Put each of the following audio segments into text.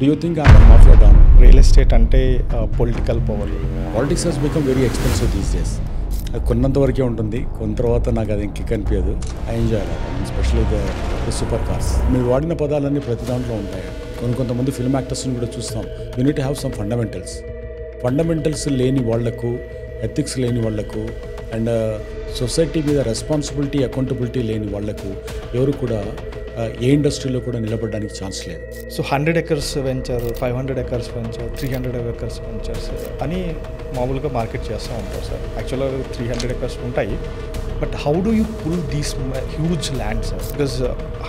Do you think I'm a mafia don? Real estate అంటే political power. Politics has become very expensive these days. అది కొన్నంత వరకే ఉంటుంది, కొన్న తర్వాత నాకు అది కిక్ అనిపించదు. I enjoy especially the super cars. మీరు వాడిన పదాలన్నీ ప్రతి దాంట్లో ఉంటాయి. కొంతమంది ఫిల్మ్ యాక్టర్స్ని కూడా చూస్తాం. You need have some fundamentals లేని వాళ్లకు, ఎథిక్స్ లేని వాళ్లకు అండ్ సొసైటీ మీద రెస్పాన్సిబిలిటీ, అకౌంటబిలిటీ లేని వాళ్లకు ఎవరు కూడా ఏ ఇండస్ట్రీలో కూడా నిలబడడానికి ఛాన్స్ లేదు. So 100 acres venture, 500 acres venture, 300 acres ventures అని మామూలుగా మార్కెట్ చేస్తూ ఉంటారు సార్. యాక్చువల్గా 300 acres ఉంటాయి. But how do you pull these huge land sir? Because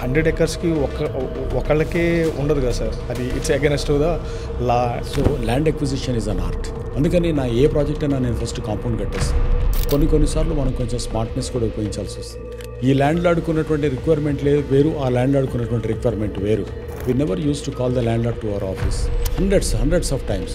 100 acresకి ఒకళ్ళకే ఉండదు కదా సార్, అది it's against the law. So land acquisition is an art. అందుకని నా ఏ ప్రాజెక్ట్ అయినా నేను ఫస్ట్ కాంపౌండ్ కట్టేస్తాను. కొన్నిసార్లు మనం కొంచెం స్మార్ట్నెస్ కూడా ఉపయోగించాల్సి వస్తుంది. ఈ ల్యాండ్ ఆడుకున్నటువంటి రిక్వైర్మెంట్ వేరు, ఆ ల్యాండ్ ఆడుకున్నటువంటి రిక్వైర్మెంట్ వేరు. We never used to call the landlord to our office. Hundreds of times.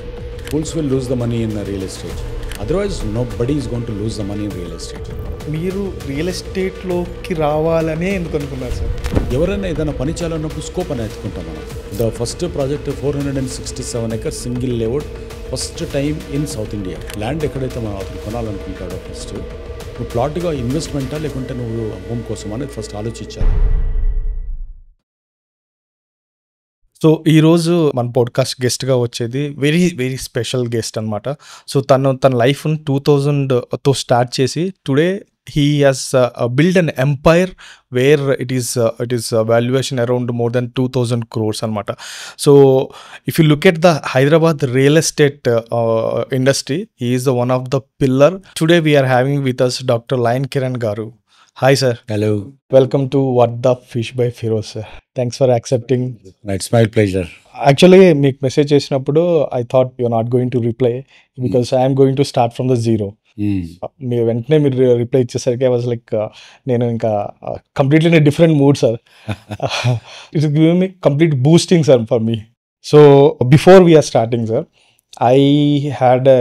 Fools will lose the money in real estate. Otherwise, nobody is going to lose the money in real estate. మీరు real ఎస్టేట్లోకి రావాలనే ఎందుకు అనుకున్నారు sir? ఎవరైనా ఏదైనా పని చేయాలన్నప్పుడు scope అని ఎత్తుకుంటాం మనం. The first project 467 acres single layout, first time in south India. Land ఎక్కడైతే మనం అతను కొనాలనుకుంటాడో ఫస్ట్ నువ్వు ప్లాట్గా ఇన్వెస్ట్మెంటా లేకుంటే నువ్వు హోమ్ కోసం అనేది ఫస్ట్ ఆలోచించాలి. సో ఈరోజు మన పాడ్కాస్ట్ గెస్ట్గా వచ్చేది వెరీ వెరీ స్పెషల్ గెస్ట్ అనమాట. సో తన లైఫ్ని 2000తో స్టార్ట్ చేసి today he has built an empire where it is valuation around more than 2000 crores anamata. So if you look at the Hyderabad real estate industry, he is the one of the pillar. Today we are having with us Dr. Lion Kiran garu. Hi sir. Hello. Welcome to What the Fish by Feroz sir. Thanks for accepting. It's my pleasure. Actually మీకు message చేసినప్పుడు I thought you're not going to reply because I am going to start from the zero. మీరు వెంటనే మీరు reply ఇచ్చేసరికి I was like నేను ఇంకా completely in different mood sir. It's giving me complete boosting sir for me. So before we're starting sir, I had a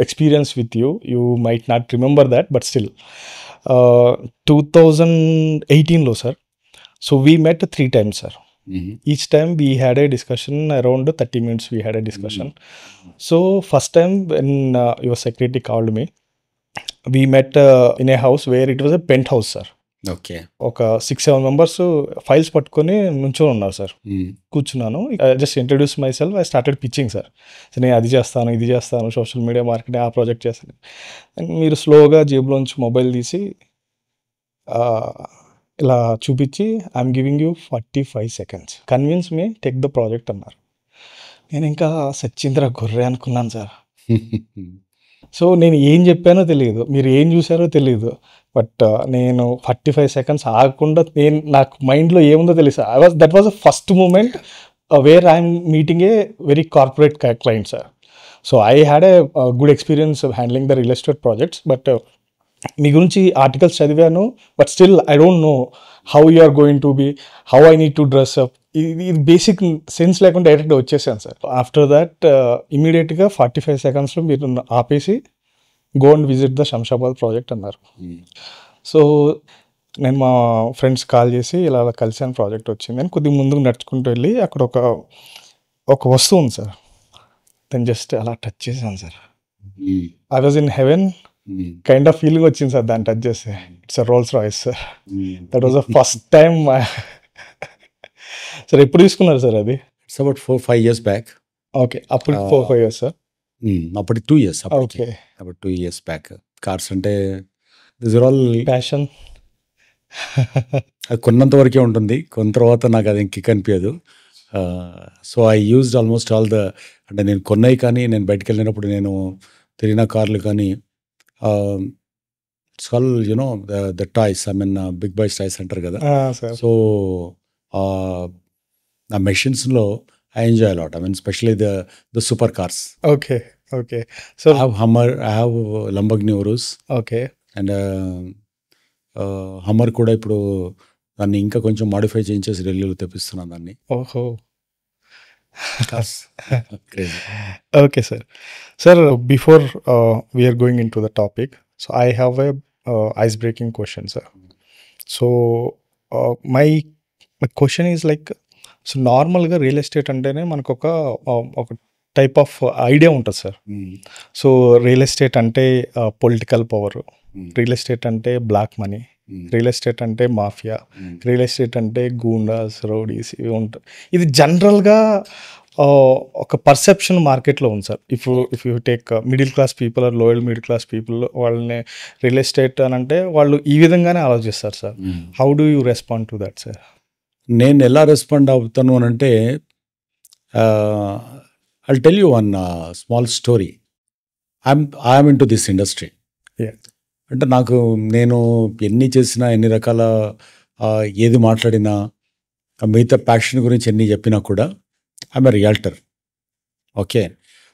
experience with you. You might not remember that, but still 2018 లో sir. So we met 3 times sir. Each time we had a discussion around 30 minutes. We had a discussion. So first time when your secretary called me, we met in a house where it was a penthouse sir. Okay. ఒక 6-7 members files పట్టుకొని నుంచొని ఉన్నారు sir. కూర్చున్నాను. Just introduce my self. I started pitching sir. నేను అది చేస్తాను, ఇది చేస్తాను, సోషల్ మీడియా మార్కెటింగ్, ఆ ప్రాజెక్ట్ చేస్తాను. మీరు స్లోగా జేబులోంచి మొబైల్ తీసి ఇలా చూపించి I'm giving you 45 seconds, convince me, take the project అన్నారు. నేను ఇంకా సచ్చింద్ర గొర్రె అనుకున్నాను సార్. సో నేను ఏం చెప్పానో తెలియదు, మీరు ఏం చూసారో తెలియదు. బట్ నేను 45 seconds ఆగకుండా నాకు మైండ్లో ఏముందో తెలియదు sir. That was the first moment where I'm meeting a very corporate client sir. So I had a good experience handling the real estate projects. But మీ గురించి ఆర్టికల్స్ చదివాను, but still I don't know how you are going to be, how I need to dress up. ఇది basic sense లేకుండా డైరెక్ట్గా వచ్చేసాను sir. After that ఇమీడియట్గా 45 secondsలో మీరు ఆపేసి go and visit the Shamshabad project అన్నారు. సో నేను మా ఫ్రెండ్స్ కాల్ చేసి ఇలా కలిసాను, ప్రాజెక్ట్ వచ్చింది అని కొద్దిగా ముందుకు నడుచుకుంటూ వెళ్ళి అక్కడ ఒక వస్తువు ఉంది సార్. దాన్ని జస్ట్ అలా టచ్ చేశాను sir. I was in heaven kind of feeling వచ్చింది సార్ దాన్ని టచ్ చేస్తే. It's a Rolls Royce sir. That was the first time. Sir ఎప్పుడు తీసుకున్నారు సార్ అది? It's about 4-5 years back. Okay, అప్పుడు 4-5 years సార్. అప్పటికి 2 years. Okay, about 2 years back. Cars అంటే this are all passion. అది కొన్నంత వరకే ఉంటుంది, కొన్న తర్వాత నాకు అది కిక్ అనిపించదు. So I used almost all అంటే నేను కొన్నాయి కానీ నేను బయటకు వెళ్ళినప్పుడు నేను తిరిగిన కార్లు కానీ it's all you know the toys. I mean big boys toys అంటారు కదా. సో ఆ మెషిన్స్లో I enjoy a lot. I mean specially the super cars. Okay okay. So I have Hummer, I have Lamborghini Urus. Okay. And Hummer కూడా ఇప్పుడు దాన్ని ఇంకా కొంచెం modify చేయించేసి ఢిల్లీలో తెప్పిస్తున్నాను దాన్ని. ఓహో. Okay sir. Sir, before we are going into the topic, so I have a ice breaking question sir. So my question is like, so నార్మల్గా real estate అంటేనే మనకు ఒక టైప్ ఆఫ్ ఐడియా ఉంటుంది సార్. సో రియల్ ఎస్టేట్ అంటే political power, real estate అంటే black money, real estate అంటే mafia, real estate అంటే goondas, rowdies ఇవి ఉంటాయి. ఇది జనరల్గా ఒక పర్సెప్షన్ మార్కెట్లో ఉంది sir. If you take middle class people are lower middle class people, వాళ్ళని రియల్ ఎస్టేట్ అని అంటే వాళ్ళు ఈ విధంగానే ఆలోచిస్తారు sir. How do you respond to that sir? నేను ఎలా రెస్పాండ్ అవుతాను అని అంటే, I tell you one small story. I'm in to this industry. అంటే నేను ఎన్ని చేసినా, ఎన్ని రకాల ఏది మాట్లాడినా, మిగతా ప్యాషన్ గురించి ఎన్ని చెప్పినా కూడా I'm a realtor. Okay,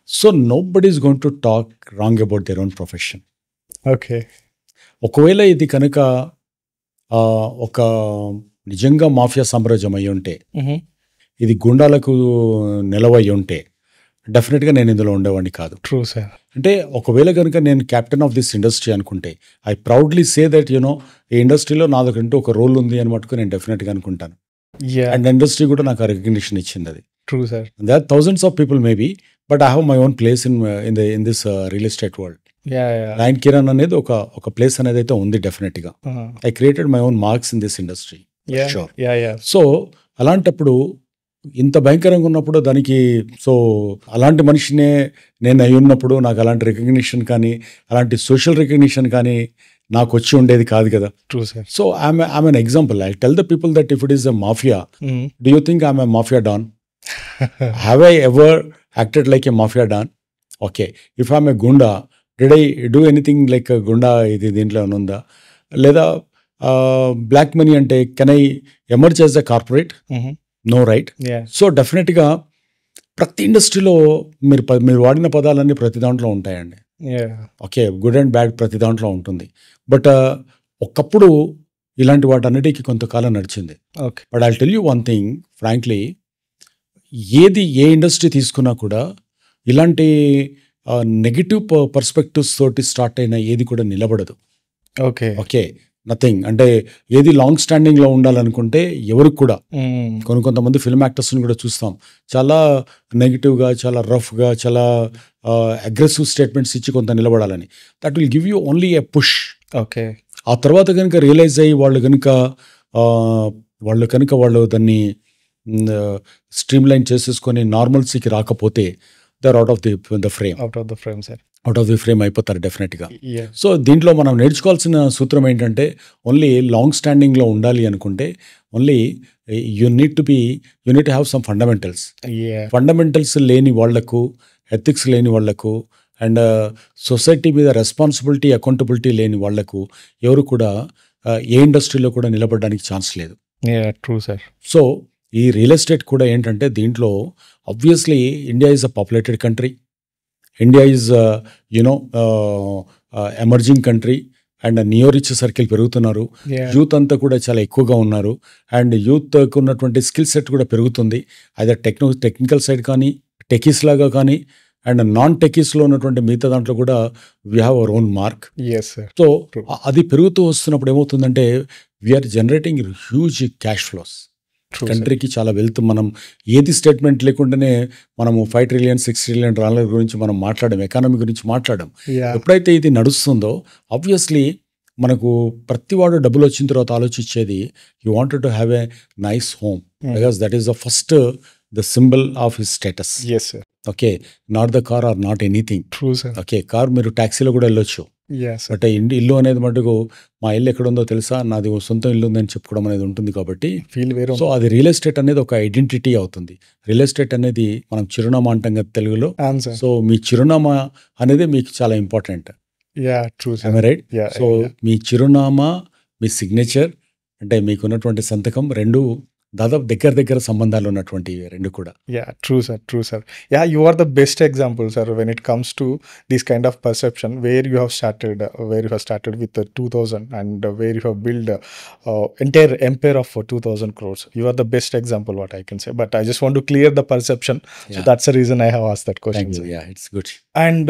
so nobody is going to talk wrong about their own profession. Okay, ఒకవేళ ఇది కనుక ఒక నిజంగా మాఫియా సామ్రాజ్యం అయి ఉంటే, ఇది గుండాలకు నిలవయ్యి ఉంటే డెఫినెట్గా నేను ఇందులో ఉండేవాడిని కాదు. True sir. అంటే ఒకవేళ కనుక నేను క్యాప్టెన్ ఆఫ్ దిస్ ఇండస్ట్రీ అనుకుంటే, I proudly say that you know ఈ ఇండస్ట్రీలో నాకంటూ ఒక రోల్ ఉంది అని మటుకు నేను డెఫినెట్గా అనుకుంటాను. అండ్ ఇండస్ట్రీ కూడా నాకు రికగ్నిషన్ ఇచ్చింది. అది true sir. They are thousands of people maybe, but I have my own place in this real estate world. Lion Kiran అనేది ఒక ప్లేస్ అనేది అయితే ఉంది డెఫినెట్గా. I created my own marks in this industry. So అలాంటప్పుడు ఇంత భయంకరంగా ఉన్నప్పుడు దానికి, సో అలాంటి మనిషినే నేను అయి ఉన్నప్పుడు నాకు అలాంటి రికగ్నిషన్ కానీ, అలాంటి సోషల్ రికగ్నిషన్ కానీ నాకు వచ్చి ఉండేది కాదు కదా. True sir. So I'm an example. I tell the people that if it is a mafia, do you think I'm a mafia don? Have I ever acted like a mafia don? Okay, if I'm a goonda, did I do anything like goonda? ఇది దీంట్లో ఉందా? లేదా black money అంటే can I emerge as a corporate? No, right? So డెఫినెట్గా ప్రతి ఇండస్ట్రీలో మీరు వాడిన పదాలన్నీ ప్రతి దాంట్లో ఉంటాయండి. ఓకే, గుడ్ అండ్ బ్యాడ్ ప్రతి దాంట్లో ఉంటుంది. బట్ ఒకప్పుడు ఇలాంటి వాటన్నిటికీ కొంతకాలం నడిచింది. But I tell you one thing frankly, A industry తీసుకున్నా కూడా ఇలాంటి నెగిటివ్ పర్స్పెక్టివ్స్ తోటి స్టార్ట్ అయిన ఏది కూడా నిలబడదు. Okay, nothing. అంటే ఏది లాంగ్ స్టాండింగ్లో ఉండాలనుకుంటే ఎవరికి కూడా, కొంతమంది ఫిల్మ్ యాక్టర్స్ని కూడా చూస్తాం, చాలా నెగిటివ్గా, చాలా రఫ్గా, చాలా అగ్రెసివ్ స్టేట్మెంట్స్ ఇచ్చి కొంత నిలబడాలని. That will give you only a push. Okay, ఆ తర్వాత కనుక రియలైజ్ అయ్యి వాళ్ళు దాన్ని స్ట్రీమ్ లైన్ చేసేసుకొని నార్మల్సీకి రాకపోతే they are out of the frame. Sir, out of the frame అయిపోతారు డెఫినెట్గా. సో దీంట్లో మనం నేర్చుకోవాల్సిన సూత్రం ఏంటంటే, ఓన్లీ లాంగ్ స్టాండింగ్లో ఉండాలి అనుకుంటే only you need to have some fundamentals లేని వాళ్లకు, ఎథిక్స్ లేని వాళ్లకు, అండ్ సొసైటీ మీద రెస్పాన్సిబిలిటీ, అకౌంటబిలిటీ లేని వాళ్లకు ఎవరు కూడా ఏ ఇండస్ట్రీలో కూడా నిలబడడానికి ఛాన్స్ లేదు. True sir. సో ఈ రియల్ ఎస్టేట్ కూడా ఏంటంటే, దీంట్లో obviously India is a populated country. India is emerging country and neo rich circle పెరుగుతున్నారు. యూత్ అంతా కూడా చాలా ఎక్కువగా ఉన్నారు. అండ్ యూత్కు ఉన్నటువంటి స్కిల్ సెట్ కూడా పెరుగుతుంది. అదే టెక్నికల్ సైడ్ కానీ, టెకీస్ లాగా కానీ, అండ్ నాన్ టెకీస్లో ఉన్నటువంటి మిగతా దాంట్లో కూడా we have our own mark. So అది పెరుగుతూ వస్తున్నప్పుడు ఏమవుతుందంటే, we're generating huge cash flows. కంట్రీకి చాలా వెల్త్. మనం ఏది స్టేట్మెంట్ లేకుండానే మనము 5 trillion 6 trillion డాలర్ గురించి మనం మాట్లాడడం, ఎకానమీ గురించి మాట్లాడడం. ఎప్పుడైతే ఇది నడుస్తుందో ఆబ్వియస్లీ మనకు ప్రతివాడు డబ్బులు వచ్చిన తర్వాత ఆలోచించేది, you wanted to have a nice home, because that is the symbol of his status. Okay, not the car or not anything. Okay, car మీరు ట్యాక్సీలో కూడా వెళ్ళొచ్చు, బట్ ఇల్లు అనేది మటుకు మా ఇల్లు ఎక్కడ ఉందో తెలుసా, నాది సొంతం ఇల్లు ఉందని చెప్పుకోవడం అనేది ఉంటుంది. కాబట్టి సో అది రియల్ ఎస్టేట్ అనేది ఒక ఐడెంటిటీ అవుతుంది. రియల్ ఎస్టేట్ అనేది మనం చిరునామా అంటాం కదా తెలుగులో. సో మీ చిరునామా అనేది మీకు చాలా ఇంపార్టెంట్. రైట్? సో మీ చిరునామా, మీ సిగ్నేచర్, అంటే మీకున్నటువంటి సంతకం రెండు దాదాపు దగ్గర సంబంధాలు ఉన్నటువంటి రెండు కూడా. True sir. You are the best example, sir, when it comes to this kind of perception, where you have started with the 2000 and where you have built entire empire of 2000 crores. You are the best example, what I can say. But I just want to clear the perception. So that's the reason I have asked that question. Thank you. Yeah, it's good. And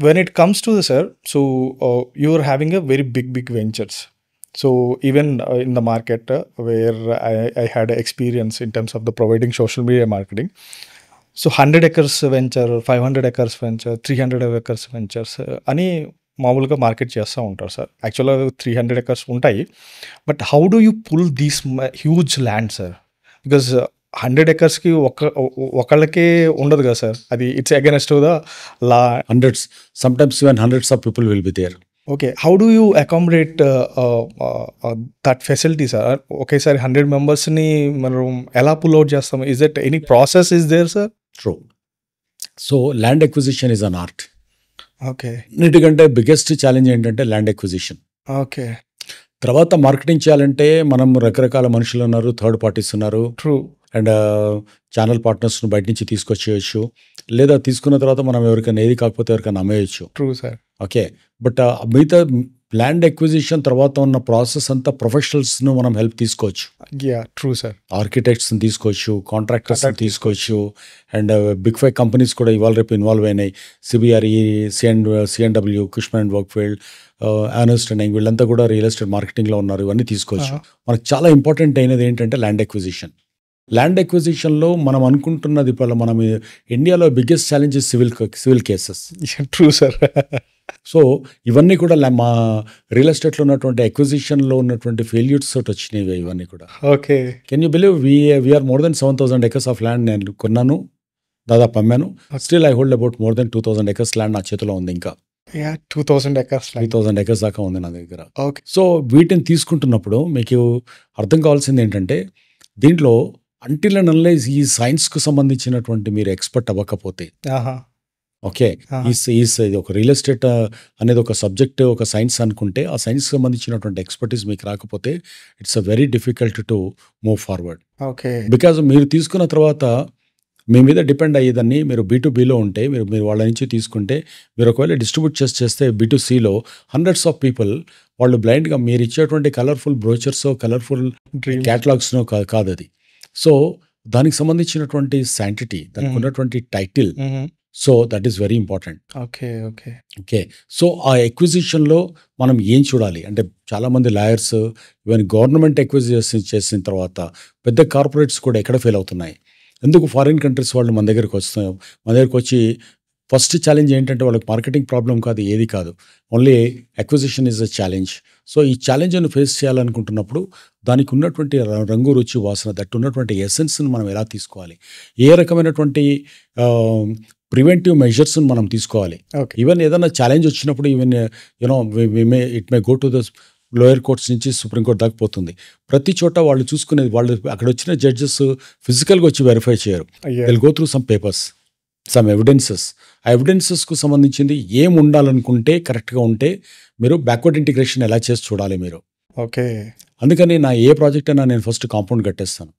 when it comes to the, sir, so you are having a very big ventures. So even in the market where I had experience in terms of the providing social media marketing. So 100 acres venture, 500 acres venture, 300 acres ventures అని మామూలుగా market చేస్తూ ఉంటారు sir. యాక్చువల్గా 300 acres ఉంటాయి. But how do you pull these huge land sir? Because 100 acresకి ఒకళ్ళకే ఉండదు కదా సార్, అది it's against the law. Hundreds, sometimes even hundreds of people will be there. Okay, how do you accommodate that facility sir? ఒకేసారి 100 మెంబర్స్ని మనం ఎలా పుల్ అవుట్ చేస్తాం? Is that any process is there sir? True. So land acquisition is an art. Okay అన్నిటికంటే biggest challenge ఏంటంటే land acquisition. Okay తర్వాత marketing చేయాలంటే మనం రకరకాల మనుషులు ఉన్నారు, థర్డ్ పార్టీస్ ఉన్నారు, ట్రూ. అండ్ ఛానల్ పార్ట్నర్స్ను బయట నుంచి తీసుకొచ్చేయచ్చు, లేదా తీసుకున్న తర్వాత మనం ఎవరికైనా ఏది కాకపోతే ఎవరికైనా అమ్మేయచ్చు. True sir. ఓకే, బట్ మిగతా ల్యాండ్ ఎక్విజిషన్ తర్వాత ఉన్న ప్రాసెస్ అంతా ప్రొఫెషనల్స్ను మనం హెల్ప్ తీసుకోవచ్చు. Yeah true sir. ఆర్కిటెక్ట్స్ని తీసుకోవచ్చు, కాంట్రాక్టర్స్ని తీసుకోవచ్చు, అండ్ బిగ్ 5 కంపెనీస్ కూడా ఇవాళ రేపు ఇన్వాల్వ్ అయినాయి. CBRE, CNW, కుష్మన్ and వర్క్ఫీల్డ్, honest and వీళ్ళంతా కూడా రియల్ ఎస్టేట్ మార్కెటింగ్లో ఉన్నారు. ఇవన్నీ తీసుకోవచ్చు. మనకు చాలా ఇంపార్టెంట్ అయినది ఏంటంటే ల్యాండ్ ఎక్విజిషన్. ల్యాండ్ ఎక్విజిషన్లో మనం అనుకుంటున్నది ఇప్పుడు మనం ఇండియాలో biggest challenge civil cases. True sir. So ఇవన్నీ కూడా మా రియల్ ఎస్టేట్లో ఉన్నటువంటి ఎక్విజిషన్లో ఉన్నటువంటి ఫెయిల్యూర్స్ తోటి వచ్చినాయి ఇవన్నీ కూడా. Okay, can you believe we're more than 7,000 acres of land నేను కొన్నాను, దాదాపు అమ్మాను. Still I hold about more than 2,000 acres land నా చేతిలో ఉంది. ఇంకా 2,000 acres. 3,000 acres దాకా ఉంది నా దగ్గర. ఓకే, సో వీటిని తీసుకుంటున్నప్పుడు మీకు అర్థం కావాల్సింది ఏంటంటే దీంట్లో అంటిల్ అండ్ అన్లెస్ ఈ సైన్స్కు సంబంధించినటువంటి మీరు ఎక్స్పర్ట్ అవ్వకపోతే, ఓకే, ఇది ఒక రియల్ ఎస్టేట్ అనేది ఒక సబ్జెక్ట్, ఒక సైన్స్ అనుకుంటే ఆ సైన్స్కి సంబంధించినటువంటి ఎక్స్పర్టీస్ మీకు రాకపోతే it's a very difficult to move forward. Okay, because మీరు తీసుకున్న తర్వాత మీ మీద డిపెండ్ అయ్యేదాన్ని మీరు B2Bలో ఉంటే మీరు వాళ్ళ నుంచి తీసుకుంటే, మీరు ఒకవేళ డిస్ట్రిబ్యూట్ చేస్తే B2Cలో హండ్రెడ్స్ ఆఫ్ పీపుల్ వాళ్ళు బ్లైండ్గా మీరు ఇచ్చేటువంటి కలర్ఫుల్ బ్రోచర్స్, కలర్ఫుల్ క్యాటలాగ్స్నో కాదు అది. సో దానికి సంబంధించినటువంటి శాంటిటీ, దానికి ఉన్నటువంటి title, so that is very important. Okay okay okay, so ఆ ఎక్విజిషన్లో మనం ఏం చూడాలి అంటే చాలామంది లాయర్స్ ఈవెన్ గవర్నమెంట్ ఎక్విజిషన్ చేసిన తర్వాత పెద్ద కార్పొరేట్స్ కూడా ఎక్కడ ఫెయిల్ అవుతున్నాయి. ఎందుకు ఫారిన్ కంట్రీస్ వాళ్ళు మన దగ్గరికి వచ్చి ఫస్ట్ ఛాలెంజ్ ఏంటంటే వాళ్ళకి మార్కెటింగ్ ప్రాబ్లం కాదు, ఏది కాదు, only acquisition is a challenge. So ఈ ఛాలెంజ్ను ఫేస్ చేయాలనుకుంటున్నప్పుడు దానికి ఉన్నటువంటి రంగు, రుచి, వాసన, దట్టు ఉన్నటువంటి ఎసెన్స్ని మనం ఎలా తీసుకోవాలి, ఏ రకమైనటువంటి ప్రివెంటివ్ మెజర్స్ని మనం తీసుకోవాలి. ఈవెన్ ఏదైనా ఛాలెంజ్ వచ్చినప్పుడు even you know it may go to the lower courts నుంచి సుప్రీంకోర్టు దాకా పోతుంది. ప్రతి చోట వాళ్ళు చూసుకునేది, వాళ్ళు అక్కడ వచ్చిన జడ్జెస్ ఫిజికల్గా వచ్చి వెరిఫై చేయరు. Will go through some papers, some evidences. ఆ ఎవిడెన్సెస్కు సంబంధించింది ఏం ఉండాలనుకుంటే కరెక్ట్గా ఉంటే మీరు బ్యాక్వర్డ్ ఇంటిగ్రేషన్ ఎలా చేసి చూడాలి మీరు. ఓకే, అందుకని నా ఏ ప్రాజెక్ట్ అయినా నేను ఫస్ట్ కాంపౌండ్ కట్టేస్తాను.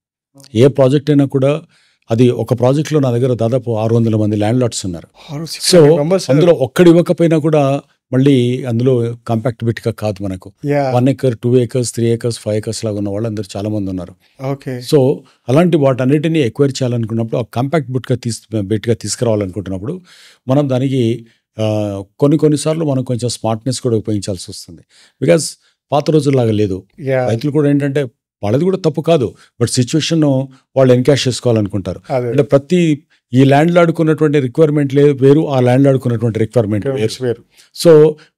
ఏ ప్రాజెక్ట్ అయినా కూడా అది ఒక ప్రాజెక్ట్లో నా దగ్గర దాదాపు 600 మంది ల్యాండ్ లాట్స్ ఉన్నారు. సో అందులో ఒక్కడు ఇవ్వకపోయినా కూడా మళ్ళీ అందులో కాంపాక్ట్ బిట్గా కాదు, మనకు 1 acre, 2 acres, 3 acres, 5 acres లాగా ఉన్న వాళ్ళు అందరూ చాలా మంది ఉన్నారు. ఓకే, సో అలాంటి వాటన్నిటిని ఎక్వైర్ చేయాలనుకున్నప్పుడు ఆ కాంపాక్ట్ బిట్గా తీసుకురావాలనుకుంటున్నప్పుడు మనం దానికి కొన్నిసార్లు మనం కొంచెం స్మార్ట్నెస్ కూడా ఉపయోగించాల్సి వస్తుంది. బికాజ్ పాత రోజుల్లాగా లేదు. రైతులు కూడా ఏంటంటే వాళ్ళది కూడా తప్పు కాదు, బట్ సిచ్యువేషన్ వాళ్ళు ఎన్కాష్ చేసుకోవాలనుకుంటారు. అంటే ప్రతి ఈ ల్యాండ్ లాడుకున్నటువంటి రిక్వైర్మెంట్ వేరు, ఆ ల్యాండ్ లాడుకున్నటువంటి రిక్వైర్మెంట్ వేరు. సో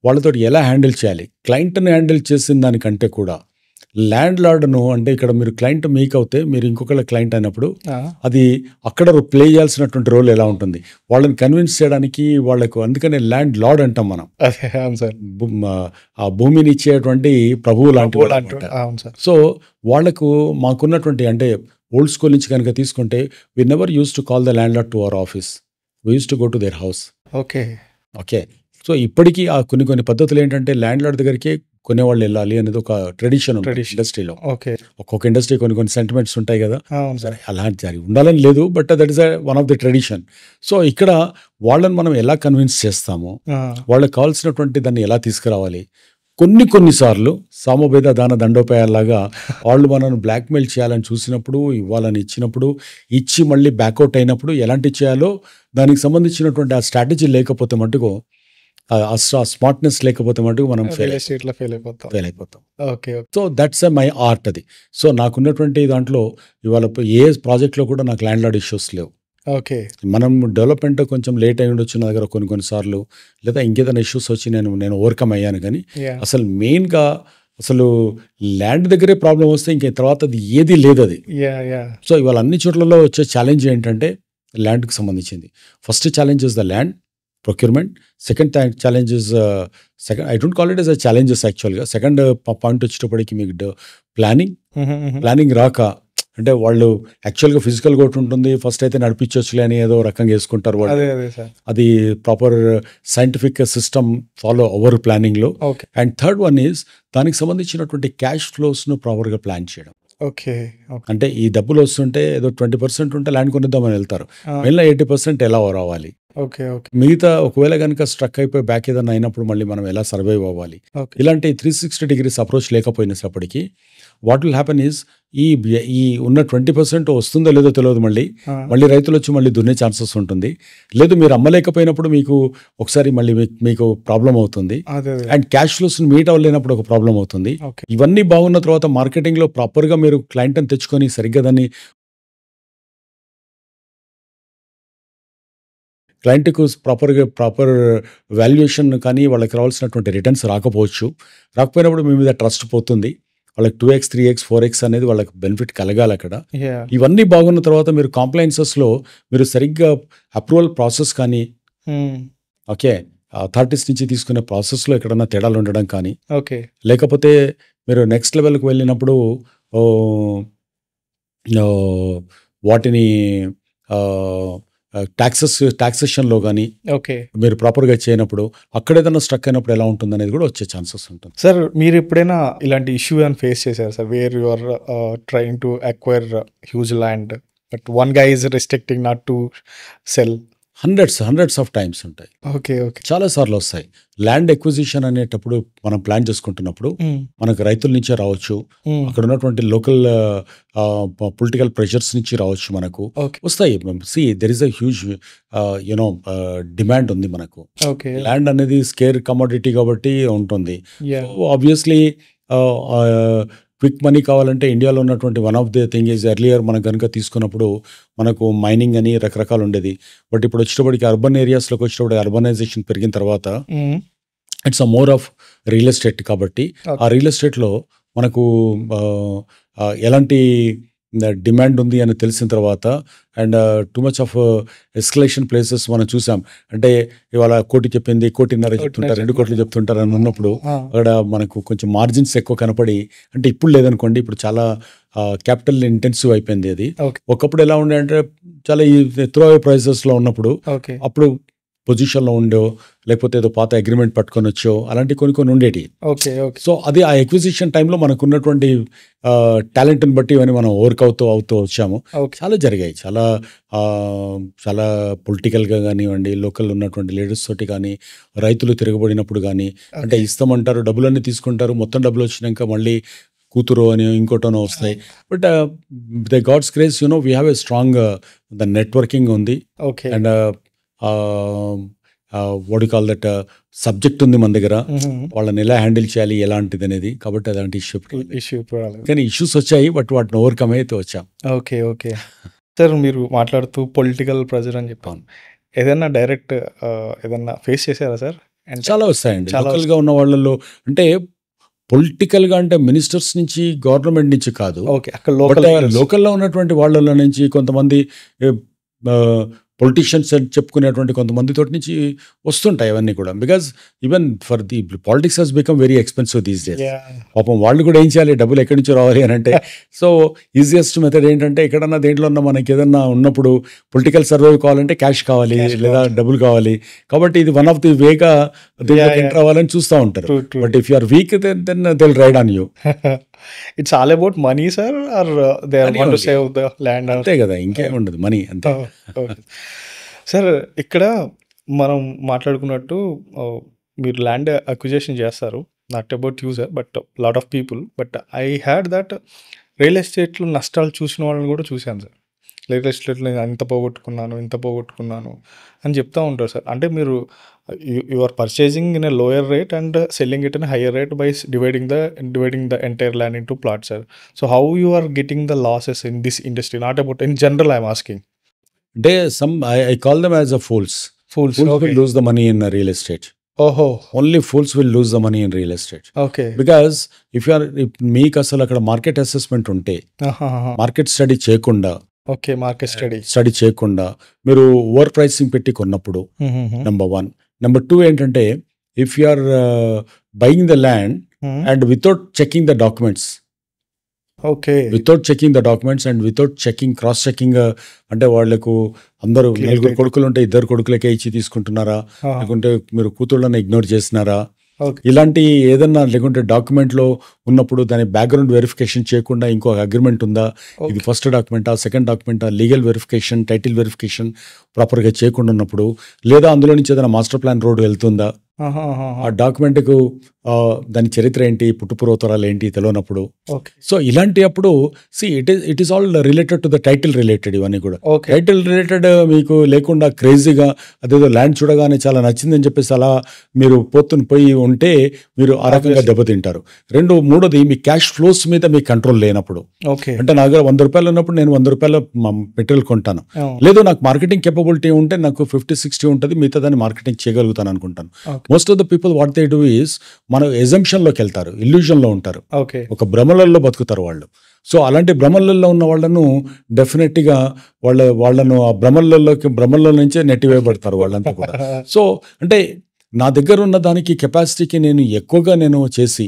వాళ్ళతో ఎలా హ్యాండిల్ చేయాలి, క్లయింట్ని హ్యాండిల్ చేసిన దానికంటే కూడా ల్యాండ్ లార్డ్ను, అంటే ఇక్కడ మీరు క్లయింట్ మీకు అవుతే మీరు ఇంకొకళ్ళ క్లయింట్ అయినప్పుడు అది అక్కడ ప్లే చేయాల్సినటువంటి రోల్ ఎలా ఉంటుంది, వాళ్ళని కన్విన్స్ చేయడానికి వాళ్ళకు. అందుకనే ల్యాండ్ లార్డ్ అంటాం మనం. ఆ భూమిని ఇచ్చేటువంటి ప్రభువు లాంటి. సో వాళ్లకు మాకున్నటువంటి, అంటే ఓల్డ్ స్కూల్ నుంచి కనుక తీసుకుంటే we never use to call the landlord to our office, we use to go to their house. Okay okay, so ఇప్పటికీ ఆ కొన్ని పద్ధతులు ఏంటంటే ల్యాండ్ లార్డ్ దగ్గరికి కొనేవాళ్ళు వెళ్ళాలి అనేది ఒక ట్రెడిషన్ ఇండస్ట్రీలో. ఓకే, ఒక్కొక్క ఇండస్ట్రీ కొన్ని సెంటిమెంట్స్ ఉంటాయి కదా, సరే అలాంటి జరిగి ఉండాలని లేదు, but that is one of the tradition. So ఇక్కడ వాళ్ళని మనం ఎలా కన్విన్స్ చేస్తాము, వాళ్ళకి కావాల్సినటువంటి దాన్ని ఎలా తీసుకురావాలి. కొన్నిసార్లు సామవేద దాన దండోపాయాలాగా వాళ్ళు మనల్ని బ్లాక్మెయిల్ చేయాలని చూసినప్పుడు, ఇవ్వాలని ఇచ్చినప్పుడు, ఇచ్చి మళ్ళీ బ్యాక్అవుట్ అయినప్పుడు ఎలాంటి చేయాలో దానికి సంబంధించినటువంటి ఆ స్ట్రాటజీ లేకపోతే మటుకు ఆ స్మార్ట్నెస్ లేకపోతే మటుకు మనం రియల్ ఎస్టేట్లో ఫెయిల్ అయిపోతాం. ఫెయిల్ అయిపోతాం. Okay. Okay. So that's my art అది. సో నాకున్నటువంటి దాంట్లో ఇవాళ ఏ ప్రాజెక్ట్లో కూడా నాకు ల్యాండ్ లార్డ్ ఇష్యూస్ లేవు. ఓకే. మనం డెవలప్మెంట్ కొంచెం లేట్ అయి ఉండొచ్చు నా దగ్గర కొన్ని సార్లు, లేదా ఇంకేదైనా ఇష్యూస్ వచ్చి నేను ఓవర్కమ్ అయ్యాను. కానీ యాహ్! అసలు మెయిన్గా అసలు ల్యాండ్ దగ్గరే ప్రాబ్లం వస్తే ఇంక తర్వాత అది ఏది లేదు అది. యాహ్! యాహ్! సో ఇవాళ అన్ని చోట్లలో వచ్చే ఛాలెంజ్ ఏంటంటే ల్యాండ్కి సంబంధించింది. First challenge is the land procurement. Second challenge is I don't call it yes a challenges యాక్చువల్గా. సెకండ్ పాయింట్ వచ్చేటప్పటికి మీకు ప్లానింగ్ రాక, అంటే వాళ్ళు యాక్చువల్గా ఫిజికల్గా ఒకటి ఉంటుంది, ఫస్ట్ అయితే నడిపించవచ్చులే అని ఏదో రకంగా వేసుకుంటారు వాళ్ళు. అదే సార్. అది proper scientific system follow over ప్లానింగ్లో. Okay. And third one is దానికి సంబంధించినటువంటి క్యాష్ ఫ్లోస్ను ప్రాపర్గా ప్లాన్ చేయడం. ఓకే. ఓకే. అంటే ఈ డబ్బులు వస్తుంటే ఏదో 20% ఉంటే ల్యాండ్ కొనిద్దామని వెళ్తారు, మిగిలిన 80% ఎలా రావాలి, ఓకే. ఓకే. మిగతా ఒకవేళ కనుక స్ట్రక్ అయిపోయి బ్యాక్ ఏదైనా అయినప్పుడు మళ్ళీ మనం ఎలా సర్వైవ్ అవ్వాలి, ఓకే. ఇలాంటి 360 degrees అప్రోచ్ లేకపోయినప్పటికీ వాట్ విల్ హ్యాపెన్ ఈజ్ ఈ ఉన్న 20% వస్తుందో లేదో తెలియదు, మళ్ళీ రైతులు వచ్చి మళ్ళీ దున్నే ఛాన్సెస్ ఉంటుంది. లేదు మీరు అమ్మలేకపోయినప్పుడు మీకు ఒకసారి మళ్ళీ మీకు ప్రాబ్లం అవుతుంది. అదే. అండ్ క్యాష్ ఫ్లోస్ మీట్ అవ్వలేనప్పుడు ఒక ప్రాబ్లం అవుతుంది. ఓకే. ఇవన్నీ బాగున్న తర్వాత మార్కెటింగ్లో ప్రాపర్గా మీరు క్లయింట్ని తెచ్చుకొని సరిగ్గా దాన్ని క్లయింట్కు ప్రాపర్ వాల్యుయేషన్ కానీ వాళ్ళకి రావాల్సినటువంటి రిటర్న్స్ రాకపోయినప్పుడు మీ మీద ట్రస్ట్ పోతుంది. వాళ్ళకి 2x 3x 4x అనేది వాళ్ళకి బెనిఫిట్ కలగాలి అక్కడ. యాహ్! ఇవన్నీ బాగున్న తర్వాత మీరు కాంప్లైన్సెస్లో మీరు సరిగ్గా అప్రూవల్ ప్రాసెస్ కానీ, ఓకే, అథారిటీస్ నుంచి తీసుకునే ప్రాసెస్లో ఎక్కడన్నా తేడాలు ఉండడం కానీ, ఓకే. లేకపోతే మీరు నెక్స్ట్ లెవెల్కి వెళ్ళినప్పుడు వాటిని టాక్సేషన్లో కానీ ఓకే. మీరు ప్రాపర్గా చేయనప్పుడు అక్కడ ఏదైనా స్ట్రక్ అయినప్పుడు ఎలా ఉంటుంది అనేది కూడా వచ్చే ఛాన్సెస్ ఉంటుంది. సార్ మీరు ఎప్పుడైనా ఇలాంటి ఇష్యూ అని ఫేస్ చేశారు sir, where you are trying to acquire huge land but one guy is restricting not to sell? Hundreds of times ఉంటాయి. ఓకే. ఓకే. చాలా సార్లు వస్తాయి. ల్యాండ్ ఎక్విజిషన్ అనేటప్పుడు మనం ప్లాన్ చేసుకుంటున్నప్పుడు మనకు రైతుల నుంచే రావచ్చు, అక్కడ ఉన్నటువంటి లోకల్ పొలిటికల్ ప్రెషర్స్ నుంచి రావచ్చు, మనకు వస్తాయి. There is a huge demand ఉంది మనకు. ల్యాండ్ అనేది స్కేర్ కమోడిటీ కాబట్టి ఉంటుంది. ఆబ్వియస్లీ క్విక్ మనీ కావాలంటే ఇండియాలో ఉన్నటువంటి one of the thing is earlier మనం కనుక తీసుకున్నప్పుడు మనకు మైనింగ్ అని రకరకాలు ఉండేది. బట్ ఇప్పుడు వచ్చేటప్పటికి అర్బన్ ఏరియాస్లోకి వచ్చేటప్పుడు అర్బనైజేషన్ పెరిగిన తర్వాత it's a more of real estate. కాబట్టి ఆ రియల్ ఎస్టేట్లో మనకు ఎలాంటి డిమాండ్ ఉంది అని తెలిసిన తర్వాత and two much of escalation places మనం చూసాం. అంటే ఇవాళ 1 కోటి చెప్పింది 1.5 కోటి చెప్తుంటారు, 2 కోట్లు చెప్తుంటారు అని ఉన్నప్పుడు అక్కడ మనకు కొంచెం మార్జిన్స్ ఎక్కువ కనపడి, అంటే ఇప్పుడు లేదనుకోండి, ఇప్పుడు చాలా క్యాపిటల్ ఇంటెన్సివ్ అయిపోయింది అది. ఒకప్పుడు ఎలా ఉండే అంటే చాలా ఈ త్రో ప్రైసెస్లో ఉన్నప్పుడు అప్పుడు పొజిషన్లో ఉండో లేకపోతే ఏదో పాత అగ్రిమెంట్ పట్టుకొని వచ్చో అలాంటి కొన్ని ఉండేటి. సో అది ఆ ఎక్విజిషన్ టైంలో మనకు ఉన్నటువంటి టాలెంట్ని బట్టి ఇవన్నీ మనం వర్క్ అవుతూ వచ్చాము. చాలా జరిగాయి, చాలా పొలిటికల్గా కానివ్వండి, లోకల్ ఉన్నటువంటి లీడర్స్ తోటి కానీ, రైతులు తిరగబడినప్పుడు కానీ, అంటే ఇస్తామంటారు, డబ్బులన్నీ తీసుకుంటారు, మొత్తం డబ్బులు వచ్చినాక మళ్ళీ కూతురు అని ఇంకోటనో వస్తాయి. But the God's grace we have a strong the networking ఉంది. And what you call that subject ఉంది మన దగ్గర, వాళ్ళని ఎలా హ్యాండిల్ చేయాలి ఎలాంటిది అనేది. కాబట్టి అలాంటి ఇష్యూ కానీ ఇష్యూస్ వచ్చాయి, బట్ వాటిని ఓవర్కమ్ అయితే వచ్చాం. ఓకే సార్, మీరు మాట్లాడుతూ పొలిటికల్ ప్రెజర్ అని చెప్పాను, ఏదైనా డైరెక్ట్ ఏదన్నా ఫేస్ చేశారా సార్? చాలా వస్తాయండి లోకల్గా ఉన్న వాళ్ళలో. అంటే పొలిటికల్గా అంటే మినిస్టర్స్ నుంచి, గవర్నమెంట్ నుంచి కాదు, లోకల్లో ఉన్నటువంటి వాళ్ళ నుంచి కొంతమంది పొలిటీషియన్స్ అని చెప్పుకునేటువంటి కొంతమందితో నుంచి వస్తుంటాయి అవన్నీ కూడా. Because even for the politics he's become very expensive these days. పాపం వాళ్ళు కూడా ఏం చేయాలి, డబ్బులు ఎక్కడి నుంచో రావాలి అని అంటే, సో ఈజియెస్ట్ మెథడ్ ఏంటంటే ఎక్కడన్నా దేంట్లో ఉన్న మనకి ఏదన్నా ఉన్నప్పుడు పొలిటికల్ సర్వైవ్ కావాలంటే క్యాష్ కావాలి లేదా డబ్బులు కావాలి. కాబట్టి ఇది వన్ ఆఫ్ ది వేగా ఎంటర్ అవ్వాలని చూస్తూ ఉంటారు. But if you are weak then they will ride on you. It's all about money sir, or they want to save the land? అంతే కదా, ఇంకేం ఉండదు, మనీ అంతే. సార్ ఇక్కడ మనం మాట్లాడుకున్నట్టు మీరు ల్యాండ్ అక్విజిషన్ చేస్తారు, not about you sir, but lot of people. But I had that real ఎస్టేట్లో నష్టాలు చూసిన వాళ్ళని కూడా చూశాను సార్. రియల్ ఎస్టేట్లో ఇంత పోగొట్టుకున్నాను అని చెప్తూ ఉంటారు సార్. అంటే మీరు You are purchasing in a lower rate and selling it in a higher rate by dividing the entire land into plots, sir. So how you are getting the losses in this industry? Not about in general, I'm asking. అంటే I call them as a fools. Fools. Fools Okay. will lose the money in real estate. Oh. Only fools will lose the money in real estate. Okay. Because if మీకు అసలు అక్కడ market assessment ఉంటే, market study చేయకుండా, okay, market study చేయకుండా మీరు over pricing పెట్టి కొన్నప్పుడు number 1. Number 2 ఏంటంటే, if you are buying the land and without checking the documents, okay, without checking the documents and without checking, cross checking, అంటే వాళ్ళకు అందరూ నలుగురు కొడుకులు ఉంటే 2 కొడుకులకే ఇచ్చి తీసుకుంటున్నారా, లేకుంటే మీరు కూతుళ్ళని ఇగ్నోర్ చేసినారా, ఇలాంటి ఏదన్నా, లేకుంటే డాక్యుమెంట్లో ఉన్నప్పుడు దాని బ్యాక్గ్రౌండ్ వెరిఫికేషన్ చేయకుండా ఇంకో అగ్రిమెంట్ ఉందా, ఇది ఫస్ట్ డాక్యుమెంటా, సెకండ్ డాక్యుమెంటా, లీగల్ వెరిఫికేషన్, టైటిల్ వెరిఫికేషన్ ప్రాపర్గా చేయకుండా ఉన్నప్పుడు, లేదా అందులో నుంచి ఏదైనా మాస్టర్ ప్లాన్ రోడ్ వెళ్తుందా, ఆ డాక్యుమెంట్కు దాని చరిత్ర ఏంటి, పుట్టుపూర్వోత్తరాలు ఏంటి తెలియనప్పుడు, సో ఇలాంటి అప్పుడు it is all related to the title related. ఇవన్నీ కూడా టైటిల్ రిలేటెడ్ మీకు లేకుండా క్రేజీగా అదేదో ల్యాండ్ చూడగానే చాలా నచ్చిందని చెప్పేసి అలా మీరు పోయి ఉంటే మీరు ఆ రకంగా దెబ్బతింటారు. మూడోది, మీ క్యాష్ ఫ్లోస్ మీద మీ కంట్రోల్ లేనప్పుడు, అంటే నా దగ్గర 100 రూపాయలు ఉన్నప్పుడు నేను 100 రూపాయల మెటీరియల్ కొంటాను, లేదు నాకు మార్కెటింగ్ కెపబిలిటీ ఉంటే నాకు 50-60 ఉంటుంది, మిగతా దాన్ని మార్కెటింగ్ చేయగలుగుతాను అనుకుంటాను. Most of the people what they do is, మన ఎజంప్షన్లోకి వెళ్తారు, ఇల్యూజన్లో ఉంటారు, ఒక భ్రమలలో బతుకుతారు వాళ్ళు. సో అలాంటి భ్రమలలో ఉన్న వాళ్ళను డెఫినెట్గా వాళ్ళను ఆ భ్రమల్లో నుంచే నెట్టివేయబడతారు వాళ్ళంతా కూడా. సో అంటే నా దగ్గర ఉన్న దానికి కెపాసిటీకి నేను ఎక్కువగా చేసి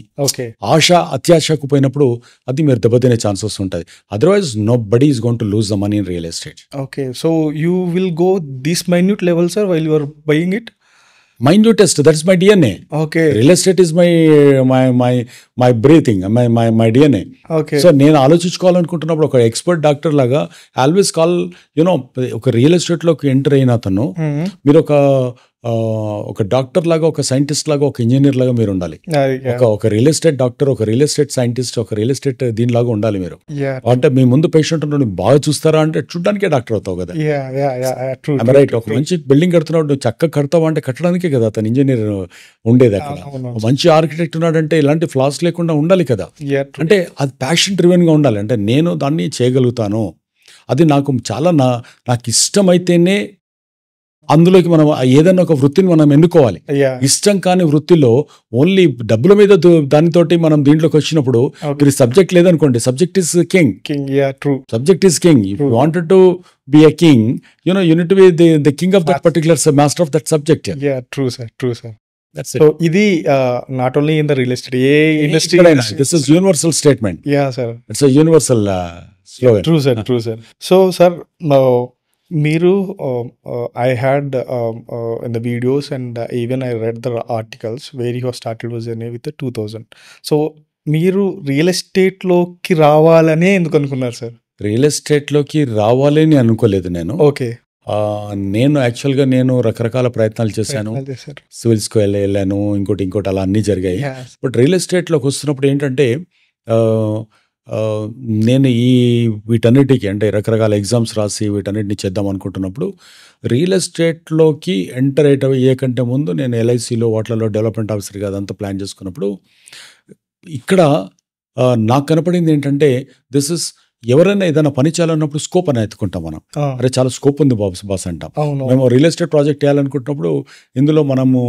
ఆశ అత్యాశకు పోయినప్పుడు అది మీరు దెబ్బతినే ఛాన్సెస్ ఉంటుంది. Otherwise nobody is going to lose the money in real estate. Okay, so you will go this minute level, sir, while you are buying it? Minutest, that's my DNA. Okay. Real estate is my breathing, my DNA. Okay. So నేను ఆలోచించుకోవాలనుకుంటున్నప్పుడు ఒక expert doctor లాగా always call ఒక real estate లోకి enter అయిన అతను, మీరు ఒక doctor లాగా, ఒక సైంటిస్ట్ లాగా, ఒక ఇంజనీర్ లాగా మీరు ఉండాలి. ఒక రియల్ ఎస్టేట్ డాక్టర్, ఒక రియల్ ఎస్టేట్ సైంటిస్ట్, ఒక రియల్ ఎస్టేట్ దీనిలాగా ఉండాలి మీరు. అంటే మీ ముందు పేషెంట్ బాగా చూస్తారా అంటే చూడడానికే డాక్టర్ అవుతావు కదా, రైట్? ఒక మంచి బిల్డింగ్ కడుతున్నాడు, నువ్వు చక్కగా కడతావా అంటే కట్టడానికే కదా అతను ఇంజనీర్ ఉండేది అక్కడ. మంచి ఆర్కిటెక్ట్ ఉన్నాడంటే ఇలాంటి ఫ్లాస్ లేకుండా ఉండాలి కదా. అంటే అది ప్యాషన్ డ్రివెన్ గా ఉండాలి. అంటే నేను దాన్ని చేయగలుగుతాను, అది నాకు చాలా నాకు ఇష్టమైతేనే అందులోకి మనం ఏదైనా ఒక వృత్తిని మనం ఎన్నుకోవాలి. ఇష్టం కాని వృత్తిలో ఓన్లీ డబ్బుల మీద దానితోటి మనం దీంట్లోకి వచ్చినప్పుడు మీరు సబ్జెక్ట్ లేదనుకోండి, subject is king. Subject is king. If you wanted to be a king, you need to be the king of that particular master of that subject. True sir. So ఇది not only in the real estate, A industry, this is universal statement. Yeah sir, it's a universal slogan. True sir. So sir, now మీరు I had in the videos and even I read the articles where you have started your journey with the 2000. So మీరు real estate లోకి రావాలనే ఎందుకు అనుకున్నారు sir? Real estate లోకి రావాలని అనుకోలేదు నేను. ఓకే, నేను యాక్చువల్గా రకరకాల ప్రయత్నాలు చేశాను. సివిల్స్కి వెళ్ళాను, ఇంకోటి అలా అన్నీ జరిగాయి. బట్ రియల్ ఎస్టేట్లోకి వస్తున్నప్పుడు ఏంటంటే నేను వీటన్నిటికీ అంటే రకరకాల ఎగ్జామ్స్ రాసి వీటన్నిటిని చేద్దాం అనుకుంటున్నప్పుడు రియల్ ఎస్టేట్లోకి ఎంటర్ అయ్యే కంటే ముందు నేను ఎల్ఐసిలో వాటిలలో డెవలప్మెంట్ ఆఫీసర్గా అదంతా ప్లాన్ చేసుకున్నప్పుడు ఇక్కడ నాకు కనపడింది ఏంటంటే దిస్ ఇస్ ఎవరైనా ఏదైనా పని చేయాలన్నప్పుడు స్కోప్ అని ఎత్తుకుంటాం మనం. అరే చాలా స్కోప్ ఉంది బాస్ అంటాం. మేము రియల్ ఎస్టేట్ ప్రాజెక్ట్ చేయాలనుకుంటున్నప్పుడు ఇందులో మనము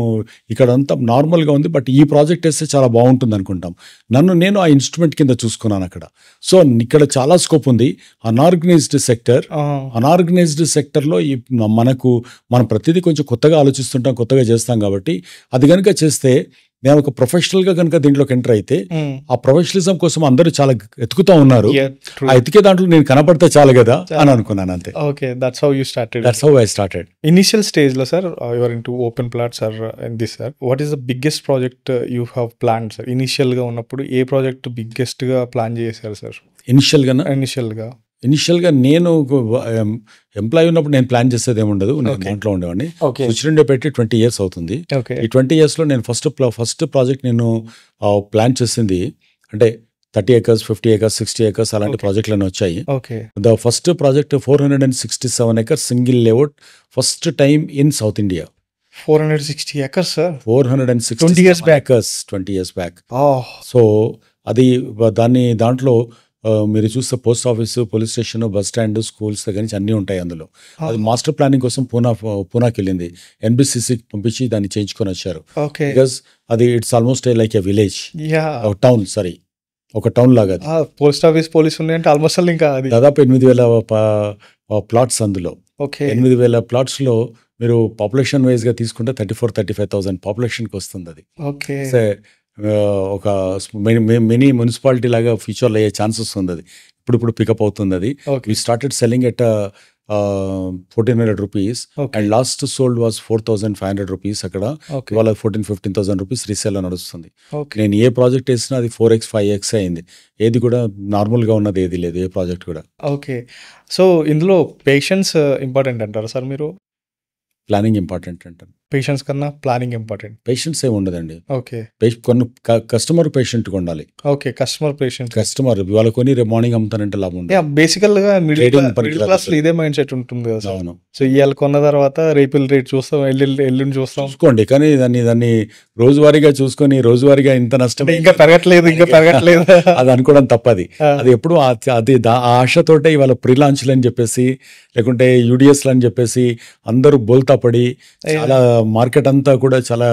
ఇక్కడ అంతా నార్మల్గా ఉంది, బట్ ఈ ప్రాజెక్ట్ వేస్తే చాలా బాగుంటుంది అనుకుంటాం. నేను ఆ ఇన్స్ట్రుమెంట్ కింద చూసుకున్నాను అక్కడ. సో ఇక్కడ చాలా స్కోప్ ఉంది. అనార్గనైజ్డ్ సెక్టర్లో మనం ప్రతిదీ కొంచెం కొత్తగా ఆలోచిస్తుంటాం, కొత్తగా చేస్తాం. కాబట్టి అది కనుక చేస్తే నేను ఒక ప్రొఫెషనల్ గా కనుక దీంట్లోకి ఎంటర్ అయితే ఆ ప్రొఫెషనలిజం కోసం అందరూ చాలా ఎత్తుకుతా ఉన్నారు. ఆ ఎతికే దాంట్లో నేను కనపడితే చాలు కదా అని అనుకున్నాను అంతే. Okay, that's how you started. That's how I started. Initial stage లో sir you are into open plots or in this sir, what is the biggest project you have plan sir? Initial గా ఉన్నప్పుడు ఏ project biggest గా plan చేశారు sir? ఇనిషియల్గా నేను employee ఉన్నప్పుడు నేను ప్లాన్ చేసేది ఏముండదు, నేను దాంట్లో ఉండేవాడిని. స్విచ్ పెట్టి 20 years అవుతుంది. ఈ 20 yearsలో నేను ఫస్ట్ ప్రాజెక్ట్ నేను ప్లాన్ చేసింది అంటే 30 acres, 50 acres, 60 acres అలాంటి ప్రాజెక్టులన్నీ వచ్చాయి. The first project 467 acres single layout, first time in south India. 460 acres, sir. 460 20 years back. acres 20 years back. Oh, so అది దాంట్లో మీరు చూస్తే post office, police station, bus stand, schools దగ్గర నుంచి అన్నీ ఉంటాయి అందులో. అది మాస్టర్ ప్లానింగ్ కోసం పూనాకి వెళ్ళింది. ఎన్బిసిసికి పంపించి దాన్ని చేయించుకొని వచ్చారు. okay. బికాస్ అది it's almost like a village, Yeah. Town, sorry, ఒక టౌన్ లాగా అది. పోస్ట్ ఆఫీస్ పోలీస్ ఉన్నాయంటే ఆల్మోస్ట్ ఇంకా అది. దాదాపు 8,000 ప్లాట్స్ అందులో. ఓకే. 8,000 ప్లాట్స్లో మీరు పాపులేషన్ వైజ్గా తీసుకుంటే 34,000-35,000 పాపులేషన్కి వస్తుంది అది. ఓకే. ఒక మినీ మున్సిపాలిటీ లాగా ఫ్యూచర్లో అయ్యే ఛాన్సెస్ ఉంది అది. ఇప్పుడు పికప్ అవుతుంది అది. Okay. We started selling at 1,400 rupees Okay. And last sold was 4,500 rupees అక్కడ. Okay. ఇవాళ 14,000-15,000 రూపీస్ రీసేల్ నడుస్తుంది. ఓకే. నేను ఏ ప్రాజెక్ట్ వేసినా అది 4x 5x అయింది. ఏది కూడా నార్మల్గా ఉన్నది ఏది లేదు, ఏ ప్రాజెక్ట్ కూడా. ఓకే. సో ఇందులో పేషెన్స్ ఇంపార్టెంట్ అంటారా సార్ మీరు? ప్లానింగ్ ఇంపార్టెంట్ అంటాను. పేషెన్స్ కన్నా ప్లానింగ్ ఇంపార్టెంట్. పేషెన్స్ ఏమి ఉండదండి. ఓకే. కొన్ని కస్టమర్ పేషెంట్గా ఉండాలి. ఓకే. Customer patience. కస్టమర్ ఇవాళ కొని రేపు మార్నింగ్ అమ్ముతానంటే లాభం ఉండదు. బేసికల్ గా Trading మిడిల్ పనికిరాదు క్లాస్ అసలు. ఇదే మైండ్ సెట్ ఉంటుంది కదా సార్. అవును, సో ఇవాళ కొన్న తర్వాత రేపు రేట్ చూస్తాం, ఎల్లుండి చూస్తాం. చూసుకోండి, కానీ దాన్ని రోజువారీగా చూసుకొని రోజువారీగా ఇంత నష్టం అంటే ఇంకా పెరగట్లేదు అది అనుకోవడం తప్పది. అది ఎప్పుడు అది ఆ ఆశతోటే ఇవాళ ప్రీ లాంచ్లు అని చెప్పేసి, లేకుంటే యూడిఎస్లు అని చెప్పేసి అందరూ బోల్తా పడి చాలా మార్కెట్ అంతా కూడా చాలా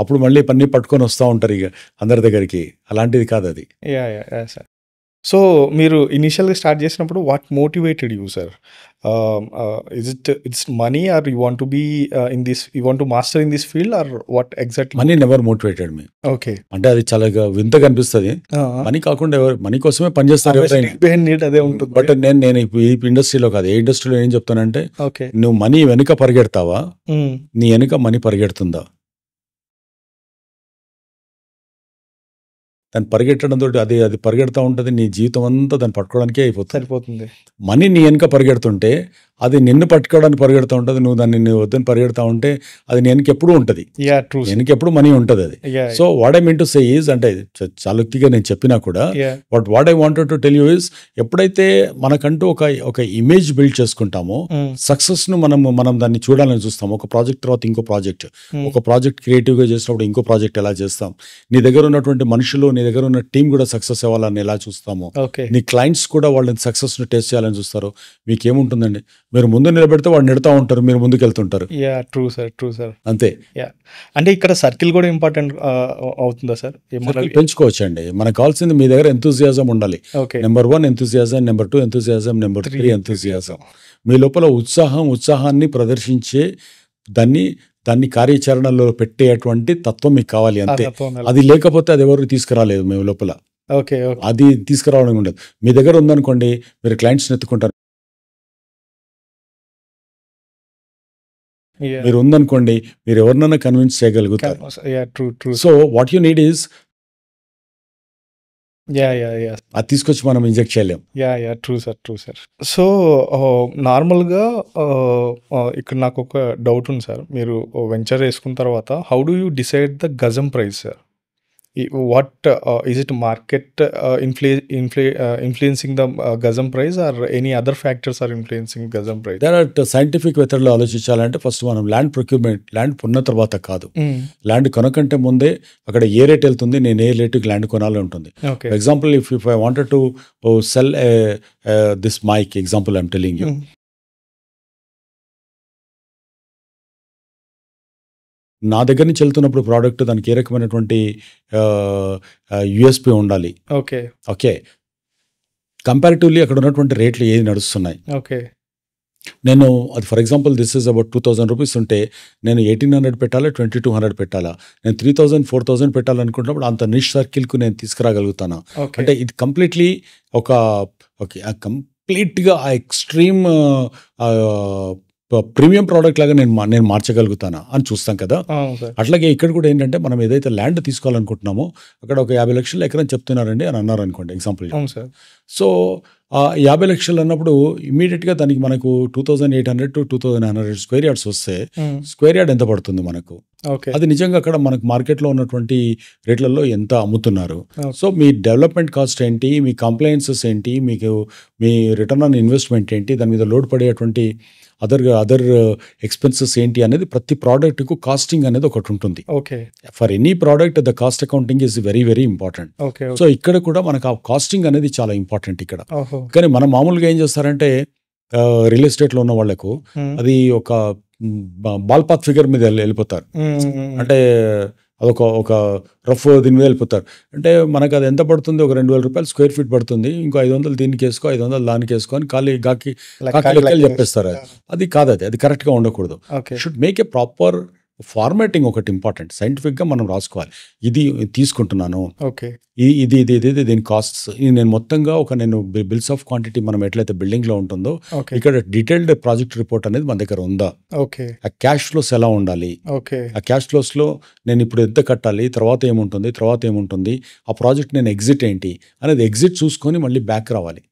అప్పుడు మళ్ళీ పన్నీ పట్టుకొని వస్తూ ఉంటారు ఇక అందరి దగ్గరికి. అలాంటిది కాదు అది. Yeah sir. సో మీరు ఇనిషియల్గా స్టార్ట్ చేసినప్పుడు what motivated you sir? It's money or you want to be in this, you want to master in this field or what exactly? Money never motivated me. Okay. అంటే అది చాలా వింతగా అనిపిస్తుంది. Money కాకుండా ఎవరు మనీ కోసమే పనిచేస్తారు ఎవరైనా. నీడ్ అదే ఉంటుంది. బట్ నేను ఈ ఇండస్ట్రీలో కాదు, ఏ ఇండస్ట్రీలో ఏం చెప్తానంటే, ఓకే. నువ్వు మనీ వెనుక పరిగెడతావా, నీ వెనుక మనీ పరిగెడుతుందా? దాన్ని పరిగెట్టడం తోటి అది పరిగెడతా ఉంటుంది, నీ జీవితం అంతా దాన్ని పట్టుకోవడానికే అయిపోతుంది. సరిపోతుంది. మనీ నీ వెనుక పరిగెడుతుంటే అది నిన్ను పట్టుకోవడానికి పరిగెడుతూ ఉంటుంది. నువ్వు దాన్ని వద్దని పరిగెడతా ఉంటే అది నీ వెనక ఎప్పుడూ ఉంటుంది. Yeah true. వెనక ఎప్పుడు మనీ ఉంటుంది అది. So what I mean to say is, అంటే చాలుక్తిగా నేను చెప్పినా కూడా, what I wanted to tell you is, ఎప్పుడైతే మనకంటూ ఒక ఇమేజ్ బిల్డ్ చేసుకుంటామో, సక్సెస్ ను మనం దాన్ని చూడాలని చూస్తాం. ఒక ప్రాజెక్ట్ తర్వాత ఇంకో ప్రాజెక్ట్, ఒక ప్రాజెక్ట్ క్రియేటివ్ గా చేసినప్పుడు ఇంకో ప్రాజెక్ట్ ఎలా చేస్తాం, నీ దగ్గర ఉన్నటువంటి మనుషులు, నీ దగ్గర ఉన్న టీం కూడా సక్సెస్ అవ్వాలని ఎలా చూస్తాము, నీ క్లయింట్స్ కూడా వాళ్ళని సక్సెస్ ను టేస్ట్ చేయాలని చూస్తారు. మీకేముంటుందండి, మీరు ముందు నిలబెడితే వాళ్ళు నెడతా ఉంటారు, మీరు ముందుకు వెళ్తుంటారు. True sir. అంతే. అంటే ఇక్కడ సర్కిల్ కూడా ఇంపార్టెంట్ అవుతుందా సార్? పెంచుకోవచ్చు అండి. మనకు కావాల్సింది మీ దగ్గర ఎంతూజియాజం ఉండాలి. Number 1 enthusiasm, number 2 enthusiasm, number 3 enthusiasm. మీ లోపల ఉత్సాహాన్ని ప్రదర్శించే దాన్ని కార్యాచరణలో పెట్టేటువంటి తత్వం మీకు కావాలి. అంతే. అది లేకపోతే అది ఎవరు తీసుకురాలేదు మేము లోపల. అది తీసుకురావడం ఉండదు. మీ దగ్గర ఉందనుకోండి, మీరు క్లయింట్స్ ఎత్తుకుంటారు. మీరు ఉందనుకోండి, మీరు ఎవరినైనా కన్విన్స్ చేయగలుగుతారు. So what you need is, అది తీసుకొచ్చి మనం ఇంజెక్ట్ చేయలేం. True sir. సో నార్మల్గా ఇక్కడ నాకు ఒక డౌట్ ఉంది సార్. మీరు వెంచర్ వేసుకున్న తర్వాత how do you decide the గజం price sir? What is it market influencing the gazam price, or any other factors are influencing gazam price? There are scientific మెథడ్లో ఆలోచించాలంటే ఫస్ట్ మనం ల్యాండ్ ప్రొక్యూర్మెంట్, ల్యాండ్ కొన్న తర్వాత కాదు, land కొనకంటే ముందే అక్కడ ఏ rate వెళ్తుంది, నేను ఏ రేటుకి ల్యాండ్ కొనాలి ఉంటుంది. For example, if I wanted to sell this mike, example I'm telling you, నా దగ్గర నుంచి వెళ్తున్నప్పుడు ప్రోడక్ట్ దానికి ఏ రకమైనటువంటి యూఎస్పీ ఉండాలి. ఓకే. కంపారిటివ్లీ అక్కడ ఉన్నటువంటి రేట్లు ఏది నడుస్తున్నాయి. నేను అది for example this is about 2,000 rupees ఉంటే నేను 1,800 పెట్టాలా, 2,200 పెట్టాలా, నేను 3,000 4,000 పెట్టాలనుకున్నప్పుడు అంత నిష్ సర్కిల్కు నేను తీసుకురాగలుగుతాను. అంటే ఇది కంప్లీట్లీ కంప్లీట్గా ఆ ఎక్స్ట్రీమ్ ప్రీమియం ప్రోడక్ట్ లాగా నేను మార్చగలుగుతానా అని చూస్తాం కదా. అట్లాగే ఇక్కడ కూడా ఏంటంటే, మనం ఏదైతే ల్యాండ్ తీసుకోవాలనుకుంటున్నామో అక్కడ ఒక 50 లక్షల ఎకరం చెప్తున్నారండి అని అన్నారు అనుకోండి ఎగ్జాంపుల్. సో 50 లక్షలు అన్నప్పుడు ఇమీడియట్గా దానికి మనకు 2,800 to 2,900 స్క్వేర్ యార్డ్స్ వస్తే స్క్వేర్ యార్డ్ ఎంత పడుతుంది మనకు? ఓకే. అది నిజంగా అక్కడ మనకు మార్కెట్లో ఉన్నటువంటి రేట్లలో ఎంత అమ్ముతున్నారు. ఓకే. సో మీ డెవలప్మెంట్ కాస్ట్ ఏంటి, మీ కంప్లైన్సెస్ ఏంటి, మీకు మీ రిటర్న్ ఆన్ ఇన్వెస్ట్మెంట్ ఏంటి, దాని మీద లోడ్ పడేటువంటి అదర్ ఎక్స్పెన్సెస్ ఏంటి అనేది ప్రతి ప్రోడక్ట్కు కాస్టింగ్ అనేది ఒకటి ఉంటుంది. Okay. For any product the cost accounting is very very important. Okay. So ఇక్కడ కూడా మనకు ఆ కాస్టింగ్ అనేది చాలా ఇంపార్టెంట్ ఇక్కడ. ఓహో! కానీ మనం మామూలుగా ఏం చేస్తారంటే రియల్ ఎస్టేట్లో ఉన్న వాళ్ళకు అది ఒక బాల్ పాత్ ఫిగర్ మీద వెళ్ళిపోతారు. అంటే అదొక రఫ్ దీని మీద వెళ్ళిపోతారు. అంటే మనకు అది ఎంత పడుతుంది, ఒక 2,000 రూపాయలు స్క్వేర్ ఫీట్ పడుతుంది, ఇంకో 500 దీనికి వేసుకో, 500 దానికి వేసుకో అని కాకి లెక్కలు చెప్పేస్తారు. అది కాదు, అది కరెక్ట్గా ఉండకూడదు. Should make a proper formatting ఒకటి ఇంపార్టెంట్. సైంటిఫిక్గా మనం రాసుకోవాలి, ఇది తీసుకుంటున్నాను, ఓకే, ఇది దీని కాస్ట్స్ నేను మొత్తంగా నేను బిల్స్ ఆఫ్ క్వాంటిటీ మనం ఎట్లయితే బిల్డింగ్లో ఉంటుందో ఇక్కడ డీటెయిల్డ్ ప్రాజెక్ట్ రిపోర్ట్ అనేది మన దగ్గర ఉందా, ఓకే, ఆ క్యాష్ ఫ్లోస్ ఎలా ఉండాలి, ఓకే, ఆ క్యాష్ ఫ్లోస్లో నేను ఇప్పుడు ఎంత కట్టాలి, తర్వాత ఏముంటుంది, ఆ ప్రాజెక్ట్ నేను ఎగ్జిట్ ఏంటి అనేది ఎగ్జిట్ చూసుకొని మళ్ళీ బ్యాక్ రావాలి.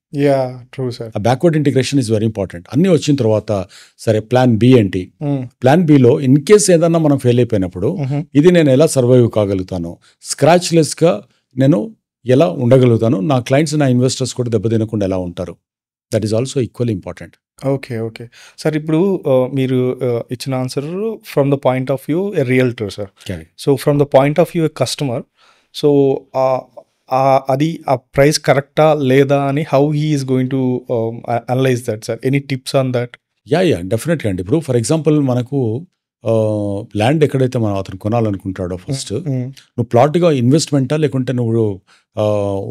True sir. ఆ backward integration is very important. అన్నీ వచ్చిన తర్వాత సరే ప్లాన్ బి ఏంటి, ప్లాన్ బిలో ఇన్ కేస్ ఏదన్నా మనం ఫెయిల్ అయిపోయినప్పుడు ఇది నేను ఎలా సర్వైవ్ కాగలుగుతాను, స్క్రాచ్ లెస్గా నేను ఎలా ఉండగలుగుతాను, నా క్లయింట్స్ నా ఇన్వెస్టర్స్ కూడా దెబ్బతినకుండా ఎలా ఉంటారు, that is also equally important. Okay, okay sir. ఇప్పుడు మీరు ఇచ్చిన answer from the point of view a realtor sir. So from the point of view a customer, so అది ఆ ప్రైస్ కరెక్టా లేదా అని how he is going to analyse that sir? Any tips on that? Yeah డెఫినెట్గా అండి. ఇప్పుడు for example మనకు land ఎక్కడైతే మనం అతను కొనాలనుకుంటాడో ఫస్ట్ నువ్వు ప్లాట్గా ఇన్వెస్ట్మెంటా లేకుంటే నువ్వు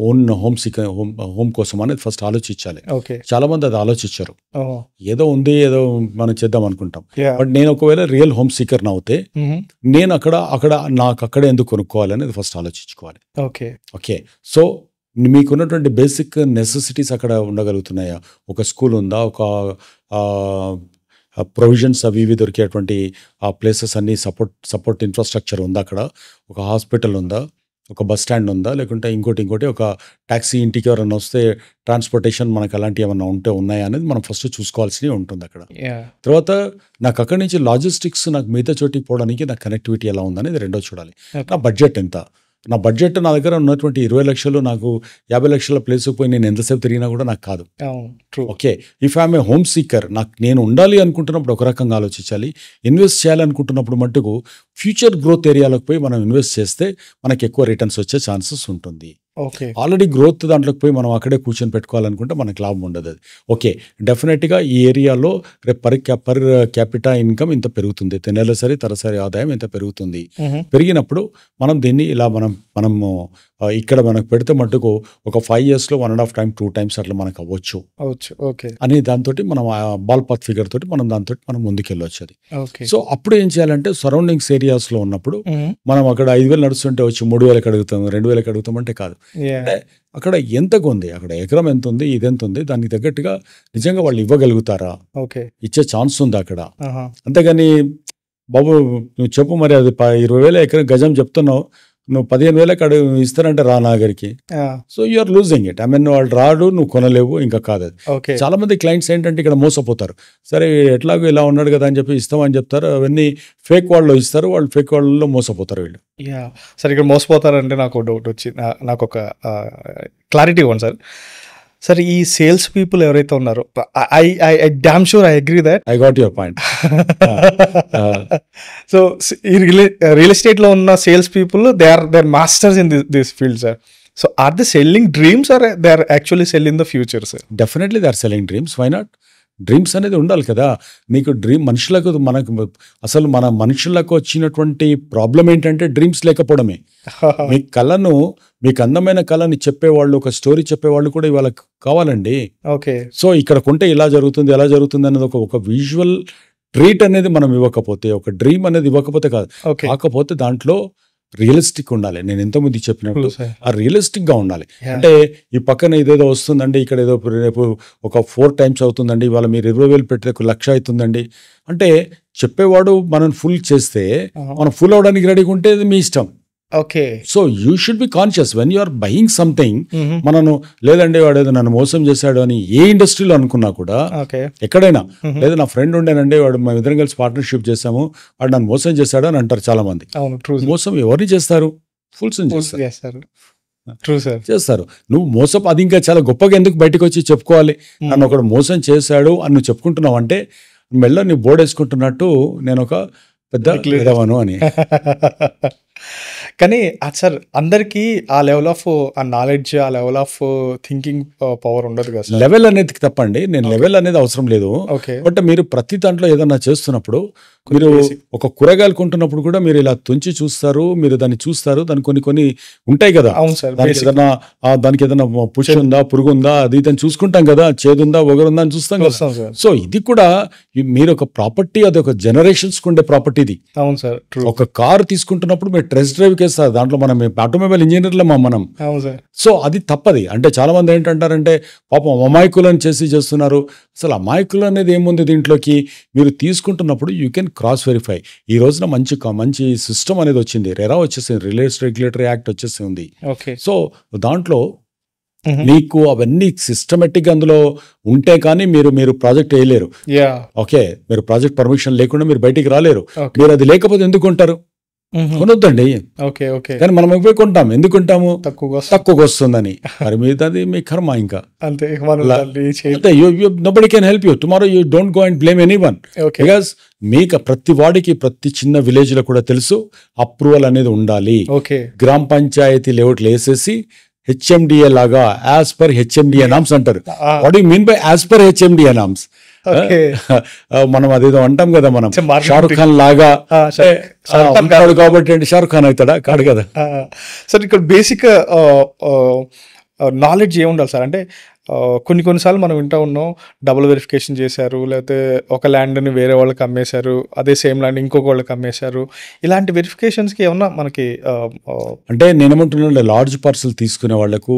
ఓన్ హోమ్ కోసం అనేది ఫస్ట్ ఆలోచించాలి. చాలా మంది అది ఆలోచించారు, ఏదో ఉంది ఏదో మనం చేద్దాం అనుకుంటాం. బట్ నేను ఒకవేళ రియల్ హోమ్ సీకర్ అవుతే నేను నాకు అక్కడే ఎందుకు కొనుక్కోవాలి అనేది ఫస్ట్ ఆలోచించుకోవాలి. ఓకే, సో మీకున్నటువంటి బేసిక్ నెసెసిటీస్ అక్కడ ఉండగలుగుతున్నాయా, ఒక స్కూల్ ఉందా, ఒక ప్రొవిజన్స్ అవి ఇవి దొరికేటువంటి ఆ ప్లేసెస్ అన్ని సపోర్ట్ ఇన్ఫ్రాస్ట్రక్చర్ ఉందా, అక్కడ ఒక హాస్పిటల్ ఉందా, ఒక బస్ స్టాండ్ ఉందా, లేకుంటే ఇంకోటి ఒక ట్యాక్సీ, ఇంటికి ఎవరైనా వస్తే ట్రాన్స్పోర్టేషన్ మనకు అలాంటివి ఏమైనా ఉన్నాయా అనేది మనం ఫస్ట్ చూసుకోవాల్సి ఉంటుంది అక్కడ. తర్వాత నాకు అక్కడి నుంచి లాజిస్టిక్స్, నాకు మిగతా చోటికి పోవడానికి నాకు కనెక్టివిటీ ఎలా ఉందనేది రెండో చూడాలి. నా బడ్జెట్ ఎంత, నా బడ్జెట్ నా దగ్గర ఉన్నటువంటి 20 లక్షలు నాకు 50 లక్షల ప్లేస్కి పోయి నేను ఎంతసేపు తిరిగినా కూడా నాకు కాదు. Okay, if I'm a home seeker, నేను ఉండాలి అనుకుంటున్నప్పుడు ఒక రకంగా ఆలోచించాలి, ఇన్వెస్ట్ చేయాలనుకుంటున్నప్పుడు మట్టుకు ఫ్యూచర్ గ్రోత్ ఏరియాలకు పోయి మనం ఇన్వెస్ట్ చేస్తే మనకి ఎక్కువ రిటర్న్స్ వచ్చే ఛాన్సెస్ ఉంటుంది. ఆల్రెడీ గ్రోత్ దాంట్లోకి పోయి మనం అక్కడే కూర్చొని పెట్టుకోవాలనుకుంటే మనకు లాభం ఉండదు అది. ఓకే, డెఫినెట్గా ఈ ఏరియాలో రేపు పర్ క్యాపిటా ఇన్కమ్ ఇంత పెరుగుతుంది, నెలసరి తరసరి ఆదాయం ఇంత పెరుగుతుంది. పెరిగినప్పుడు మనం దీన్ని ఇలా మనం ఇక్కడ మనకు పెడితే మట్టుకు ఒక 5 yearsలో 1.5 times 2 times అట్లా మనకు అవ్వచ్చు అని దాంతో మనం బాల్ పాత్ ఫిగర్ తోటి మనం దాంతో మనం ముందుకెళ్ళవచ్చు అది. సో అప్పుడు ఏం చేయాలంటే సరౌండింగ్స్ ఏరియాస్లో ఉన్నప్పుడు మనం అక్కడ 5,000 నడుస్తుంటే వచ్చి 3,000 అడుగుతాం, 2,000 అడుగుతాం అంటే కాదు. అంటే అక్కడ ఎంతకు ఉంది, అక్కడ ఎకరం ఎంత ఉంది, ఇది ఎంత ఉంది, దానికి తగ్గట్టుగా నిజంగా వాళ్ళు ఇవ్వగలుగుతారా, ఇచ్చే ఛాన్స్ ఉంది అక్కడ. అంతేగాని బాబు నువ్వు చెప్పు మరి అది 20,000 ఎకరం గజం చెప్తున్నావు, నువ్వు 15,000 ఇస్తారంటే రా నా దగ్గరికి, సో యూఆర్ లూజింగ్ ఇట్. వాళ్ళు రాడు, నువ్వు కొనలేవు, ఇంకా కాదు అది. చాలా మంది క్లయింట్స్ ఏంటంటే ఇక్కడ మోసపోతారు. సరే ఎట్లాగో ఇలా ఉన్నాడు కదా అని చెప్పి ఇస్తామని చెప్తారు, అవన్నీ ఫేక్ వాళ్ళు ఇస్తారు, వాళ్ళు ఫేక్ వాళ్ళలో మోసపోతారు వీళ్ళు. సరే ఇక్కడ మోసపోతారంటే నాకు డౌట్ వచ్చి, నాకు ఒక క్లారిటీ ఇవ్వండి సార్. సార్ ఈ సేల్స్ పీపుల్ ఎవరైతే ఉన్నారో, I damn sure I agree that I got your point. So ఈ రియల్ ఎస్టేట్లో ఉన్న sales people they are masters in this field sir. So are they selling dreams or are they actually selling the future sir? Definitely they are selling dreams. Why not? Dreams అనేది ఉండాలి కదా నీకు. Dream అసలు మన మనుషులకు వచ్చినటువంటి problem ఏంటంటే dreams లేకపోవడమే. మీ కళను, మీకు అందమైన కళని చెప్పేవాళ్ళు, ఒక స్టోరీ చెప్పేవాళ్ళు కూడా ఇవాళ కావాలండి. సో ఇక్కడ కొంటే ఇలా జరుగుతుంది ఎలా జరుగుతుంది అనేది ఒక విజువల్ ట్రీట్ అనేది మనం ఇవ్వకపోతే, ఒక డ్రీమ్ అనేది ఇవ్వకపోతే కాదు, కాకపోతే దాంట్లో రియలిస్టిక్ ఉండాలి. నేను ఎంతమంది చెప్పినప్పుడు ఆ రియలిస్టిక్ గా ఉండాలి. అంటే ఈ పక్కన ఇదేదో వస్తుందండి, ఇక్కడ ఏదో రేపు ఒక 4 times అవుతుందండి, ఇవాళ మీరు 20,000 పెడితే 1,00,000 అవుతుందండి అంటే చెప్పేవాడు మనం ఫుల్ చేస్తే మనం ఫుల్ అవడానికి రెడీగా ఉంటే మీ ఇష్టం. Okay. So you should be conscious when you are buying something. మనను లేదండి వాడు ఏదో నన్ను మోసం చేశాడు అని ఏ ఇండస్ట్రీలో అనుకున్నా కూడా, ఓకే. ఎక్కడైనా లేదా నా ఫ్రెండ్ ఉండేనండి వాడు మా ఇద్దరం కలిసి పార్ట్నర్షిప్ చేసాము వాడు నన్ను మోసం చేశాడు అని అంటారు చాలా మంది. అవును, ట్రూ. మోసం ఎవరిని చేస్తారు? ఫుల్స్ చేస్తారు. True sir. చేస్తారు. నువ్వు మోసం అది ఇంకా చాలా గొప్పగా ఎందుకు బయటకు వచ్చి చెప్పుకోవాలి? నన్ను ఒకడు మోసం చేశాడు అని నువ్వు చెప్పుకుంటున్నావు అంటే మెల్ల నీ బోర్డు వేసుకుంటున్నట్టు నేను ఒక పెద్ద విధవను అని. కానీ సార్ అందరికీ ఆ లెవెల్ ఆఫ్ ఆ నాలెడ్జ్, ఆ లెవెల్ ఆఫ్ థింకింగ్ పవర్ ఉండదు కదా సార్. లెవెల్ అనేది తప్పండి, నేను లెవెల్ అనేది అవసరం లేదు. ఓకే. బట్ మీరు ప్రతి దాంట్లో ఏదన్నా చేస్తున్నప్పుడు మీరు ఒక కూరగాయలు కొంటున్నప్పుడు కూడా మీరు ఇలా తుంచి చూస్తారు, మీరు దాన్ని చూస్తారు, దాని కొన్ని ఉంటాయి కదా. అవును సార్. దానికి ఏదైనా పుష్టి ఉందా, పురుగు ఉందా, అది దాన్ని చూసుకుంటాం కదా, చేదుందా ఒగరుందా అని చూస్తాం కదా. సో ఇది కూడా మీరు ఒక ప్రాపర్టీ, అది ఒక జనరేషన్స్ ఉండే ప్రాపర్టీ ఇది. అవును సార్. ఒక కారు తీసుకుంటున్నప్పుడు మీరు టెస్ట్ డ్రైవ్ కేస్తారు, దాంట్లో మనం ఆటోమొబైల్ ఇంజనీర్లే మనం. అవును సార్. సో అది తప్పది. అంటే చాలా మంది ఏంటంటారంటే పాపం అమాయకులను చేస్తున్నారు. అసలు అమాయకులు అనేది ఏముంది దీంట్లోకి? మీరు తీసుకుంటున్నప్పుడు యూ కెన్ క్రాస్ వెరిఫై. ఈ రోజున మంచి సిస్టమ్ అనేది వచ్చింది, రెరా వచ్చేసింది, రిలేస్ రెగ్యులేటరీ యాక్ట్ వచ్చేసింది. ఓకే. సో దాంట్లో మీకు అవన్నీ సిస్టమేటిక్ అందులో ఉంటే కానీ మీరు ప్రాజెక్ట్ వేయలేరు. ఓకే, మీరు ప్రాజెక్ట్ పర్మిషన్ లేకుండా మీరు బయటికి రాలేరు. మీరు అది లేకపోతే ఎందుకు ఉంటారు? కొనొద్దండి. ఓకే. ఓకే. కానీ మనం ఎక్కువ కొంటాం. ఎందుకు కొంటాము? తక్కువగా వస్తుందని. మరి మీది మీ కర్మ. ఇంకా అంతే. Nobody can help you tomorrow. You don't go and blame anyone. Because మీకు ప్రతి వాడికి ప్రతి చిన్న విలేజ్ లో కూడా తెలుసు అప్రూవల్ అనేది ఉండాలి. గ్రామ పంచాయతీ లేఅవుట్లు వేసేసి హెచ్ఎండిఏ లాగా యాజ్ పర్ హెచ్ఎండిఏ నామ్స్ అంటారు. What you mean by as per HMDA norms? మనం అదేదో అంటాం కదా, మనం షారుఖ్ ఖాన్ లాగా ఉంటాడు కాబట్టి అంటే షారుఖ్ ఖాన్ అవుతాడా? కాడు కదా సార్. ఇక్కడ బేసిక్ నాలెడ్జ్ ఏముండాలి సార్ అంటే కొన్నిసార్లు మనం వింటూ ఉన్నాం, డబుల్ వెరిఫికేషన్ చేశారు, లేకపోతే ఒక ల్యాండ్ని వేరే వాళ్ళకి అమ్మేశారు, అదే సేమ్ ల్యాండ్ ఇంకొక వాళ్ళకి అమ్మేశారు. ఇలాంటి వెరిఫికేషన్స్కి ఏమన్నా మనకి అంటే నేనేమంటున్నా, లార్జ్ పార్సల్ తీసుకునే వాళ్ళకు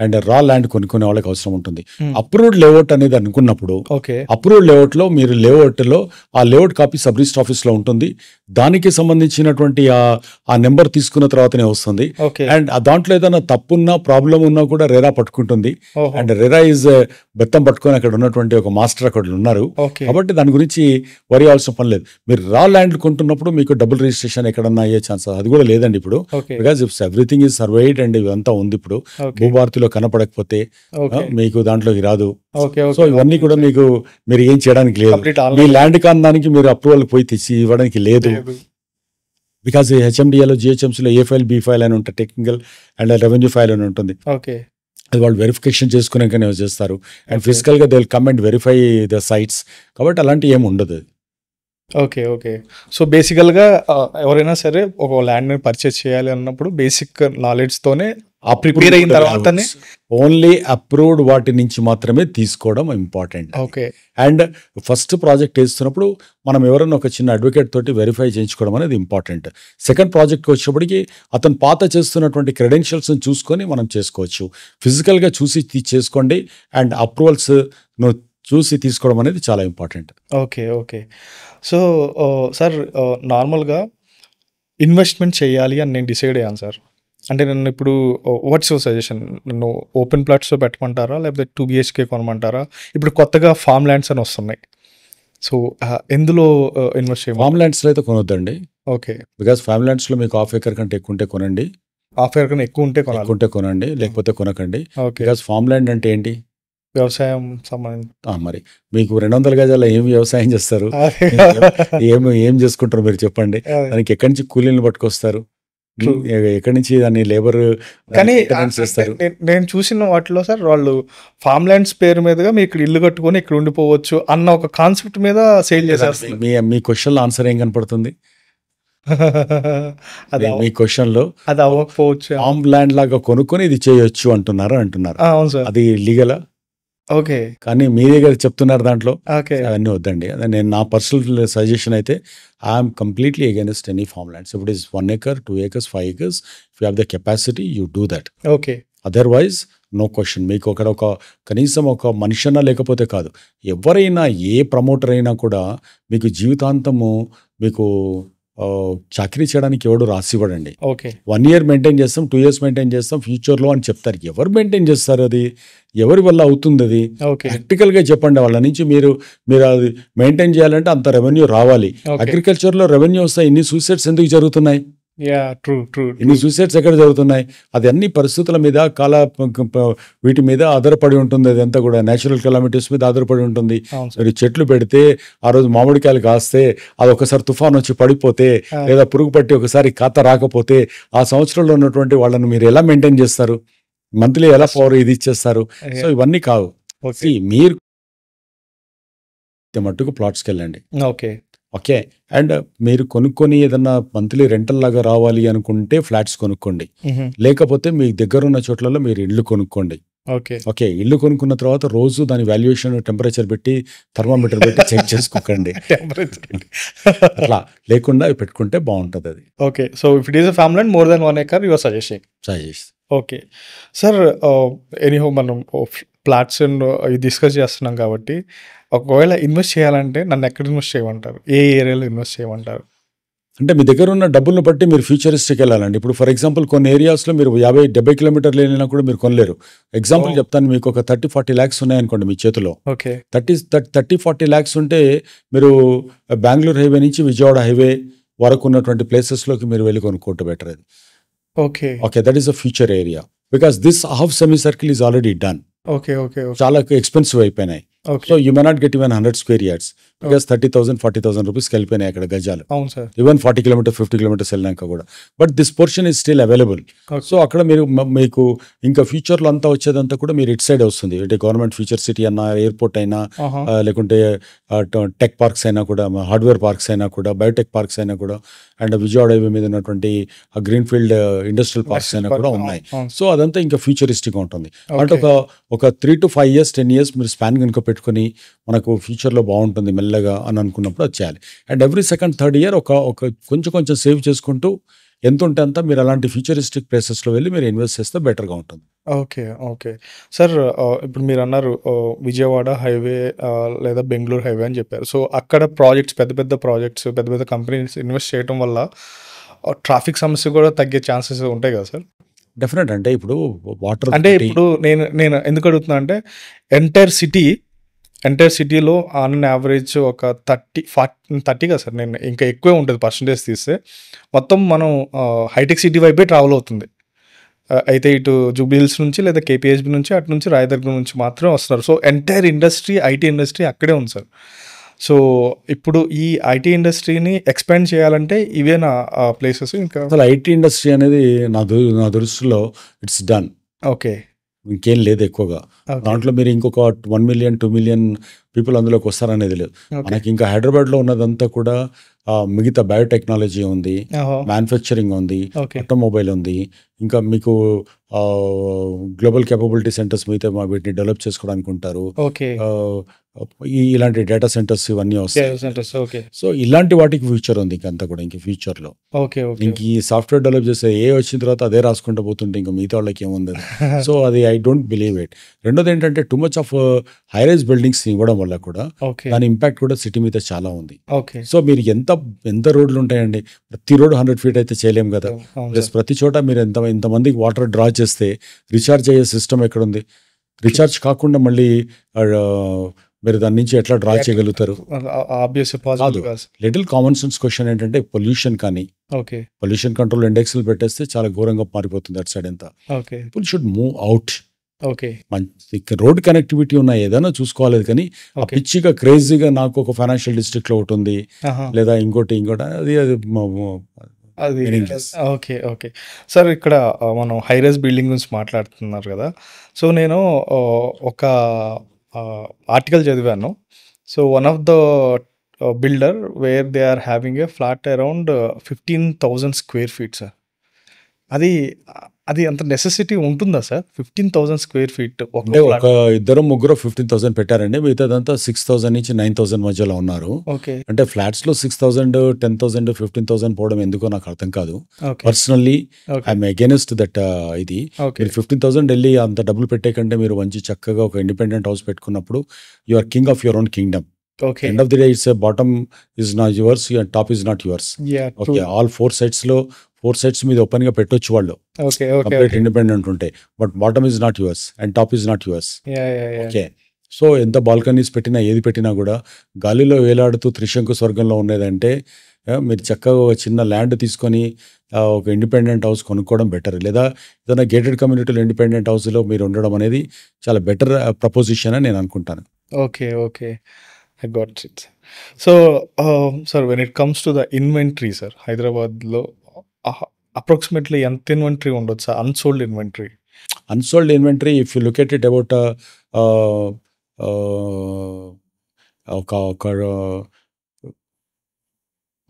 అండ్ రా ల్యాండ్ కొనుక్కునే వాళ్ళకి అవసరం ఉంటుంది. అప్రూవ్డ్ లేఅవుట్ అనేది అనుకున్నప్పుడు అప్రూవ్డ్ లేఅవుట్ లో మీరు లేఅవుట్ లో ఆ layout copy sub register office లో ఉంటుంది. దానికి సంబంధించినటువంటి ఆ నెంబర్ తీసుకున్న తర్వాతనే వస్తుంది. అండ్ దాంట్లో ఏదైనా తప్పున్నా ప్రాబ్లం ఉన్నా కూడా రెరా పట్టుకుంటుంది. అండ్ రెరా ఈజ్ బెత్తం పట్టుకొని అక్కడ ఉన్నటువంటి ఒక మాస్టర్ అక్కడ ఉన్నారు. కాబట్టి దాని గురించి వరి అవ్వాల్సిన పని లేదు. మీరు రా ల్యాండ్ కొంటున్నప్పుడు మీకు డబుల్ రిజిస్ట్రేషన్ ఎక్కడన్నా అయ్యే ఛాన్స్ అది కూడా లేదండి ఇప్పుడు. Because if everything is survived and ఇవంతా ఉంది. ఇప్పుడు భూభారతిలో కనపడకపోతే మీకు దాంట్లోకి రాదు. సో ఇవన్నీ కూడా మీరు ఏం చేయడానికి లేదు. మీ ల్యాండ్ కాందానికి మీరు అప్రూవల్ పోయి తెచ్చి ఇవ్వడానికి లేదు. బికాస్ హెచ్ఎండిఏలో జిహెచ్ఎంసీలో ఏ ఫైల్, బి ఫైల్ అని ఉంటుంది, టెక్నికల్ అండ్ రెవెన్యూ ఫైల్ అని ఉంటుంది. అది వాళ్ళు వెరిఫికేషన్ చేసుకున్నాకనే చేస్తారు. అండ్ ఫిజికల్గా they will come and verify the sites. కాబట్టి అలాంటి ఏమి ఉండదు. ఓకే. సో బేసికల్గా ఎవరైనా సరే ఒక ల్యాండ్ని పర్చేస్ చేయాలి అన్నప్పుడు బేసిక్ నాలెడ్జ్తోనే ప్రిపేర్ అయిన తర్వాతనే ఓన్లీ అప్రూవ్డ్ వాటి నుంచి మాత్రమే తీసుకోవడం important. Okay. And first project వేస్తున్నప్పుడు మనం ఎవరైనా ఒక చిన్న అడ్వకేట్ తోటి వెరిఫై చేయించుకోవడం అనేది ఇంపార్టెంట్. సెకండ్ ప్రాజెక్ట్కి వచ్చేప్పటికి అతను పాత చేస్తున్నటువంటి క్రెడెన్షియల్స్ చూసుకొని మనం చేసుకోవచ్చు. ఫిజికల్గా చూసి చేసుకోండి. అండ్ అప్రూవల్స్ చూసి తీసుకోవడం అనేది చాలా ఇంపార్టెంట్. ఓకే. సో సార్ నార్మల్గా ఇన్వెస్ట్మెంట్ చేయాలి అని నేను డిసైడ్ అయ్యాను సార్. అంటే నన్ను ఇప్పుడు వాట్స్ యువర్ సజెషన్? నన్ను ఓపెన్ ప్లాట్స్లో పెట్టమంటారా, లేకపోతే 2 BHK కొనమంటారా? ఇప్పుడు కొత్తగా ఫామ్ ల్యాండ్స్ అని వస్తున్నాయి. సో ఎందులో ఇన్వెస్ట్ చేయాలి? ఫామ్ ల్యాండ్స్లో అయితే కొనొద్దండి. ఓకే. బికాస్ ఫామ్ ల్యాండ్స్లో మీకు హాఫ్ ఎకర్ కంటే ఎక్కువ ఉంటే కొనండి. హాఫ్ ఎకర్ కన్నా ఎక్కువ ఉంటే కొనండి, లేకపోతే కొనకండి. బికాస్ ఫామ్ ల్యాండ్ అంటే ఏంటి? వ్యవసాయం సంబంధించి. మరి మీకు 200 గజాల ఏం వ్యవసాయం చేస్తారు? ఏం చేసుకుంటారు మీరు చెప్పండి? దానికి ఎక్కడి నుంచి కూలీలను పట్టుకొస్తారు? ఎక్కడి నుంచి దాన్ని లేబర్ కానీ నేను చూసిన వాటిలో సార్ వాళ్ళు ఫామ్ ల్యాండ్స్ పేరు మీదుగా మీరు ఇక్కడ ఇల్లు కట్టుకొని ఇక్కడ ఉండిపోవచ్చు అన్న ఒక కాన్సెప్ట్ మీద సేల్ చేశారు. మీ క్వశ్చన్ లో ఆన్సర్ ఏం కనపడుతుంది? మీ క్వశ్చన్ లో అది అవ్వకపోవచ్చు. ఫామ్ ల్యాండ్ లాగా కొనుక్కొని ఇది చేయొచ్చు అంటున్నారు. అవును సార్. అది లీగలా? ఓకే. కానీ మీ దగ్గర చెప్తున్నారు దాంట్లో. అవన్నీ వద్దండి. నేను నా పర్సనల్ సజెషన్ అయితే I'm completely against any farm lands. If it is 1 acre, 2 acres, 5 acres, if you have the capacity you do that. Okay. Otherwise no question. మీకు అక్కడ కనీసం ఒక మనిషినా లేకపోతే కాదు, ఎవరైనా ఏ ప్రమోటర్ అయినా కూడా మీకు జీవితాంతము మీకు చాకరీ చేయడానికి ఎవడు రాసివ్వడండి. ఓకే. 1 year మెయింటైన్ చేస్తాం, 2 years మెయింటైన్ చేస్తాం ఫ్యూచర్లో అని చెప్తారు. ఎవరు మెయింటైన్ చేస్తారు? అది ఎవరి వల్ల అవుతుంది? అది ఓకే. ప్రాక్టికల్గా చెప్పండి. వాళ్ళ నుంచి మీరు అది మెయింటైన్ చేయాలంటే అంత రెవెన్యూ రావాలి. ఓకే. అగ్రికల్చర్లో రెవెన్యూ వస్తాయి. ఇన్ని సూసైడ్స్ ఎందుకు జరుగుతున్నాయి? Yeah, true. ఇన్ని సూసైడ్స్ ఎక్కడ జరుగుతున్నాయి? అది అన్ని పరిస్థితుల మీద, వీటి మీద ఆధారపడి ఉంటుంది. అదంతా కూడా న్యాచురల్ కెలామిటీస్ మీద ఆధారపడి ఉంటుంది. అవును సార్. మీరు చెట్లు పెడితే ఆ రోజు మామిడికాయలు కాస్తే అది ఒకసారి తుఫాన్ వచ్చి పడిపోతే లేదా పురుగు పట్టి ఒకసారి ఖాతా రాకపోతే ఆ సంవత్సరంలో ఉన్నటువంటి వాళ్ళని మీరు ఎలా మెయింటైన్ చేస్తారు? మంత్లీ ఎలా పవర్ ఇది ఇచ్చేస్తారు? సో ఇవన్నీ కావు. ఓకే. మీరు మట్టుకు ప్లాట్స్కి వెళ్ళండి. ఓకే. అండ్ మీరు కొనుక్కొని ఏదన్నా మంత్లీ రెంటల్ లాగా రావాలి అనుకుంటే ఫ్లాట్స్ కొనుక్కోండి. లేకపోతే మీ దగ్గర ఉన్న చోట్లలో మీరు ఇల్లు కొనుక్కోండి. ఓకే. ఇల్లు కొనుక్కున్న తర్వాత రోజు దాని వాల్యుయేషన్ టెంపరేచర్ పెట్టి థర్మామీటర్ పెట్టి చెక్ చేసుకోకండి. అట్లా లేకుండా పెట్టుకుంటే బాగుంటుంది అది. Okay. So if it is a family and more than 1 acre you are suggesting. Okay sir. Anyhow మనం ప్లాట్స్ అండ్ ఇవి డిస్కస్ చేస్తున్నాం కాబట్టి ఒకవేళ ఇన్వెస్ట్ చేయాలంటే నన్ను ఎక్కడ ఇన్వెస్ట్ చేయమంటారు? ఏ ఏరియాలో ఇన్వెస్ట్ చేయమంటారు? అంటే మీ దగ్గర ఉన్న డబ్బులను బట్టి మీరు ఫ్యూచరిస్ట్కి వెళ్ళాలండి. ఇప్పుడు ఫర్ ఎగ్జాంపుల్ కొన్ని ఏరియాస్లో మీరు 50-70 కిలోమీటర్లు వెళ్ళినా కూడా మీరు కొనలేరు. ఎగ్జాంపుల్ చెప్తాను, మీకు ఒక 30-40 lakhs ఉన్నాయనుకోండి మీ చేతిలో. ఓకే. 30-40 lakhs ఉంటే మీరు బెంగళూరు హైవే నుంచి విజయవాడ హైవే వరకు ఉన్నటువంటి ప్లేసెస్లోకి మీరు వెళ్ళి కొనుక్కోవటం బెటర్ అది. Okay. That is a future area because this half semi circle is already done. చాలా ఎక్స్పెన్సివ్ అయిపోయినాయి. So you may not get even 100 square yards because 30,000-40,000 రూపీస్కి వెళ్ళిపోయినాయి అక్కడ గజాలు. ఈవెన్ 40 kilometers 50 kilometers వెళ్ళినాక కూడా. But this portion is still available. So అక్కడ మీకు ఇంకా ఫ్యూచర్లో అంతా వచ్చేదంతా కూడా మీరు ఇట్ సైడ్ వస్తుంది. అంటే గవర్నమెంట్ ఫ్యూచర్ సిటీ అన్నా, ఎయిర్పోర్ట్ అయినా, లేకుంటే టెక్ పార్క్స్ అయినా కూడా, హార్డ్వేర్ పార్క్స్ అయినా కూడా, బయోటెక్ పార్క్స్ అయినా కూడా, అండ్ విజయవాడ హైవే మీద ఉన్నటువంటి గ్రీన్ ఫీల్డ్ ఇండస్ట్రియల్ పార్క్స్ అయినా కూడా ఉన్నాయి. సో అదంతా ఇంకా ఫ్యూచరిస్టిక్గా ఉంటుంది. అంటే ఒక 3 to 5 years 10 years మీరు స్పాన్ కనుక పెట్టుకుని మనకు ఫ్యూచర్లో బాగుంటుంది మెల్లగా అని అనుకున్నప్పుడు అది చేయాలి. And every second third year ఒక కొంచెం సేవ్ చేసుకుంటూ ఎంత ఉంటే అంత మీరు అలాంటి ఫ్యూచరిస్టిక్ ప్లేసెస్లో వెళ్ళి మీరు ఇన్వెస్ట్ చేస్తే బెటర్గా ఉంటుంది. Okay sir. ఇప్పుడు మీరు అన్నారు విజయవాడ హైవే లేదా బెంగళూరు హైవే అని చెప్పారు. సో అక్కడ ప్రాజెక్ట్స్, పెద్ద ప్రాజెక్ట్స్, పెద్ద కంపెనీస్ ఇన్వెస్ట్ చేయడం వల్ల ట్రాఫిక్ సమస్య కూడా తగ్గే ఛాన్సెస్ ఉంటాయి కదా సార్? డెఫినెట్. అంటే ఇప్పుడు వాటర్ అంటే ఇప్పుడు నేను ఎందుకు అడుగుతున్నా అంటే ఎంటైర్ సిటీలో ఆన్ యావరేజ్ ఒక 30 కదా సార్, నేను ఇంకా ఎక్కువే ఉంటుంది పర్సంటేజ్ తీస్తే. మొత్తం మనం హైటెక్ సిటీ వైపే ట్రావెల్ అవుతుంది. అయితే ఇటు జూబ్లీ హిల్స్ నుంచి లేదా కేపీహెచ్బి నుంచి, అటు నుంచి రాయదుర్గం నుంచి మాత్రమే వస్తున్నారు. సో ఎంటైర్ ఐటీ ఇండస్ట్రీ అక్కడే ఉంది సార్. సో ఇప్పుడు ఈ ఐటీ ఇండస్ట్రీని ఎక్స్పాండ్ చేయాలంటే ఇవేనా ప్లేసెస్? ఇంకా అసలు ఐటీ ఇండస్ట్రీ అనేది నా దృష్టిలో ఇట్స్ డన్. ఓకే. ఇంకేం లేదు ఎక్కువగా. దాంట్లో మీరు ఇంకొక 1 million 2 million పీపుల్ అందులోకి వస్తారనేది లేదు. మనకి ఇంకా హైదరాబాద్లో ఉన్నదంతా కూడా మిగతా బయోటెక్నాలజీ ఉంది, మ్యానుఫ్యాక్చరింగ్ ఉంది, ఆటోమొబైల్ ఉంది, ఇంకా మీకు గ్లోబల్ కేపబిలిటీ సెంటర్స్ మిగతా వీటిని డెవలప్ చేసుకోవడానికి ఉంటారు. ఇలాంటి డేటా సెంటర్స్ ఇవన్నీ వస్తాయి. సో ఇలాంటి వాటికి ఫ్యూచర్ ఉంది ఇంకంతా కూడా. ఇంక ఫ్యూచర్లో ఇంక ఈ సాఫ్ట్వేర్ డెవలప్ చేస్తే వచ్చిన తర్వాత అదే రాసుకుంటూ పోతుంటే ఇంకా మిగతా వాళ్ళకి ఏముంది. సో అది ఐ డోంట్ బిలీవ్ ఇట్. రెండోది ఏంటంటే too much of high rise buildings ఇవ్వడం వల్ల కూడా దాని ఇంపాక్ట్ కూడా సిటీ మీద చాలా ఉంది. సో మీరు ఎంత రోడ్లు ఉంటాయండి, ప్రతి రోడ్ 100 feet అయితే చేయలేం కదా. ప్లస్ ప్రతి చోట మీరు ఎంతమందికి వాటర్ డ్రా చేస్తే రీఛార్జ్ అయ్యే సిస్టమ్ ఎక్కడుంది? రీఛార్జ్ కాకుండా మళ్ళీ మీరు దాని నుంచి ఎట్లా డ్రా చేయగలుగుతారు? లిటిల్ కామన్ సెన్స్ క్వశ్చన్ ఏంటంటే పొల్యూషన్ కానీ పొల్యూషన్ కంట్రోల్ ఇండెక్స్లు పెట్టేస్తే చాలా ఘోరంగా మారిపోతుంది అటు సైడ్ అంతా. People should move out. Road connectivity ఉన్నాయి, ఏదైనా చూసుకోవాలి. కానీ ఆ పిచ్చిగా క్రేజీగా నాకు ఒక ఫైనాన్షియల్ డిస్ట్రిక్ట్ లో ఒకటి ఉంది లేదా ఇంకోటి అది ఓకే సార్. ఇక్కడ మనం హై రైజ్ బిల్డింగ్ గురించి మాట్లాడుతున్నారు కదా. సో నేను ఒక ఆర్టికల్ చదివాను. So one of the builder where they are having a flat around 15,000 square feet sir. అది అంత నెసెసిటీ ఉంటుందా సార్? 15,000 square feet. అంటే ఒక ఇద్దరు ముగ్గురు 15,000 పెట్టారండి, మిగతాదంతా 6,000 నుంచి 9,000 మధ్యలో ఉన్నారు. అంటే ఫ్లాట్స్ లో 6,000 10,000 15,000 పోవడం ఎందుకో నాకు అర్థం కాదు. Personally I'm against that. ఇది మీరు 15,000 వెళ్ళి అంత డబ్బులు పెట్టే కంటే మీరు మంచి చక్కగా ఒక ఇండిపెండెంట్ హౌస్ పెట్టుకున్నప్పుడు you are king of your own kingdom. Okay. End of the day its bottom is not yours and top is not yours. Yeah! True. Okay, all 4 sides మీద ఓపెన్గా పెట్టొచ్చు వాళ్ళు, okay. Okay. Complete okay. Independent ఉంటాయి. But bottom is not yours and top is not yours. Yeah! Yeah! Yeah! Okay, so ఎంత balconies పెట్టినా ఏది పెట్టినా కూడా గాలిలో వేలాడుతూ త్రిశంకు స్వర్గంలో ఉండేదంటే మీరు చక్కగా ఒక చిన్న ల్యాండ్ తీసుకొని ఒక ఇండిపెండెంట్ హౌస్ కొనుక్కోవడం బెటర్, లేదా ఏదైనా గేటెడ్ కమ్యూనిటీలో ఇండిపెండెంట్ హౌస్లో మీరు ఉండడం అనేది చాలా బెటర్ ప్రపోజిషన్ అని నేను అనుకుంటాను. Okay. Okay. I got it. So, sir when it comes to the inventory sir, హైదరాబాద్‌లో అప్రాక్సిమేట్‌లీ ఎంత ఇన్వెంటరీ ఉండొచ్చు sir? Unsold inventory. Unsold inventory if you look at it about ఒక ఒక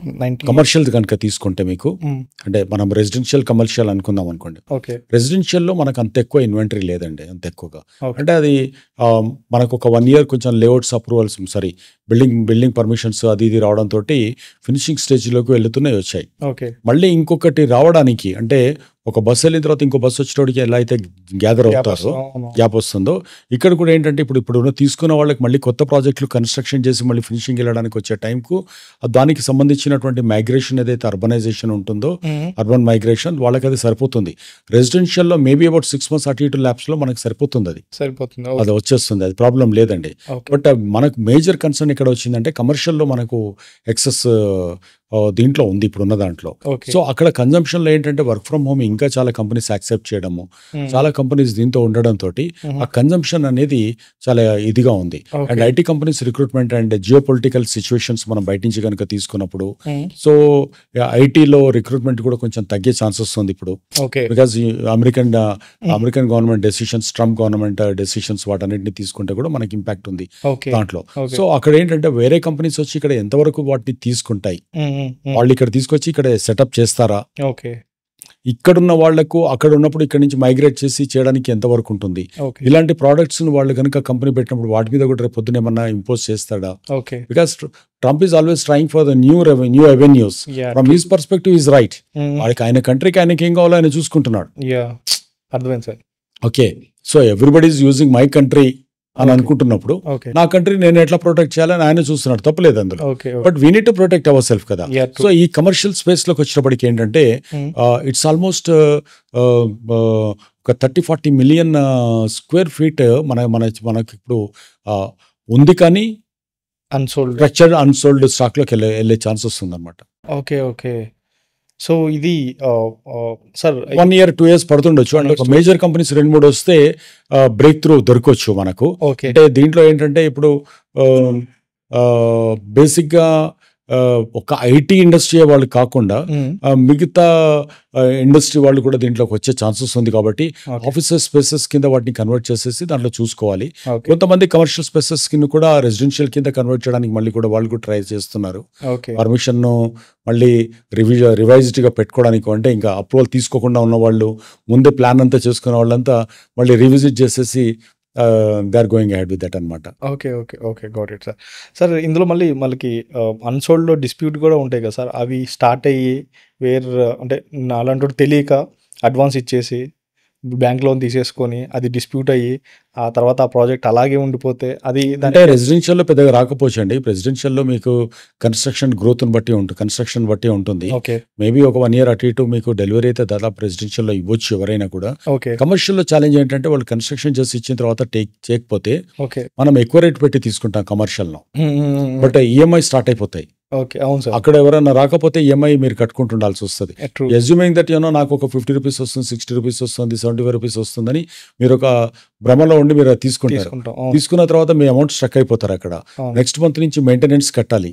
90. కమర్షియల్ కనుక తీసుకుంటే మీకు, హ్మ్. అంటే మనం రెసిడెన్షియల్ కమర్షియల్ అనుకుందాం అనుకోండి. ఓకే. రెసిడెన్షియల్లో మనకు అంత ఎక్కువ ఇన్వెంటరీ లేదండి, అంత ఎక్కువగా. ఓకే. అంటే అది మనకు ఒక 1 year కొంచెం layouts approvals, sorry building permissions అది ఇది రావడంతో ఫినిషింగ్ స్టేజ్లోకి వెళ్తున్నాయి, వచ్చాయి. ఓకే. మళ్ళీ ఇంకొకటి రావడానికి, అంటే ఒక బస్సు వెళ్ళిన తర్వాత ఇంకో బస్సు వచ్చేటోడికి ఎలా అయితే గ్యాదర్ అవుతారో, గ్యాప్ వస్తుందో, ఇక్కడ కూడా ఏంటంటే ఇప్పుడు తీసుకున్న వాళ్ళకి మళ్ళీ కొత్త ప్రాజెక్టులు కన్స్ట్రక్షన్ చేసి మళ్ళీ ఫినిషింగ్ వెళ్ళడానికి వచ్చే టైంకు దానికి సంబంధించినటువంటి మైగ్రేషన్ ఏదైతే అర్బనైజేషన్ ఉంటుందో, అర్బన్ మైగ్రేషన్, వాళ్ళకి అది సరిపోతుంది. రెసిడెన్షియల్లో మేబీ అబౌట్ 6 months అటు ఇటు ల్యాబ్స్లో మనకు సరిపోతుంది, సరిపోతుంది. అది వచ్చేస్తుంది, అది ప్రాబ్లం లేదండి. బట్ మనకు మేజర్ కన్సర్న్ ఇక్కడ వచ్చిందంటే కమర్షియల్లో మనకు ఎక్సెస్ దీంట్లో ఉంది ఇప్పుడున్న దాంట్లో. సో అక్కడ కన్జంప్షన్లో ఏంటంటే వర్క్ ఫ్రమ్ హోమ్ ఇంకా చాలా కంపెనీస్ యాక్సెప్ట్ చేయడము, చాలా కంపెనీస్ దీంతో ఉండడంతో ఆ కన్జంప్షన్ అనేది చాలా ఇదిగా ఉంది. And IT companies recruitment and geo political situations మనం బయట నుంచి కనుక తీసుకున్నప్పుడు, సో ఐటీలో రిక్రూట్మెంట్ కూడా కొంచెం తగ్గే ఛాన్సెస్ ఉంది ఇప్పుడు. Because American government decisions, Trump government decisions, వాటన్నిటిని తీసుకుంటే కూడా మనకి ఇంపాక్ట్ ఉంది దాంట్లో. సో అక్కడ ఏంటంటే వేరే కంపెనీస్ వచ్చి ఇక్కడ ఎంతవరకు వాటిని తీసుకుంటాయి, వాళ్ళు ఇక్కడ తీసుకొచ్చి ఇక్కడ సెటప్ చేస్తారా, ఇక్కడున్న వాళ్లకు అక్కడ ఉన్నప్పుడు ఇక్కడ నుంచి మైగ్రేట్ చేసి చేయడానికి ఎంతవరకు ఉంటుంది, ఇలాంటి ప్రోడక్ట్స్ వాళ్ళు కనుక కంపెనీ పెట్టినప్పుడు వాటి మీద కూడా రేపు పొద్దున ఏమన్నా ఇంపోజ్ చేస్తాడా? Because Trump is always trying for the new avenues. From his perspective is right. వాళ్ళకి ఆయన కంట్రీకి ఆయనకి ఏం కావాలో ఆయన చూసుకుంటున్నాడు. Okay, so everybody is using my country అని అనుకుంటున్నప్పుడు నా కంట్రీ నేను ఎట్లా ప్రొటెక్ట్ చేయాలని ఆయన చూస్తున్నాడు, తప్పలేదు అందులో. But we need to protect our self కదా. సో ఈ కమర్షియల్ స్పేస్ లోకి వచ్చినప్పటికి ఏంటంటే ఇట్స్ ఆల్మోస్ట్ ఒక 30-40 million square feet మనకి ఇప్పుడు ఉంది, కానీ అన్సోల్డ్ స్టాక్ లోకి వెళ్ళే ఛాన్సెస్ ఉంది అనమాట. ఓకే. సో ఇది సార్ 1 year 2 years పడుతుండొచ్చు. అంటే ఒక మేజర్ కంపెనీస్ 2-3 వస్తే బ్రేక్ త్రూ దొరకవచ్చు మనకు. అంటే దీంట్లో ఏంటంటే ఇప్పుడు బేసిక్గా ఒక ఐటీ ఇండస్ట్రీ వాళ్ళు కాకుండా మిగతా ఇండస్ట్రీ వాళ్ళు కూడా దీంట్లోకి వచ్చే ఛాన్సెస్ ఉంది. కాబట్టి ఆఫీసెస్ స్పేసెస్ కింద వాటిని కన్వర్ట్ చేసేసి దాంట్లో చూసుకోవాలి. కొంతమంది కమర్షియల్ స్పేసెస్ కింద కూడా రెసిడెన్షియల్ కింద కన్వర్ట్ చేయడానికి మళ్ళీ కూడా వాళ్ళు కూడా ట్రై చేస్తున్నారు. పర్మిషన్ మళ్ళీ రివైజ్డ్ గా పెట్టుకోవడానికి, అంటే ఇంకా అప్రూవల్ తీసుకోకుండా ఉన్న వాళ్ళు, ముందే ప్లాన్ అంతా చేసుకున్న వాళ్ళంతా మళ్ళీ రివిజిట్ చేసేసి they are going ahead with that అన్నమాట. Okay got it sir. Sir ఇందులో మళ్ళీ అన్సోల్డ్లో డిస్ప్యూట్ కూడా ఉంటాయి కదా సార్, అవి స్టార్ట్ అయ్యి అంటే అలాంటి తెలియక అడ్వాన్స్ ఇచ్చేసి బ్యాంక్ లోన్ తీసేసుకొని అది డిస్ప్యూట్ అయ్యి ఆ తర్వాత ఆ ప్రాజెక్ట్ అలాగే ఉండిపోతే అది అంటే రెసిడెన్షియల్లో పెద్దగా రాకపోవచ్చు అండి. రెసిడెన్షియల్లో మీకు కన్స్ట్రక్షన్ గ్రోత్ని బట్టి ఉంటుంది, కన్స్ట్రక్షన్ బట్టి ఉంటుంది. మేబీ ఒక 1 year అటు ఇటు మీకు డెలివరీ అయితే దాదాపు రెసిడెన్షియల్లో ఇవ్వచ్చు ఎవరైనా కూడా. కమర్షియల్లో ఛాలెంజ్ ఏంటంటే వాళ్ళు కన్స్ట్రక్షన్ చేసి ఇచ్చిన తర్వాత చేయకపోతే మనం ఎక్కువ రేట్ పెట్టి తీసుకుంటాం కమర్షియల్లో, బట్ ఈఎంఐ స్టార్ట్ అయిపోతాయి. అక్కడ ఎవరైనా రాకపోతే ఈఎంఐ మీరు కట్టుకుంటుండాల్సి వస్తుంది. అస్యూమింగ్ దట్ నాకు ఒక 50 rupees వస్తుంది, 60 rupees వస్తుంది, 75 rupees వస్తుందని మీరు ఒక భ్రమలో ఉండి మీరు తీసుకుంటారు. తీసుకున్న తర్వాత మీ అమౌంట్ స్ట్రక్ అయిపోతారు. అక్కడ నెక్స్ట్ మంత్ నుంచి మెయింటెనెన్స్ కట్టాలి,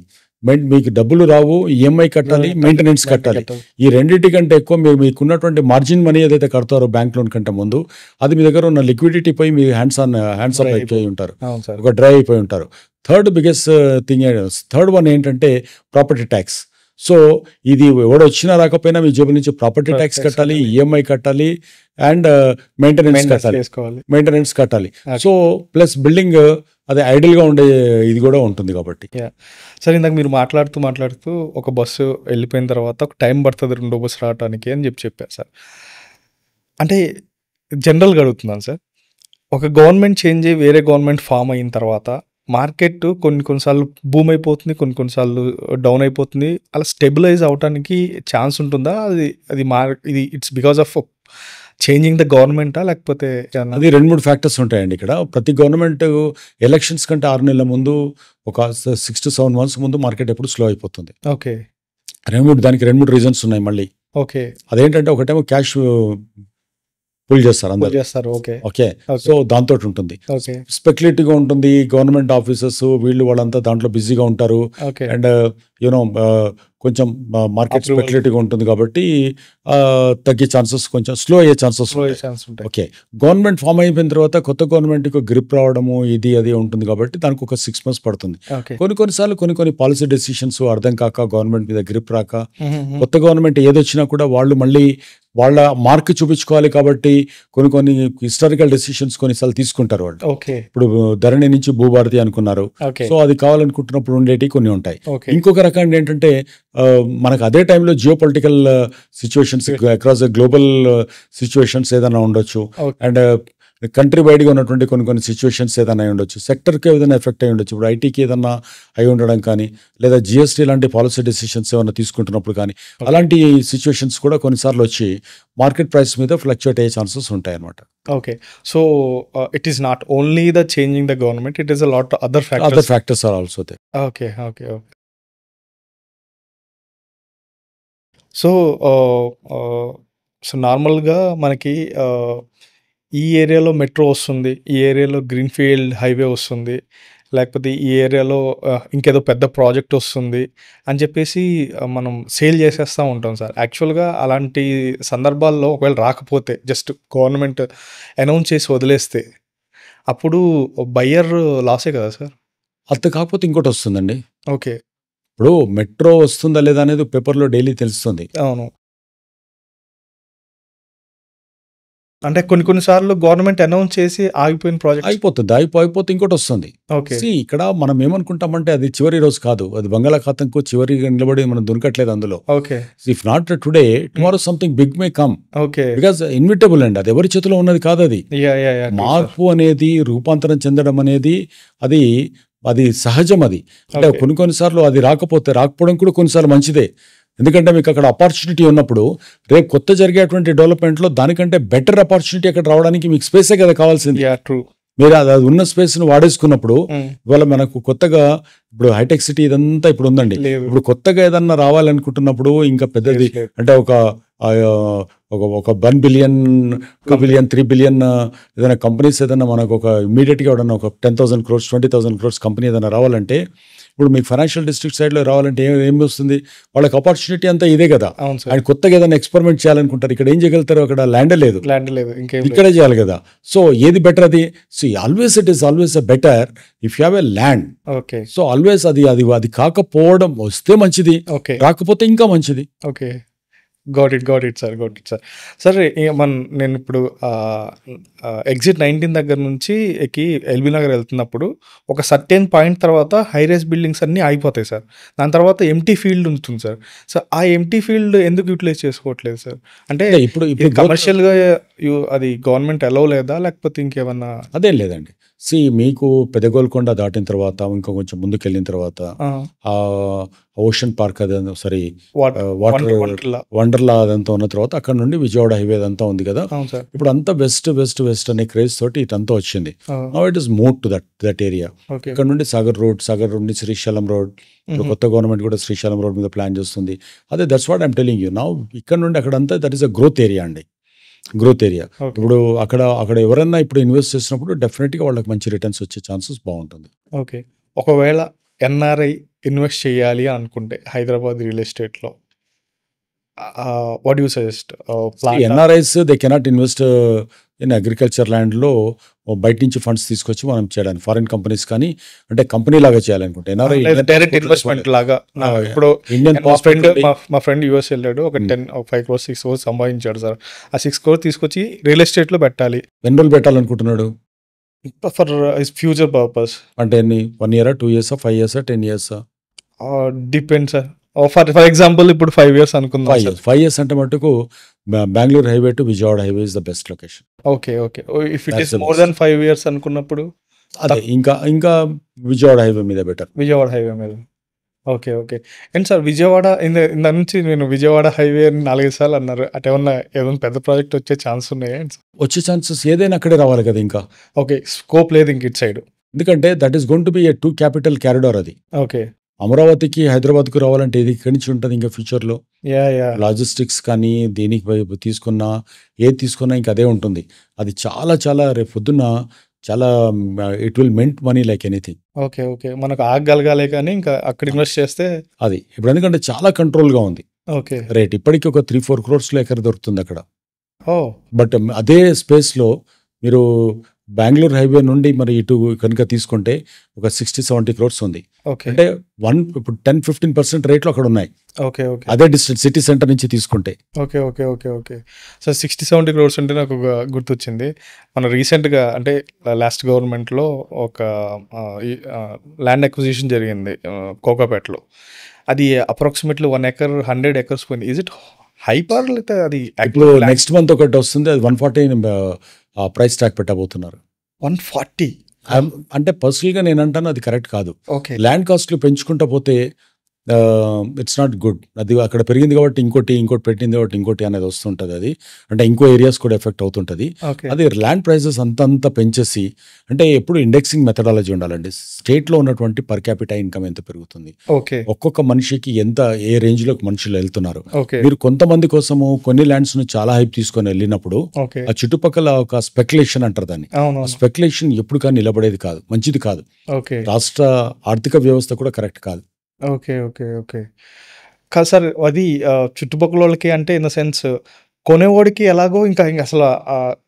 మీకు డబ్బులు రావు, ఈఎంఐ కట్టాలి, మెయింటెనెన్స్ కట్టాలి. ఈ రెండింటి కంటే ఎక్కువ మీరు మీకున్నటువంటి మార్జిన్ మనీ ఏదైతే కడతారో బ్యాంక్ లోన్ కంటే ముందు, అది మీ దగ్గర ఉన్న లిక్విడిటీ పోయి మీ హ్యాండ్స్ ఆఫ్ అయిపోయి ఉంటారు, ఒక డ్రై అయిపోయి ఉంటారు. థర్డ్ వన్ ఏంటంటే ప్రాపర్టీ ట్యాక్స్. సో ఇది ఎవడు వచ్చినా రాకపోయినా మీ జేబు నుంచి ప్రాపర్టీ ట్యాక్స్ కట్టాలి, ఈఎంఐ కట్టాలి, అండ్ మెయింటెనెన్స్ కట్టాలి. సో ప్లస్ బిల్డింగ్ అది ఐడియల్ గా ఉండే ఇది కూడా ఉంటుంది. కాబట్టి సరే, ఇందాక మీరు మాట్లాడుతూ ఒక బస్సు వెళ్ళిపోయిన తర్వాత ఒక టైం పడుతుంది 2వ బస్సు రావడానికి అని చెప్పారు సార్. అంటే జనరల్గా అడుగుతున్నాను సార్, ఒక గవర్నమెంట్ చేంజ్ అయ్యి వేరే గవర్నమెంట్ ఫామ్ అయిన తర్వాత మార్కెట్ కొన్నిసార్లు బూమ్ అయిపోతుంది, కొన్నిసార్లు డౌన్ అయిపోతుంది. అలా స్టెబిలైజ్ అవటానికి ఛాన్స్ ఉంటుందా? ఇది it's because of changing the గవర్నమెంటా, లేకపోతే అది 2-3 ఫ్యాక్టర్స్ ఉంటాయండి ఇక్కడ. ప్రతి గవర్నమెంట్ ఎలక్షన్స్ కంటే 6 నెలల ముందు, ఒక 6 to 7 months ముందు మార్కెట్ ఎప్పుడు స్లో అయిపోతుంది. ఓకే. దానికి 2-3 రీజన్స్ ఉన్నాయి మళ్ళీ. ఓకే. అదేంటంటే ఒకటేమో క్యాష్ పుల్ చేస్తారు అందరు. ఓకే. ఓకే. సో దాంతో ఉంటుంది, ఓకే. స్పెక్యులేటివ్గా ఉంటుంది. గవర్నమెంట్ ఆఫీసర్స్ వీళ్ళు వాళ్ళంతా దాంట్లో బిజీగా ఉంటారు. ఓకే. అండ్ యూనో కొంచెం మార్కెట్ స్పెక్యులేటివ్గా ఉంటుంది కాబట్టి తగ్గే ఛాన్సెస్, కొంచెం స్లో అయ్యే ఛాన్సెస్ ఉంటాయి. ఓకే. గవర్నమెంట్ ఫామ్ అయిపోయిన తర్వాత కొత్త గవర్నమెంట్కి గ్రిప్ రావడము అది ఉంటుంది కాబట్టి దానికి ఒక 6 months పడుతుంది. కొన్నిసార్లు కొన్ని పాలసీ డెసిషన్స్ అర్థం కాక, గవర్నమెంట్ మీద గ్రిప్ రాక, కొత్త గవర్నమెంట్ ఏదొచ్చినా కూడా వాళ్ళు మళ్ళీ వాళ్ళ మార్క్ చూపించుకోవాలి కాబట్టి కొన్ని హిస్టారికల్ డెసిషన్స్ కొన్నిసార్లు తీసుకుంటారు వాళ్ళు. ఇప్పుడు ధరణి నుంచి భూభారతి అనుకున్నారు. సో అది కావాలనుకుంటున్నప్పుడు ఉండేవి కొన్ని ఉంటాయి. ఇంకొక రకం ఏంటంటే మనకు అదే టైంలో geo political situations across global situations ఏదైనా ఉండొచ్చు. అండ్ కంట్రీ వైడ్గా ఉన్నటువంటి కొన్ని సిచ్యువేషన్స్ ఏదైనా అయి ఉండొచ్చు. సెక్టర్కి ఏదైనా ఎఫెక్ట్ అయి ఉండొచ్చు. ఇప్పుడు ఐటీకి ఏదైనా అయి ఉండడం కానీ, లేదా జిఎస్టీ లాంటి పాలసీ డెసిషన్స్ ఏమైనా తీసుకుంటున్నప్పుడు కానీ, అలాంటి సిచ్యువేషన్స్ కూడా కొన్నిసార్లు వచ్చి మార్కెట్ ప్రైస్ మీద ఫ్లక్చుయేట్ అయ్యే ఛాన్సెస్ ఉంటాయి అన్నమాట. Okay. So it is not only the changing the government, it is a lot other factors are also there. Okay. Okay. Okay. So నార్మల్గా మనకి ఈ ఏరియాలో మెట్రో వస్తుంది, ఈ ఏరియాలో గ్రీన్ఫీల్డ్ హైవే వస్తుంది, లేకపోతే ఈ ఏరియాలో ఇంకేదో పెద్ద ప్రాజెక్ట్ వస్తుంది అని చెప్పేసి మనం సేల్ చేసేస్తూ ఉంటాం సార్. యాక్చువల్గా అలాంటి సందర్భాల్లో ఒకవేళ రాకపోతే, జస్ట్ గవర్నమెంట్ అనౌన్స్ చేసి వదిలేస్తే, అప్పుడు బయ్యర్ లాసే కదా సార్? అంత కాకపోతే ఇంకోటి వస్తుందండి. ఓకే. ఇప్పుడు మెట్రో వస్తుందా లేదా అనేది పేపర్లో డైలీ తెలుస్తుంది. అవును. అంటే కొన్నిసార్లు గవర్నమెంట్ అనౌన్స్ చేసి ఆగిపోయిన ప్రాజెక్ట్ అయిపోతే ఇంకోటి వస్తుంది. ఇక్కడ మనం ఏమనుకుంటామంటే అది చివరి రోజు కాదు, అది బంగాళాఖాతంకు చివరిగా నిలబడి మనం దొరకట్లేదు అందులో. If not today, tomorrow something big may come. Because inevitable అండి, అది ఎవరి చేతిలో ఉన్నది కాదు. అది మార్పు అనేది, రూపాంతరం చెందడం అనేది అది సహజం. అది అంటే కొన్నిసార్లు అది రాకపోవడం కూడా కొన్నిసార్లు మంచిదే. ఎందుకంటే మీకు అక్కడ ఆపర్చునిటీ ఉన్నప్పుడు రేపు కొత్త జరిగేటువంటి డెవలప్మెంట్లో దానికంటే బెటర్ ఆపర్చునిటీ అక్కడ రావడానికి మీకు స్పేసే కదా కావాల్సింది. మీరు అది ఉన్న స్పేస్ని వాడేసుకున్నప్పుడు ఇవాళ మనకు కొత్తగా ఇప్పుడు హైటెక్ సిటీ ఇదంతా ఇప్పుడు ఉందండి. ఇప్పుడు కొత్తగా ఏదన్నా రావాలనుకుంటున్నప్పుడు ఇంకా పెద్దది అంటే ఒక 1 billion, 2 billion, 3 billion ఏదైనా కంపెనీస్ ఏదైనా మనకు ఒక ఇమీడియట్గా ఏదైనా ఒక 10,000 crores, 20,000 crores కంపెనీ ఏదైనా రావాలంటే, ఇప్పుడు మీకు ఫైనాన్షియల్ డిస్ట్రిక్ట్ సైడ్లో రావాలంటే ఏం వస్తుంది, వాళ్ళకి ఆపర్చునిటీ అంతా ఇదే కదా. ఆయన కొత్తగా ఏదైనా ఎక్స్పెరిమెంట్ చేయాలనుకుంటారు, ఇక్కడ ఏం చేయగలుగుతారు? అక్కడ ల్యాండ్ లేదు, ఇక్కడే చేయాలి కదా. సో ఏది బెటర్? అది always it is always better if you have a land. So always అది కాకపోవడం వస్తే మంచిది, రాకపోతే ఇంకా మంచిది. Okay. Got it sir. Sir నేను ఇప్పుడు ఎగ్జిట్ 19 దగ్గర నుంచి ఎక్కి ఎల్బీ నగర్ వెళ్తున్నప్పుడు ఒక సర్టెన్ పాయింట్ తర్వాత హై రైజ్ బిల్డింగ్స్ అన్నీ ఆగిపోతాయి సార్. దాని తర్వాత ఎంటీ ఫీల్డ్ ఉంటుంది సార్. సో ఆ ఎంటీ ఫీల్డ్ ఎందుకు యూటిలైజ్ చేసుకోవట్లేదు సార్? అంటే ఇప్పుడు కమర్షియల్గా అది గవర్నమెంట్ అలౌ లేదా, లేకపోతే ఇంకేమన్నా? అదేం లేదండి. మీకు పెదగోల్కొండ దాటిన తర్వాత ఇంకా కొంచెం ముందుకు వెళ్ళిన తర్వాత ఓషన్ పార్క్ అదే వాటర్ వండర్లా అదంతా ఉన్న తర్వాత అక్కడ నుండి విజయవాడ హైవే అదంతా ఉంది కదా. ఇప్పుడు అంతా వెస్ట్ అనే క్రేజ్ తోటి ఇదంతా వచ్చింది. It is move to that area. ఇక్కడ నుండి సాగర్ రోడ్ నుండి శ్రీశైలం రోడ్, కొత్త గవర్నమెంట్ కూడా శ్రీశైలం రోడ్ మీద ప్లాన్ చేస్తుంది. అదే that's what I'm telling you now. ఇక్కడ నుండి అక్కడంతా that is a growth area అండి, గ్రోత్ ఏరియా. ఇప్పుడు అక్కడ ఎవరన్నా ఇప్పుడు ఇన్వెస్ట్ చేసినప్పుడు డెఫినెట్గా వాళ్ళకి మంచి రిటర్న్స్ వచ్చే ఛాన్సెస్ బాగుంటుంది. ఓకే. ఒకవేళ ఎన్ఆర్ఐ ఇన్వెస్ట్ చేయాలి అనుకుంటే హైదరాబాద్ రియల్ ఎస్టేట్లో, what you suggest? NRIs they cannot invest in agriculture ల్యాండ్లో బయట నుంచి ఫండ్స్ తీసుకొచ్చి మనం చేయడానికి, ఫారిన్ కంపెనీస్ కానీ అంటే కంపెనీ లాగా చేయాలనుకుంటే ఎన్ఆర్ఐ డైరెక్ట్ ఇన్వెస్ట్మెంట్ లాగా. ఇప్పుడు మా ఫ్రెండ్ యూఎస్ వెళ్ళాడు, ఒక 5 crores 6 crores సంపాదించాడు సార్. ఆ 6 crores తీసుకొచ్చి రియల్ ఎస్టేట్లో పెట్టాలి. ఎన్ని రోజులు పెట్టాలనుకుంటున్నాడు? For his future purpose. అంటే ఎన్ని, 1 year, 2 years, 5 years, 10 years? Depend sir. For example ఇప్పుడు 5 years అనుకుందాం. 5 years అంటే మటుకు Bengaluru highway to Vijayawada highway is the best location. Okay. If it is more than 5 years అనుకున్నప్పుడు అదే ఇంకా ఇంకా విజయవాడ హైవే మీద బెటర్. విజయవాడ హైవే మీద. Okay. Okay. And sir Vijayawada ఇందా నుంచి నేను విజయవాడ హైవే అని 4, 5 సార్లు అన్నారు. అటేమన్నా ఏదైనా పెద్ద ప్రాజెక్ట్ వచ్చే ఛాన్స్ ఉన్నాయా? వచ్చే ఛాన్సెస్ ఏదైనా అక్కడే రావాలి కదా ఇంకా. ఓకే. స్కోప్ లేదు ఇంక ఇటు సైడ్. ఎందుకంటే that is going to B A 2 capital corridor అది. ఓకే. అమరావతికి హైదరాబాద్కు రావాలంటే ఇది ఇక్కడి నుంచి ఉంటుంది ఇంకా ఫ్యూచర్లో. లాజిస్టిక్స్ కానీ దేనికి తీసుకున్నా ఏది తీసుకున్నా ఇంకా అదే ఉంటుంది. అది చాలా చాలా రేపు పొద్దున్న చాలా it will meant money like anything. Okay. Okay. మనకు ఆగగలగాలే కానీ ఇంకా అక్కడ ఇన్వెస్ట్ చేస్తే అది ఇప్పుడు ఎందుకంటే చాలా కంట్రోల్గా ఉంది ఓకే. రేట్. ఇప్పటికీ ఒక 3-4 crores ఎకర్ దొరుకుతుంది అక్కడ. ఓ బట్ అదే స్పేస్లో మీరు బెంగళూరు హైవే నుండి మరి ఇటు కనుక తీసుకుంటే ఒక 60-70 crores ఉంది. ఓకే. అంటే ఇప్పుడు 10-15% రేట్లు అక్కడ ఉన్నాయి. ఓకే. ఓకే. అదే డిస్టెన్స్ సిటీ సెంటర్ నుంచి తీసుకుంటే. Okay. Okay. Okay. Okay. So 60-70 crores అంటే నాకు ఒక గుర్తొచ్చింది. మన రీసెంట్గా అంటే లాస్ట్ గవర్నమెంట్లో ఒక ల్యాండ్ అక్విజిషన్ జరిగింది కోకాపేటలో. అది అప్రాక్సిమేట్లీ 1 acre 100 acres పోయింది. ఈజ్ ఇట్ హైపర్ లేకపోతే అది ఇప్పుడు నెక్స్ట్ మంత్ ఒకటి వస్తుంది, అది 140 ప్రైస్ ట్యాగ్ పెట్టబోతున్నారు. 140 అంటే పర్సనల్గా నేను అంటాను అది కరెక్ట్ కాదు. ఓకే. ల్యాండ్ కాస్ట్లు పెంచుకుంటా పోతే ఇట్స్ నాట్ గుడ్. అది అక్కడ పెరిగింది కాబట్టి ఇంకోటి పెట్టింది కాబట్టి ఇంకోటి అనేది వస్తుంటుంది. అది అంటే ఇంకో ఏరియాస్ కూడా ఎఫెక్ట్ అవుతుంటుంది. అది ల్యాండ్ ప్రైసెస్ అంతంతా పెంచేసి అంటే ఎప్పుడు ఇండెక్సింగ్ మెథడాలజీ ఉండాలండి. స్టేట్లో ఉన్నటువంటి పర్ క్యాపిటల్ ఇన్కమ్ ఎంత పెరుగుతుంది, ఓకే. ఒక్కొక్క మనిషికి ఎంత ఏ రేంజ్లోకి మనుషులు వెళ్తున్నారు. ఓకే. మీరు కొంతమంది కోసము కొన్ని ల్యాండ్స్ను చాలా హైప్ తీసుకొని వెళ్ళినప్పుడు ఓకే. ఆ చుట్టుపక్కల ఒక స్పెక్యులేషన్ అంటారు దాన్ని. అవును. స్పెక్యులేషన్ ఎప్పుడు కానీ నిలబడేది కాదు, మంచిది కాదు. ఓకే. రాష్ట్ర ఆర్థిక వ్యవస్థ కూడా కరెక్ట్ కాదు. ఓకే. ఓకే. ఓకే. కాదు సార్ అది చుట్టుపక్కల వాళ్ళకి అంటే ఇన్ ద సెన్స్ కొనేవాడికి ఎలాగో ఇంకా అసలు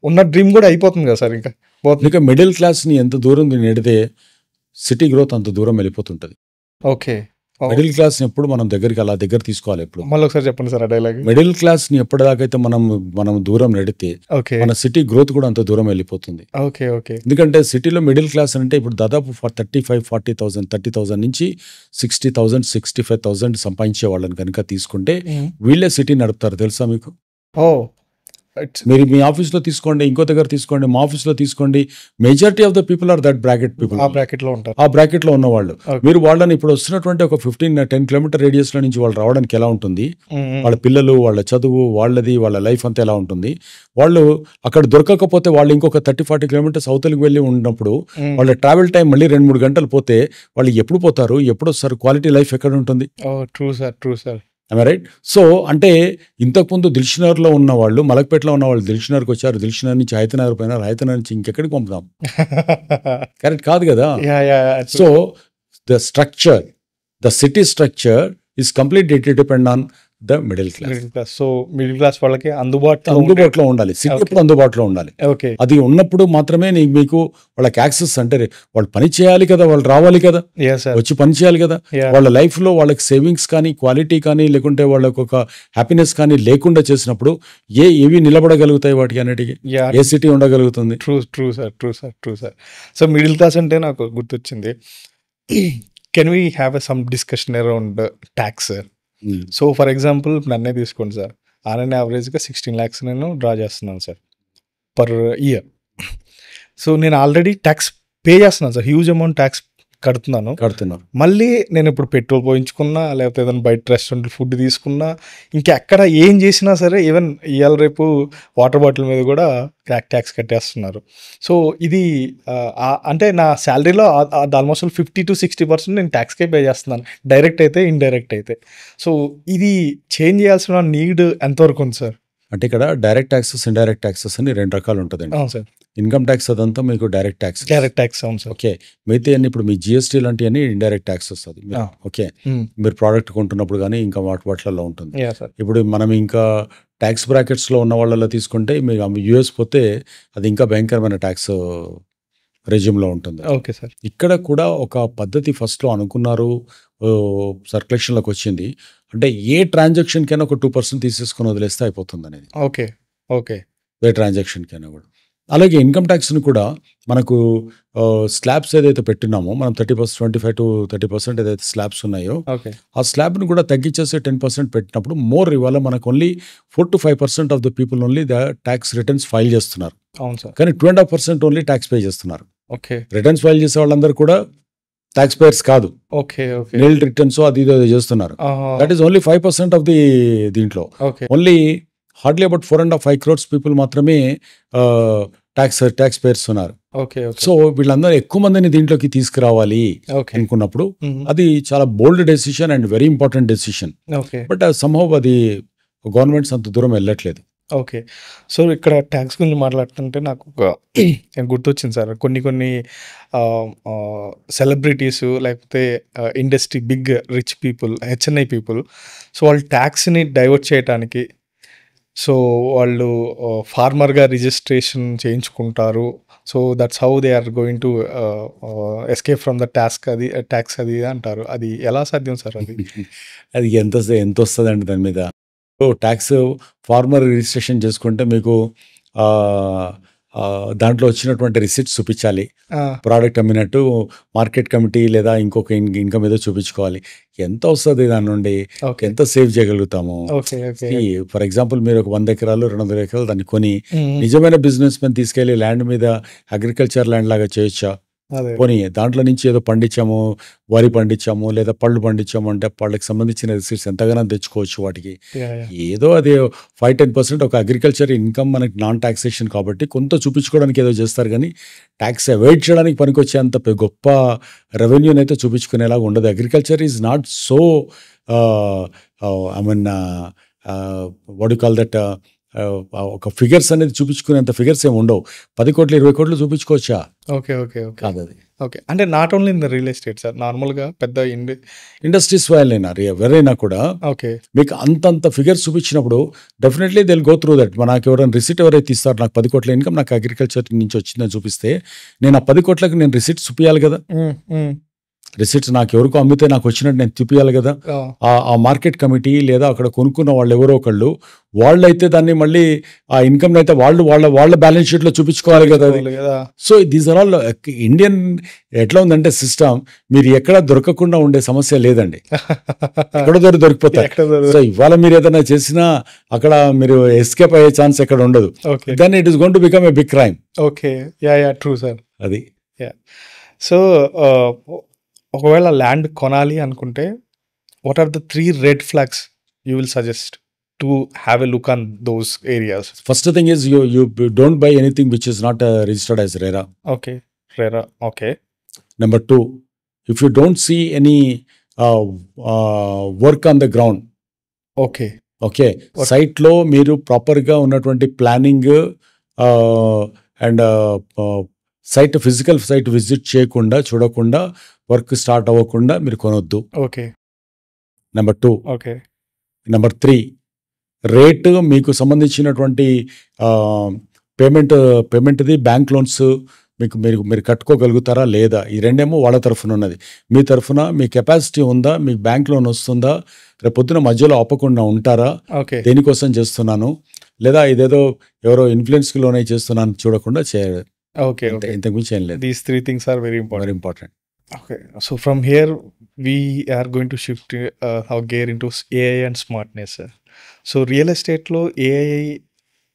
ఉన్న డ్రీమ్ కూడా అయిపోతుంది కదా సార్ ఇంకా పోతుంది. ఇంకా మిడిల్ క్లాస్ని ఎంత దూరం నెడితే సిటీ గ్రోత్ అంత దూరం వెళ్ళిపోతుంటుంది. ఓకే. మిడిల్ క్లాస్ని ఎప్పుడు మనం అలా దగ్గర తీసుకోవాలి. ఎప్పుడు మళ్ళీ ఒకసారి చెప్పండి సార్ ఆ డైలాగ్. మిడిల్ క్లాస్ని ఎప్పటిదాకైతే మనం దూరం నెడితే ఓకే. మన సిటీ గ్రోత్ కూడా అంత దూరం వెళ్ళిపోతుంది. ఓకే. ఓకే. ఎందుకంటే సిటీలో మిడిల్ క్లాస్ అంటే ఇప్పుడు దాదాపు 35-40,000 30,000 నుంచి 60,000 65,000 సంపాదించే వాళ్ళని కనుక తీసుకుంటే వీళ్ళే సిటీ నడుపుతారు తెలుసా మీకు. ఓ మీరు మీ ఆఫీస్లో తీసుకోండి, ఇంకో దగ్గర తీసుకోండి, మా ఆఫీస్లో తీసుకోండి, majority of the people are that bracket people. ఆ బ్రాకెట్ లో ఉంటారు. ఆ బ్రాకెట్ లో ఉన్న వాళ్ళు మీరు వాళ్ళని ఇప్పుడు వస్తున్నటువంటి ఒక 15-10 kilometer రేడియస్ లో నుంచి వాళ్ళు రావడానికి ఎలా ఉంటుంది, వాళ్ళ పిల్లలు, వాళ్ళ చదువు, వాళ్ళ లైఫ్ అంతా ఎలా ఉంటుంది. వాళ్ళు అక్కడ దొరకకపోతే వాళ్ళు ఇంకొక 30-40 kilometers అవతలికి వెళ్ళి ఉన్నప్పుడు వాళ్ళ ట్రావెల్ టైం మళ్ళీ 2-3 గంటలు పోతే వాళ్ళు ఎప్పుడు పోతారు, ఎప్పుడు వస్తారు, క్వాలిటీ లైఫ్ ఎక్కడ ఉంటుంది. True sir. రైట్. సో అంటే ఇంతకుముందు దిల్షునగర్లో ఉన్న వాళ్ళు మలక్పేటలో ఉన్న వాళ్ళు దిల్షునగర్కి వచ్చారు, దిల్షునగర్ నుంచి హైతనగర్ పోయినారు, హైతనగర్ నుంచి ఇంకెక్కడికి పంపుదాం. కరెక్ట్ కాదు కదా. So the city structure is completely depend on the middle class. So middle class వాళ్ళకి అందుబాటులో ఉండాలి, సిటీ ఎప్పుడు అందుబాటులో ఉండాలి. ఓకే. అది ఉన్నప్పుడు మాత్రమే మీకు వాళ్ళకి యాక్సెస్, అంటే వాళ్ళు పని చేయాలి కదా, వాళ్ళు రావాలి కదా, వచ్చి పని చేయాలి కదా. వాళ్ళ లైఫ్ లో వాళ్ళకి సేవింగ్స్ కానీ, క్వాలిటీ కానీ, లేకుంటే వాళ్ళకి ఒక హ్యాపీనెస్ కానీ లేకుండా చేసినప్పుడు ఏవి నిలబడగలుగుతాయి వాటికి అన్నిటికీ, ఏ సిటీ ఉండగలుగుతుంది. True sir. So middle class అంటే నాకు గుర్తొచ్చింది, can we have some discussion around tax. So for example నన్నే తీసుకోండి సార్, ఆన్ యావరేజ్గా 16 lakhs నేను డ్రా చేస్తున్నాను సార్ పర్ ఇయర్. సో నేను ఆల్రెడీ ట్యాక్స్ పే చేస్తున్నాను సార్, హ్యూజ్ అమౌంట్ ట్యాక్స్ కడుతున్నాను. మళ్ళీ నేను ఇప్పుడు పెట్రోల్ పోయించుకున్నా, లేకపోతే ఏదైనా బయట రెస్టారెంట్ ఫుడ్ తీసుకున్నా, ఇంకెక్కడ ఏం చేసినా సరే, ఈవెన్ ఇవాళ రేపు వాటర్ బాటిల్ మీద కూడా ట్యాక్స్ కట్టేస్తున్నారు. సో ఇది అంటే నా శాలరీలో ఆల్మోస్ట్ 50-60% నేను ట్యాక్స్కే పే చేస్తున్నాను, డైరెక్ట్ అయితే ఇండైరెక్ట్ అయితే. సో ఇది చేంజ్ చేయాల్సిన నీడ్ ఎంతవరకు ఉంది సార్? అంటే ఇక్కడ డైరెక్ట్ ట్యాక్సెస్, ఇండైరెక్ట్ ట్యాక్సెస్ అని 2 రకాలు ఉంటుందండి. అవును సార్. ఇన్కమ్ ట్యాక్స్ అదంతా మీకు డైరెక్ట్ ట్యాక్స్. అవును సార్. ఓకే. మిగతా అన్ని ఇప్పుడు మీ జిఎస్టీ లాంటివన్నీ ఇండైరెక్ట్ ట్యాక్స్ వస్తుంది. ఓకే. మీరు ప్రోడక్ట్ కొంటున్నప్పుడు కానీ ఇంకా వాటిలలో ఉంటుంది. ఇప్పుడు మనం ఇంకా ట్యాక్స్ బ్రాకెట్స్లో ఉన్న వాళ్ళలో తీసుకుంటే మీకు యూఎస్ పోతే అది ఇంకా భయంకరమైన ట్యాక్స్ రెజ్యూమ్లో ఉంటుంది. Okay sir. ఇక్కడ కూడా ఒక పద్ధతి ఫస్ట్లో అనుకున్నారు, సర్క్యులేషన్లోకి వచ్చింది. అంటే ఏ ట్రాన్సాక్షన్కైనా ఒక 2% తీసేసుకొని వదిలేస్తే అయిపోతుంది అనేది. ఓకే. ఏ ట్రాన్సాక్షన్కైనా కూడా. అలాగే ఇన్కమ్ ట్యాక్స్ని కూడా మనకు స్లాబ్స్ ఏదైతే పెట్టినామో మనం 25-30% ఏదైతే స్లాబ్స్ ఉన్నాయో ఆ స్లాబ్ని కూడా తగ్గించేసి 10% పెట్టినప్పుడు మోర్ ఇవాళ మనకు only 4-5% of the people only the tax returns file చేస్తున్నారు. అవును సార్. కానీ 2.5% ఓన్లీ ట్యాక్స్ పే చేస్తున్నారు. ఓకే. రిటర్న్స్ ఫైల్ చేసే వాళ్ళందరూ కూడా ట్యాక్స్ పేయర్స్ కాదు, ఓకే. ఓకే. నిల్ రిటర్న్స్ అది ఇది చేస్తున్నారు. That is only 5% of the దీంట్లో. Okay. Only hardly about 4.5 crores people మాత్రమే ట్యాక్స్ పేయర్స్ ఉన్నారు. ఓకే. ఓకే. సో వీళ్ళందరూ ఎక్కువ మందిని దీంట్లోకి తీసుకురావాలి ఓకే. అనుకున్నప్పుడు అది చాలా బోల్డ్ decision and very important decision. Okay. But somehow అది గవర్నమెంట్స్ అంత దూరం వెళ్ళట్లేదు. ఓకే. సో ఇక్కడ ట్యాక్స్ గురించి మాట్లాడుతుంటే నాకు గుర్తొచ్చింది సార్. కొన్ని సెలబ్రిటీస్ లేకపోతే industry big rich people, HNI people, so వాళ్ళు ట్యాక్స్ని డైవర్ట్ చేయడానికి సో వాళ్ళు ఫార్మర్గా రిజిస్ట్రేషన్ చేయించుకుంటారు. So that's how they are going to escape from the tax అది అంటారు. అది ఎలా సాధ్యం సార్ అది? అది ఎంత వస్తుందండి దాని మీద. ట్యాక్స్ ఫార్మర్ రిజిస్ట్రేషన్ చేసుకుంటే మీకు దాంట్లో వచ్చినటువంటి రిసిప్ట్స్ చూపించాలి. ప్రోడక్ట్ అమ్మినట్టు మార్కెట్ కమిటీ లేదా ఇంకొక ఇన్కమ్ ఏదో చూపించుకోవాలి. ఎంత వస్తుంది దాని నుండి, ఎంత సేవ్ చేయగలుగుతాము. ఫర్ ఎగ్జాంపుల్ మీరు ఒక 100 ఎకరాలు 200 ఎకరాలు దాన్ని కొని నిజమైన బిజినెస్ మెన్ తీసుకెళ్లి ల్యాండ్ మీద అగ్రికల్చర్ ల్యాండ్ లాగా చేయొచ్చా? పోనీ దాంట్లో నుంచి ఏదో పండించాము, వరి పండించాము లేదా పళ్ళు పండించాము అంటే పళ్ళకి సంబంధించిన రిసీట్స్ ఎంతగానో తెచ్చుకోవచ్చు. వాటికి ఏదో అది 5-10% ఒక అగ్రికల్చర్ ఇన్కమ్ మనకి నాన్ టాక్సేషన్ కాబట్టి కొంత చూపించుకోవడానికి ఏదో చేస్తారు, కానీ ట్యాక్స్ అవాయిడ్ చేయడానికి పనికొచ్చేంత గొప్ప రెవెన్యూని అయితే చూపించుకునేలాగా ఉండదు. Agriculture is not so I mean what you call that, ఒక ఫిగర్స్ అనేది చూపించుకునేంత ఫిగర్స్ ఏమి ఉండవు. 10 కోట్లు 20 కోట్లు చూపించుకోవచ్చా? ఓకే. ఓకే. ఓకే. కాదు అది. ఓకే. అంటే not only in the real estate sir, నార్మల్గా పెద్ద ఇండస్ట్రీస్ వాళ్ళైనా ఎవరైనా కూడా ఓకే మీకు అంతంత ఫిగర్స్ చూపించినప్పుడు definitely they will go through that. నాకు ఎవరైనా రిసిట్ ఎవరైతే ఇస్తారు, నాకు 10 కోట్ల ఇన్కమ్ నాకు అగ్రికల్చర్ నుంచి వచ్చిందని చూపిస్తే నేను ఆ 10 కోట్లకు నేను రిసిట్స్ చూపించాలి కదా. రిసిట్స్ నాకు ఎవరికో అమ్మితే నాకు వచ్చినట్టు నేను చూపించాలి కదా. ఆ మార్కెట్ కమిటీ లేదా అక్కడ కొనుక్కున్న వాళ్ళు ఎవరో ఒకళ్ళు వాళ్ళైతే దాన్ని మళ్ళీ ఆ ఇన్కమ్ అయితే వాళ్ళ బ్యాలెన్స్ షీట్ లో చూపించుకోవాలి కదా. So these are all Indian ఎట్లా ఉందంటే సిస్టమ్, మీరు ఎక్కడ దొరకకుండా ఉండే సమస్య లేదండి, ఎక్కడ దొరికిపోతాయి. సో ఇవాళ మీరు ఏదైనా చేసినా అక్కడ మీరు ఎస్కేప్ అయ్యే ఛాన్స్ ఎక్కడ ఉండదు. Then it is going to become a big crime. Okay. True sir. అది. సో ఒకవేళ ల్యాండ్ కొనాలి అనుకుంటే what are the 3 red flags you will suggest to have a look on those areas? First thing is you don't buy anything which is not registered as RERA. Okay. RERA. Okay. Number 2, if you don't see any work on the ground. Okay. సైట్లో మీరు ప్రాపర్గా ఉన్నటువంటి planning and physical site visit చేయకుండా చూడకుండా work start అవ్వకుండా మీరు కొనొద్దు. Okay. Number 2. Okay. Number 3, rate మీకు సంబంధించినటువంటి పేమెంట్ది బ్యాంక్ లోన్స్ మీరు కట్టుకోగలుగుతారా లేదా, ఈ రెండేమో వాళ్ళ తరఫున ఉన్నది. మీ తరఫున మీ కెపాసిటీ ఉందా, మీకు బ్యాంక్ లోన్ వస్తుందా, రేపు పొద్దున మధ్యలో ఆపకుండా ఉంటారా, దేనికోసం చేస్తున్నాను, లేదా ఇదేదో ఎవరో ఇన్ఫ్లుయెన్స్కి లోన్ చేస్తున్నాను చూడకుండా చేయాలి. ఓకే. ఇంతకు మించి ఏం లేదు. These 3 things are very important. Okay, so from here we are going to shift our gear into AI and smartness. So real estate లో AI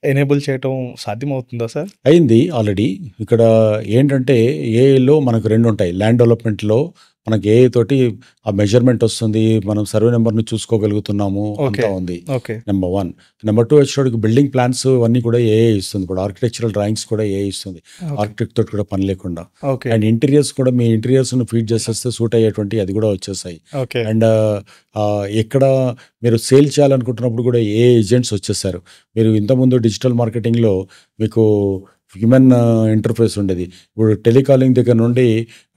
ఎనేబుల్ చేయటం సాధ్యమవుతుందా సార్? అయింది ఆల్రెడీ. ఇక్కడ ఏంటంటే ఏఐలో మనకు 2 ఉంటాయి. ల్యాండ్ డెవలప్మెంట్లో మనకి ఏఐ తోటి ఆ మెజర్మెంట్ వస్తుంది, మనం సర్వే నెంబర్ని చూసుకోగలుగుతున్నాము, అంతా ఉంది. నెంబర్ 1. నెంబర్ 2 వచ్చేటికి బిల్డింగ్ ప్లాన్స్ అన్నీ కూడా ఏఐ ఇస్తుంది. ఇప్పుడు ఆర్కిటెక్చరల్ డ్రాయింగ్స్ కూడా ఏఐ ఇస్తుంది, ఆర్కిటెక్ట్ తోటి కూడా పని లేకుండా. అండ్ ఇంటీరియర్స్ కూడా మీ ఇంటీరియర్స్ని ఫీడ్ చేసేస్తే సూట్ అయ్యేటువంటి అది కూడా వచ్చేసాయి. అండ్ ఎక్కడ మీరు సేల్ చేయాలనుకుంటున్నప్పుడు కూడా ఏఐ ఏజెంట్స్ వచ్చేసారు. మీరు ఇంతకుముందు డిజిటల్ మార్కెటింగ్లో మీకు హ్యూమన్ ఇంటర్ఫేస్ ఉండేది, ఇప్పుడు టెలికాలింగ్ దగ్గర నుండి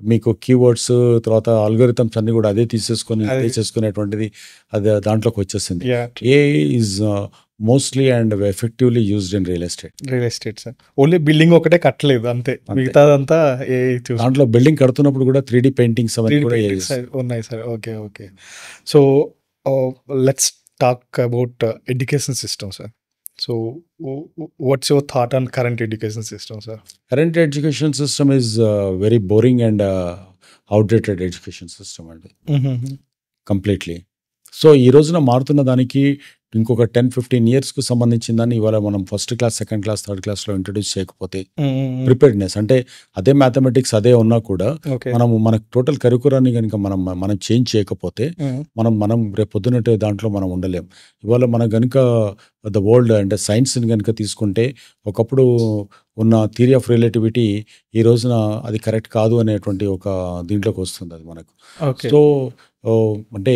మీకు కీవర్డ్స్ తర్వాత ఆల్గోరిథమ్స్ అన్ని కూడా అదే చేసుకునేటువంటిది అది దాంట్లోకి వచ్చేసింది. AI is mostly and effectively used in real estate sir. Only building ఒకటే కట్టలేదు అంతే, మిగతాదంతా దాంట్లో బిల్డింగ్ కడుతున్నప్పుడు కూడా 3D పెయింటింగ్స్ అవన్నీ కూడా ఉన్నాయి sir. Okay. So let's talk about education system sir. So what's your thought on current education system, sir? Current education system is very boring and outdated education system అండి, completely. So ఈ రోజున మారుతున్న దానికి ఇంకొక 10-15 ఇయర్స్‌కు సంబంధించిన దాన్ని ఇవాళ మనం first class, second class, third క్లాస్‌లో ఇంట్రొడ్యూస్ చేయకపోతే ప్రిపేర్డ్‌నెస్ అంటే అదే మ్యాథమెటిక్స్ అదే ఉన్నా కూడా ఓకే. మన టోటల్ కరిక్యులాన్ని గనుక మనం చేంజ్ చేయకపోతే మనం రేపు పొద్దున్నటి దాంట్లో మనం ఉండలేం. ఇవాళ మనం గనుక ద వరల్డ్ అంటే సైన్స్‌ని గనుక తీసుకుంటే ఒకప్పుడు ఉన్న థియరీ ఆఫ్ రిలేటివిటీ ఈ రోజున అది కరెక్ట్ కాదు అనేటువంటి ఒక దీంట్లోకి వస్తుంది అది మనకు. ఓకే. సో అంటే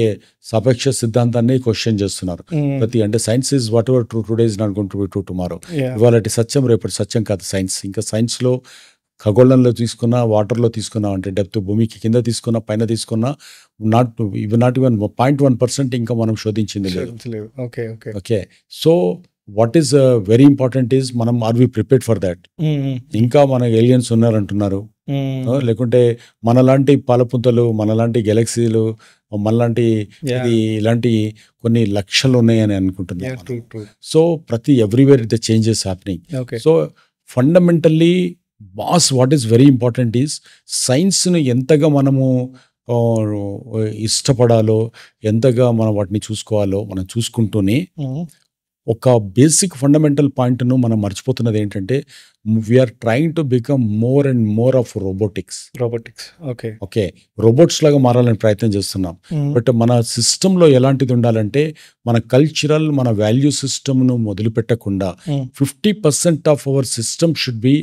సాపేక్ష సిద్ధాంతాన్ని క్వశ్చన్ చేస్తున్నారు. అంటే science is whatever true today is not going to be true tomorrow. ఇవాళటి సత్యం రేపటి సత్యం కాదు సైన్స్. ఇంకా సైన్స్‌లో ఖగోళంలో తీసుకున్నా, వాటర్‌లో తీసుకున్నా అంటే డెప్త్ భూమికి కింద తీసుకున్నా, పైన తీసుకున్నా నాట్ ఈవెన్ 0.1% ఇంకా మనం శోధించింది లేదు. Okay. Okay. Okay. So what is very important is మనం or we prepared for that. ఇంకా మన ఏలియన్స్ ఉన్నారంటున్నారు. లేకుంటే మనలాంటి పాలపుంతలు, మనలాంటి గెలాక్సీలు, మనలాంటి ఇది ఇలాంటి కొన్ని లక్షలు ఉన్నాయని అనుకుంటున్నాను. సో ప్రతి everywhere the changes happening. So fundamentally what is very important is సైన్స్‌ను ఎంతగా మనము ఇష్టపడాలో, ఎంతగా మనం వాటిని చూసుకోవాలో మనం చూసుకుంటూనే ఒక బేసిక్ ఫండమెంటల్ పాయింట్‌ను మనం మర్చిపోతున్నది ఏంటంటే we're trying to become more and more of robotics. Okay. Robots లాగా మారాలని ప్రయత్నం చేస్తున్నాం. బట్ మన సిస్టంలో ఎలాంటిది ఉండాలంటే మన కల్చరల్, మన వాల్యూ సిస్టమ్‌ను మొదలుపెట్టకుండా 50% of our system should be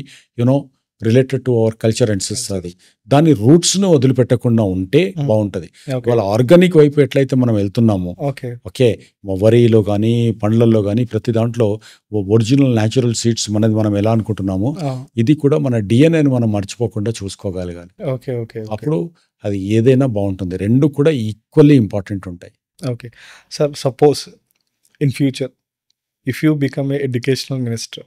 related to our culture and అది దాని రూట్స్‌ను వదిలిపెట్టకుండా ఉంటే బాగుంటది. వాళ్ళ ఆర్గానిక్ వైపు ఎట్లయితే మనం వెళ్తున్నామో ఓకే వరిలో కానీ, పండ్లల్లో కానీ ప్రతి దాంట్లో ఒరిజినల్ న్యాచురల్ సీడ్స్ మనది మనం ఎలా అనుకుంటున్నామో ఇది కూడా మన డిఎన్ఏని మనం మర్చిపోకుండా చూసుకోగలగాలి. అప్పుడు అది ఏదైనా బాగుంటుంది. రెండు కూడా ఈక్వల్లీ ఇంపార్టెంట్ ఉంటాయి. Okay sir, suppose in future if you become a educational minister,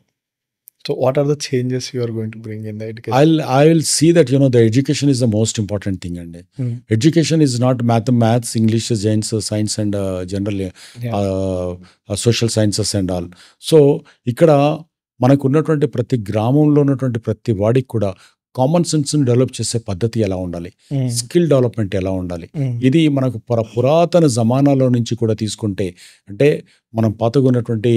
so what are the changes you are going to bring in the education? I will see that the education is the most important thing and education is not maths, English, science and general social sciences and all. So ikkada manaku unnatuvanti prati gramamlo unnatuvanti prati vaadiki kuda common సెన్స్ని develop చేసే పద్ధతి ఎలా ఉండాలి, skill development ఎలా ఉండాలి, ఇది మనకు పురాతన జమానాలో నుంచి కూడా తీసుకుంటే అంటే మనం పాతగా ఉన్నటువంటి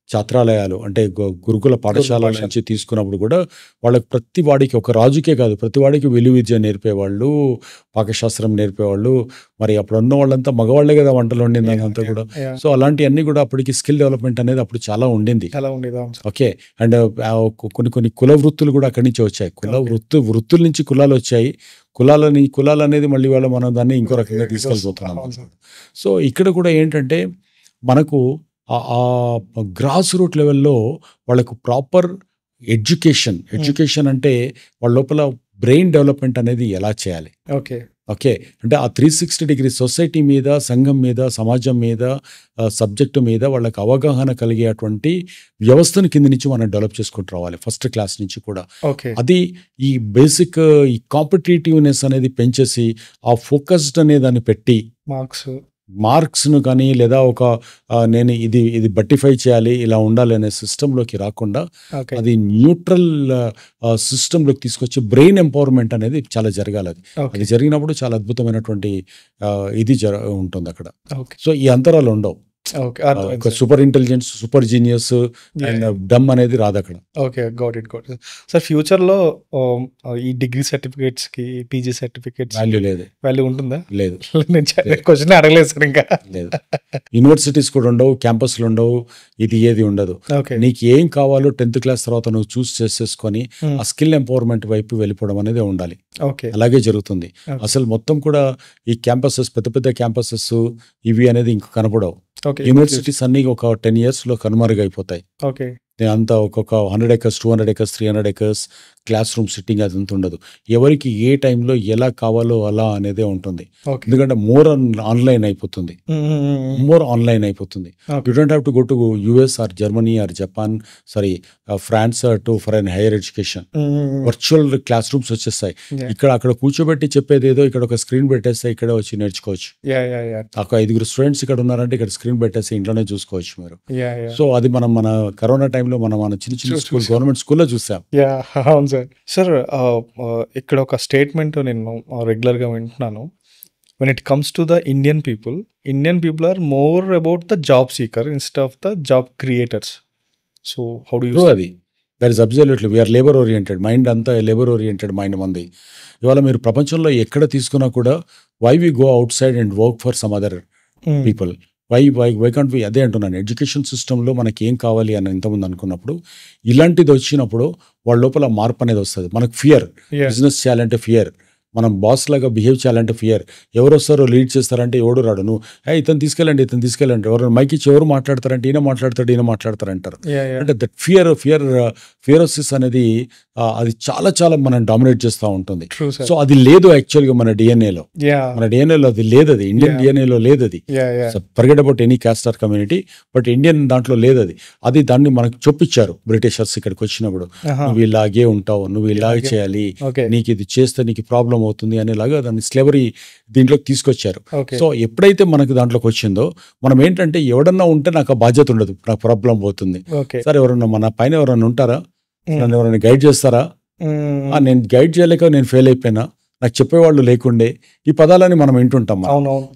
ఛాత్రాలయాలు అంటే గురుకుల పాఠశాలల నుంచి తీసుకున్నప్పుడు కూడా వాళ్ళకి ప్రతి వాడికి ఒక రాజుకే కాదు ప్రతి వాడికి విలువ విద్య నేర్పేవాళ్ళు, పాకశాస్త్రం నేర్పేవాళ్ళు. మరి అప్పుడు ఉన్న వాళ్ళంతా మగవాళ్లే కదా వంటలు వండింది అంతా కూడా. సో అలాంటివన్నీ కూడా అప్పటికి స్కిల్ డెవలప్మెంట్ అనేది అప్పుడు చాలా ఉండింది. ఓకే. అండ్ కొన్ని కుల వృత్తులు కూడా అక్కడి నుంచి వచ్చాయి. వృత్తుల నుంచి కులాలు వచ్చాయి. కులాలు అనేది మళ్ళీ మనం దాన్ని ఇంకో రకంగా తీసుకెళ్ళిపోతున్నాం. సో ఇక్కడ కూడా ఏంటంటే మనకు ఆ గ్రాస్ రూట్ లెవెల్లో వాళ్ళకు ప్రాపర్ ఎడ్యుకేషన్ అంటే వాళ్ళ లోపల బ్రెయిన్ డెవలప్మెంట్ అనేది ఎలా చేయాలి. ఓకే. అంటే ఆ 360 డిగ్రీ సొసైటీ మీద, సంఘం మీద, సమాజం మీద, సబ్జెక్టు మీద వాళ్ళకి అవగాహన కలిగేటువంటి వ్యవస్థను కింద నుంచి మనం డెవలప్ చేసుకుంటూ రావాలి ఫస్ట్ క్లాస్ నుంచి కూడా. అది ఈ బేసిక్ ఈ కాంపిటేటివ్నెస్ అనేది పెంచేసి ఆ ఫోకస్డ్ అనే దాన్ని పెట్టి మార్క్స్ను కానీ లేదా ఒక నేను ఇది బట్టిఫై చేయాలి ఇలా ఉండాలి అనే సిస్టంలోకి రాకుండా అది న్యూట్రల్ సిస్టంలోకి తీసుకొచ్చి బ్రెయిన్ ఎంపవర్మెంట్ అనేది చాలా జరగాలి. అది జరిగినప్పుడు చాలా అద్భుతమైనటువంటి ఇది ఉంటుంది అక్కడ. సో ఈ అంతరాలు ఉండవు. Super intelligence, super genius and dumb అనేది రాదు అక్కడ. Okay, got it. సార్ ఫ్యూచర్లో ఈ డిగ్రీ సర్టిఫికేట్స్ కి, పీజీ సర్టిఫికేట్స్ వాల్యూ ఉంటుందా? లేదు. నేను క్వశ్చన్ అడగలేదు సార్. ఇంకా లేదు. యూనివర్సిటీస్ కూడా ఉండవు, క్యాంపస్లు ఉండవు, ఇది ఏది ఉండదు. నీకు ఏం కావాలో 10th క్లాస్ తర్వాత నువ్వు చూస్ చేసేసుకొని ఆ స్కిల్ ఎంపవర్మెంట్ వైపు వెళ్ళిపోవడం అనేది ఉండాలి. అలాగే జరుగుతుంది. అసలు మొత్తం కూడా ఈ క్యాంపసెస్, పెద్ద పెద్ద క్యాంపసెస్ ఇవి అనేది ఇంకా కనపడవు. యూనివర్సిటీస్ అన్ని ఒక 10 years లో కనుమరుగైపోతాయి. అంతా ఒక్కొక్క 100 acres, 200 acres, 300 acres class room sitting అదంతా ఉండదు. ఎవరికి ఏ టైంలో ఎలా కావాలో అలా అనేదే ఉంటుంది. ఎందుకంటే మోర్ ఆన్లైన్ అయిపోతుంది. You don't have to go to US or Germany or Japan France for an higher education. Virtual classrooms వచ్చేస్తాయి. అక్కడ కూర్చోబెట్టి చెప్పేది ఏదో ఇక్కడ ఒక స్క్రీన్ పెట్టేస్తే ఇక్కడ వచ్చి నేర్చుకోవచ్చు. ఒక 5 స్టూడెంట్స్ ఇక్కడ ఉన్నారంటే ఇక్కడ స్క్రీన్ పెట్టేస్తే ఇంట్లోనే చూసుకోవచ్చు మీరు. సో అది మన కరోనా టైంలో మనం చిన్న స్కూల్, గవర్నమెంట్ స్కూల్లో చూసాం. సార్ ఇక్కడ ఒక స్టేట్మెంట్ నేను రెగ్యులర్గా వింటున్నాను. when it comes to the Indian people are more about the job seeker instead of the job creators. So how do you true అది. That is absolutely we're labour oriented mind, అంతా labour oriented mind మంది. ఇవాళ మీరు ప్రపంచంలో ఎక్కడ తీసుకున్నా కూడా why we go outside and work for some other people, why can't we, అదే అంటున్నాను. ఎడ్యుకేషన్ సిస్టంలో మనకి ఏం కావాలి అని ఇంతకుముందు అనుకున్నప్పుడు ఇలాంటిది వచ్చినప్పుడు వాళ్ళ లోపల మార్పు అనేది వస్తుంది. మనకు ఫియర్, బిజినెస్ చేయాలంటే ఫియర్, మనం బాస్ లాగా బిహేవ్ చేయాలంటే ఫియర్, ఎవరు వస్తారో లీడ్ చేస్తారంటే ఎవడు రాడు, నువ్వు ఇతను తీసుకెళ్ళండి ఎవరు మైక్ ఇచ్చి ఎవరు మాట్లాడతారంటే ఈయన మాట్లాడతారంటారు. అంటే దట్ ఫియరోసిస్ అనేది అది చాలా చాలా మనం డామినేట్ చేస్తూ ఉంటుంది. సో అది లేదు యాక్చువల్గా మన డిఎన్ఏలో అది లేదు, అది ఇండియన్ డిఎన్ఏలో లేదు. అది forget about any caste or community, but Indian దాంట్లో లేదు. అది దాన్ని మనకు చొప్పించారు బ్రిటిషర్స్ ఇక్కడికి వచ్చినప్పుడు. నువ్వు ఇలాగే ఉంటావు, నువ్వు ఇలాగే చేయాలి, నీకు ఇది చేస్తే నీకు ప్రాబ్లం అవుతుంది అనేలాగా దాన్ని స్లేవరీ దీంట్లోకి తీసుకొచ్చారు. సో ఎప్పుడైతే మనకు దాంట్లోకి వచ్చిందో మనం ఏంటంటే ఎవడన్నా ఉంటే నాకు ఆ బాధ్యత ఉండదు, నాకు ప్రాబ్లం పోతుంది. సరే ఎవరన్నా మన పైన ఎవరన్నా ఉంటారా, నన్ను ఎవరైనా గైడ్ చేస్తారా, నేను గైడ్ చేయలేక నేను ఫెయిల్ అయిపోయినా, నాకు చెప్పేవాళ్ళు లేకుండే, ఈ పదాలని మనం వింటుంటాం.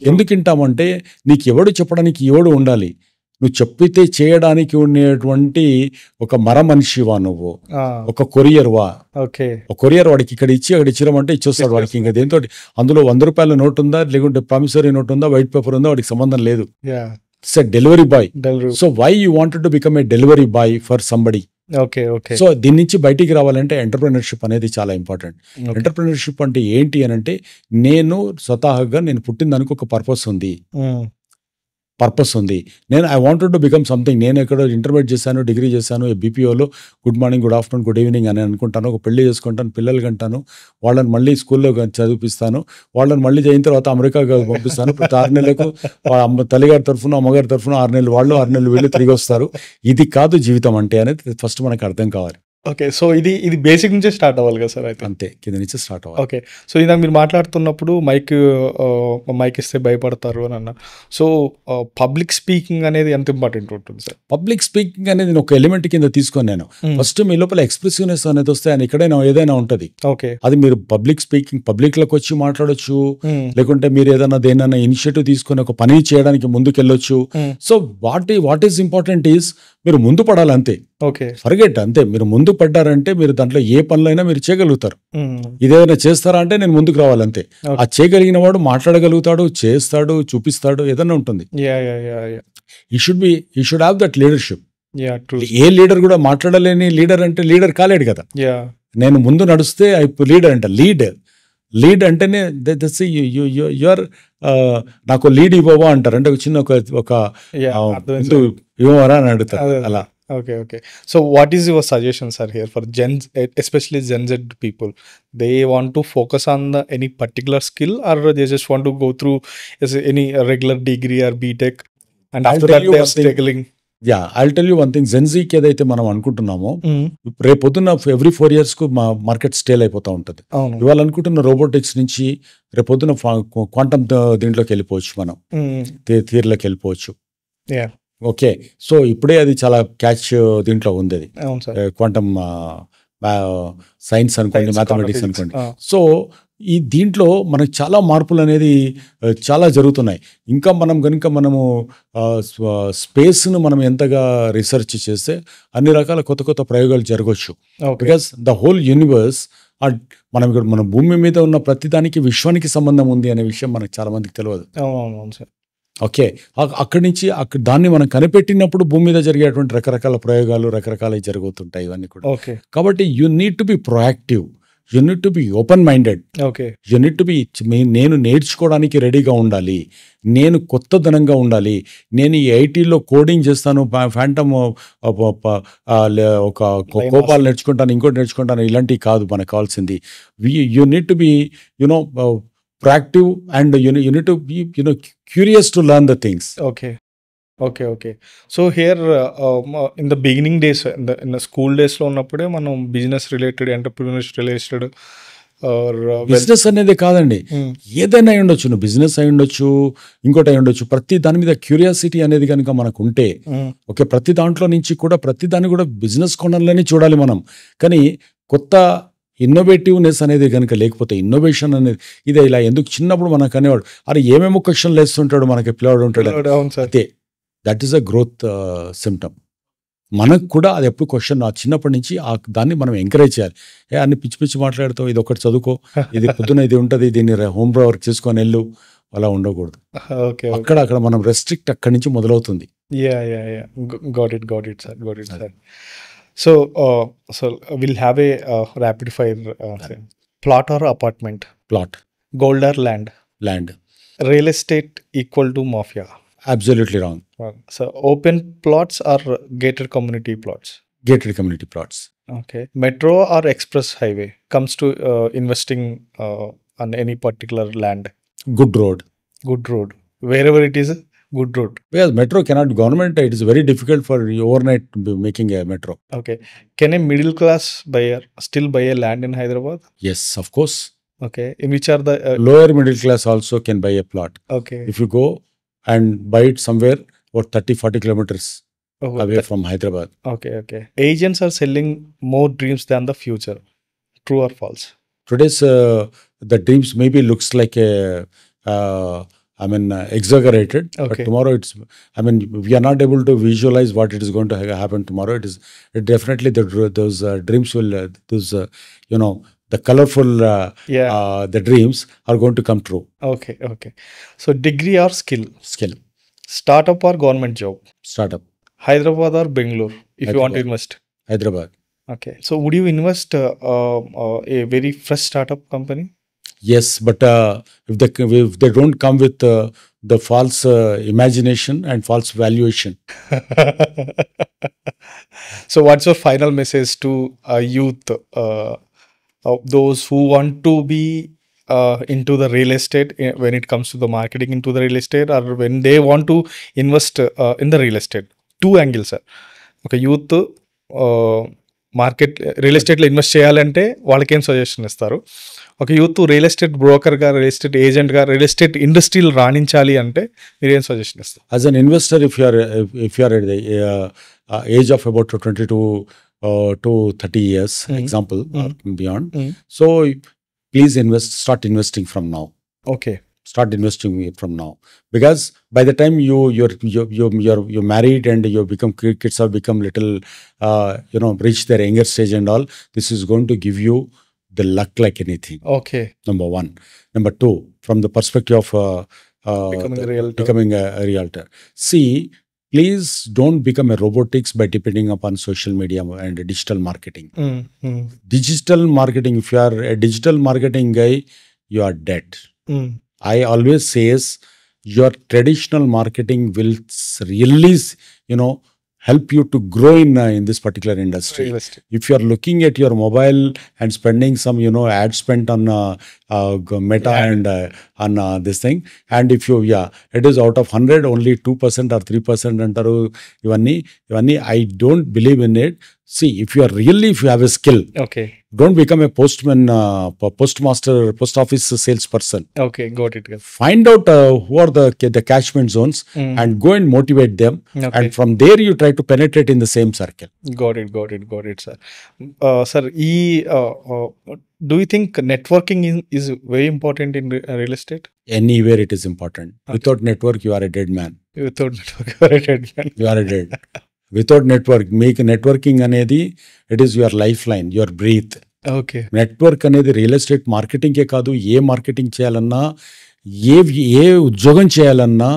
ఎందుకు వింటామంటే నీకు ఎవడు చెప్పడానికి ఎవడు ఉండాలి, నువ్వు చెప్పితే చేయడానికి ఉండేటువంటి ఒక మనిషివా నువ్వు, ఒక కొరియర్ వా. ఒక కొరియర్ వాడికి ఇక్కడ ఇచ్చి అక్కడ ఇచ్చిరమంటే ఇచ్చేస్తాడు వాడికి. ఇంకా దేంతో అందులో 100 రూపాయల నోట్ ఉందా, లేకుంటే ప్రామిసరీ నోట్ ఉందా, వైట్ పేపర్ ఉందా, వాడికి సంబంధం లేదు. It's a delivery boy. So why you wanted to become a delivery boy for somebody. So దీని నుంచి బయటికి రావాలంటే ఎంటర్‌ప్రెన్యూర్‌షిప్ అనేది చాలా ఇంపార్టెంట్. ఎంటర్‌ప్రెన్యూర్‌షిప్ అంటే ఏంటి అని అంటే, నేను స్వతహాగా నేను పుట్టిన దానికి ఒక పర్పస్ ఉంది. నేను I wanted to become something. నేను ఎక్కడో ఇంటర్మీడియట్ చేశాను, డిగ్రీ చేశాను, బీపీఓలో good morning, good afternoon, good evening అని అనుకుంటాను. ఒక పెళ్లి చేసుకుంటాను, పిల్లలు కంటాను, వాళ్ళని మళ్ళీ స్కూల్లో చదివిపిస్తాను, వాళ్ళని మళ్ళీ అయిన తర్వాత అమెరికా పంపిస్తాను. ప్రతి 6 నెలలకు తల్లిగారి తరఫున అమ్మగారి తరఫున 6 నెలలు వాళ్ళు 6 నెలలు వీళ్ళు తిరిగి వస్తారు. ఇది కాదు జీవితం అంటే అనేది ఫస్ట్ మనకు అర్థం కావాలి. ఓకే. సో ఇది బేసిక్ నుంచే స్టార్ట్ అవ్వాలి కదా సార్? అయితే అంతే, కింద నుంచి స్టార్ట్ అవ్వాలి. ఓకే. సో ఇందాక మీరు మాట్లాడుతున్నప్పుడు మైక్ ఇస్తే భయపడతారు అని అన్నారు. సో పబ్లిక్ స్పీకింగ్ అనేది ఎంత ఇంపార్టెంట్ ఉంటుంది సార్? పబ్లిక్ స్పీకింగ్ అనేది ఒక ఎలిమెంట్ కింద తీసుకొని నేను ఫస్ట్ మీ లోపల ఎక్స్ప్రెసివ్నెస్ అనేది వస్తే అని ఎక్కడైనా ఏదైనా ఉంటుంది. ఓకే. అది మీరు పబ్లిక్ స్పీకింగ్ పబ్లిక్ లోకి వచ్చి మాట్లాడొచ్చు, లేకుంటే మీరు ఏదైనా దేనైనా ఇనిషియేటివ్ తీసుకొని ఒక పని చేయడానికి ముందుకెళ్ళొచ్చు. So what is important is మీరు ముందు పడాలి అంతే. ఓకే. ఫర్గెట్ అంతే. మీరు ముందు పడ్డారంటే మీరు దాంట్లో ఏ పనులైనా మీరు చేయగలుగుతారు. ఇదేదైనా చేస్తారా అంటే నేను ముందుకు రావాలంతే. ఆ చేయగలిగిన వాడు మాట్లాడగలుగుతాడు, చేస్తాడు, చూపిస్తాడు, ఏదైనా ఉంటుంది. ఈ should have that leadership. A leader కూడా మాట్లాడలేని లీడర్ అంటే లీడర్ కాలేడు కదా. నేను ముందు నడుస్తే లీడర్ అంట. లీడ్ అంటేనే యువర్ నాకు లీడ్ ఇవ్వవా అంటారు. అంటే చిన్న ఒక ఇవ్వరా అని అడుగుతారు అలా. Okay. So what is your suggestion, sir, here for especially Gen Z people? They want to focus on any particular skill, or they just want to go through any regular degree or BTech, and after that they are struggling? I'll tell you one thing. Gen Z కి ఏదైతే మనం అనుకుంటున్నామో, రేపొద్దున every 4 years కు market stale అయిపోతూ ఉంటుంది. ఇవాళ అనుకుంటున్న రోబోటిక్స్ నుంచి రేపొద్దున క్వాంటమ్ దీంట్లోకి వెళ్ళిపోవచ్చు, మనం థియరీలోకి వెళ్ళిపోవచ్చు. ఓకే. సో ఇప్పుడే అది చాలా క్యాచ్ దీంట్లో ఉంది. అది క్వాంటమ్ సైన్స్ అనుకోండి, మ్యాథమెటిక్స్ అనుకోండి. సో ఈ దీంట్లో మనకు చాలా మార్పులు అనేది చాలా జరుగుతున్నాయి. ఇంకా మనము స్పేస్ను మనం ఎంతగా రీసెర్చ్ చేస్తే అన్ని రకాల కొత్త ప్రయోగాలు జరగవచ్చు. బికాస్ ద హోల్ యూనివర్స్, మనం ఇక్కడ మన భూమి మీద ఉన్న ప్రతిదానికి విశ్వానికి సంబంధం ఉంది అనే విషయం మనకు చాలా మందికి తెలియదు. ఓకే. అక్కడి నుంచి దాన్ని మనం కనిపెట్టినప్పుడు భూమి మీద జరిగేటువంటి రకరకాల ప్రయోగాలు రకరకాల జరుగుతుంటాయి ఇవన్నీ కూడా. కాబట్టి you need to be proactive, you need to be open minded, you need to be నేను నేర్చుకోవడానికి రెడీగా ఉండాలి, నేను కొత్తదనంగా ఉండాలి. నేను ఈ ఐటీలో కోడింగ్ చేస్తాను, ఫ్యాంటమ్ ఒక కోపాలు నేర్చుకుంటాను, ఇంకోటి నేర్చుకుంటాను, ఇలాంటివి కాదు మనకు కావాల్సింది. You need to be proactive and you need to be curious to learn the things. Okay. So here in the beginning days, in the school days లో ఉన్నప్పుడే మనం business related, entrepreneurship related business అనేది కాదండి, ఏదైనా అయి ఉండొచ్చు. నువ్వు business అయి ఉండొచ్చు, ఇంకోటి అయి ఉండొచ్చు. ప్రతి దాని మీద క్యూరియాసిటీ అనేది కనుక మనకు ఉంటే, ఓకే, ప్రతి దాంట్లో నుంచి కూడా ప్రతి దాన్ని కూడా బిజినెస్ కోణంలోనే చూడాలి మనం. కానీ కొత్త ఇన్నోవేటివ్నెస్ అనేది కనుక లేకపోతే, ఇన్నోవేషన్ అనేది ఇదే ఇలా ఎందుకు చిన్నప్పుడు మనకు అనేవాడు, అరే ఏమేమో క్వశ్చన్లు వేస్తుంటాడు మనకి పిల్లవాడు ఉంటాడు, అవును సార్. అదే that is a growth symptom. మనకు కూడా అది ఎప్పుడు క్వశ్చన్ చిన్నప్పటి నుంచి దాన్ని మనం ఎంకరేజ్ చేయాలి. అన్ని పిచ్చి పిచ్చి మాట్లాడుతావు, ఇది ఒకటి చదువుకో, ఇది పొద్దున ఇది ఉంటుంది, దీన్ని హోమ్ వర్క్ చేసుకొని వెళ్ళు, అలా ఉండకూడదు. ఓకే. అక్కడ మనం రెస్ట్రిక్ట్ అక్కడి నుంచి మొదలవుతుంది. Yeah. Got it, sir. So, we'll have a rapid fire. Plot or apartment? Plot, Gold or land? Land. Real estate equal to mafia? Absolutely wrong. So, open plots or gated community plots? Gated community plots. Okay. Metro or express highway comes to investing on any particular land? Good road. Good road. Wherever it is, good road. Because metro cannot, government, it is very difficult for overnight making a metro. Okay. Can a middle class buyer still buy a land in Hyderabad? Yes, of course. Okay. In which are the Lower middle class also can buy a plot. okay. If you go and buy it somewhere about 30-40 kilometers Oh, away from Hyderabad. okay. Agents are selling more dreams than the future. True or false? Today's the dreams maybe looks like a exaggerated, but Okay. tomorrow we are not able to visualize what it is going to happen tomorrow. It definitely those dreams will the colorful Yeah. the dreams are going to come true. Okay. So degree or skill? Skill. Startup or government job? Startup. Hyderabad or Bangalore if you want to Hyderabad. invest? Hyderabad. Okay. So would you invest a very fresh startup company? Yes, but if they don't come with the false imagination and false valuation. So what's your final message to youth, those who want to be into the real estate when it comes to the marketing into the real estate, or when they want to invest in the real estate? Two angles, sir. Okay, youth market real ఎస్టేట్లో invest చేయాలంటే వాళ్ళకేం suggestion ఇస్తారు? ఒక youth real estate బ్రోకర్గా, real estate ఏజెంట్గా, real estate ఇండస్ట్రీలో రాణించాలి అంటే మీరు ఏం సజెషన్ ఇస్తారు? As an investor, if you are at the age of about 22 to 30 years, example, or beyond, so please start investing from now. Okay. Start investing from now, because by the time you're married and you become kids have become little reach their younger stage and all, this is going to give you the luck like anything. Okay. Number one. Number two, from the perspective of becoming a realtor. See, please don't become a robotics by depending upon social media and digital marketing. Digital marketing, if you are a digital marketing guy, you are dead. I always says your traditional marketing will really, help you to grow in this particular industry. If you are looking at your mobile and spending some, ad spent on Meta and on this thing, and if you, it is out of 100, only 2% or 3% antaru, ivanni, I don't believe in it. See, if you have a skill, okay, don't become a postman, postmaster, post office salesperson. Okay, got it. Find out who are the catchment zones and go and motivate them. Okay. And from there you try to penetrate in the same circle. Got it, sir. Sir, do you think networking is very important in real estate? Anywhere it is important. Okay. Without network, you are a dead man. Without network, you are a dead man. You are a dead. Without network, make networking anedi, it is your lifeline, your breath. Okay. Network anedi real estate marketing ke kaadu, ye marketing cheyalanna, ye udyogam cheyalanna,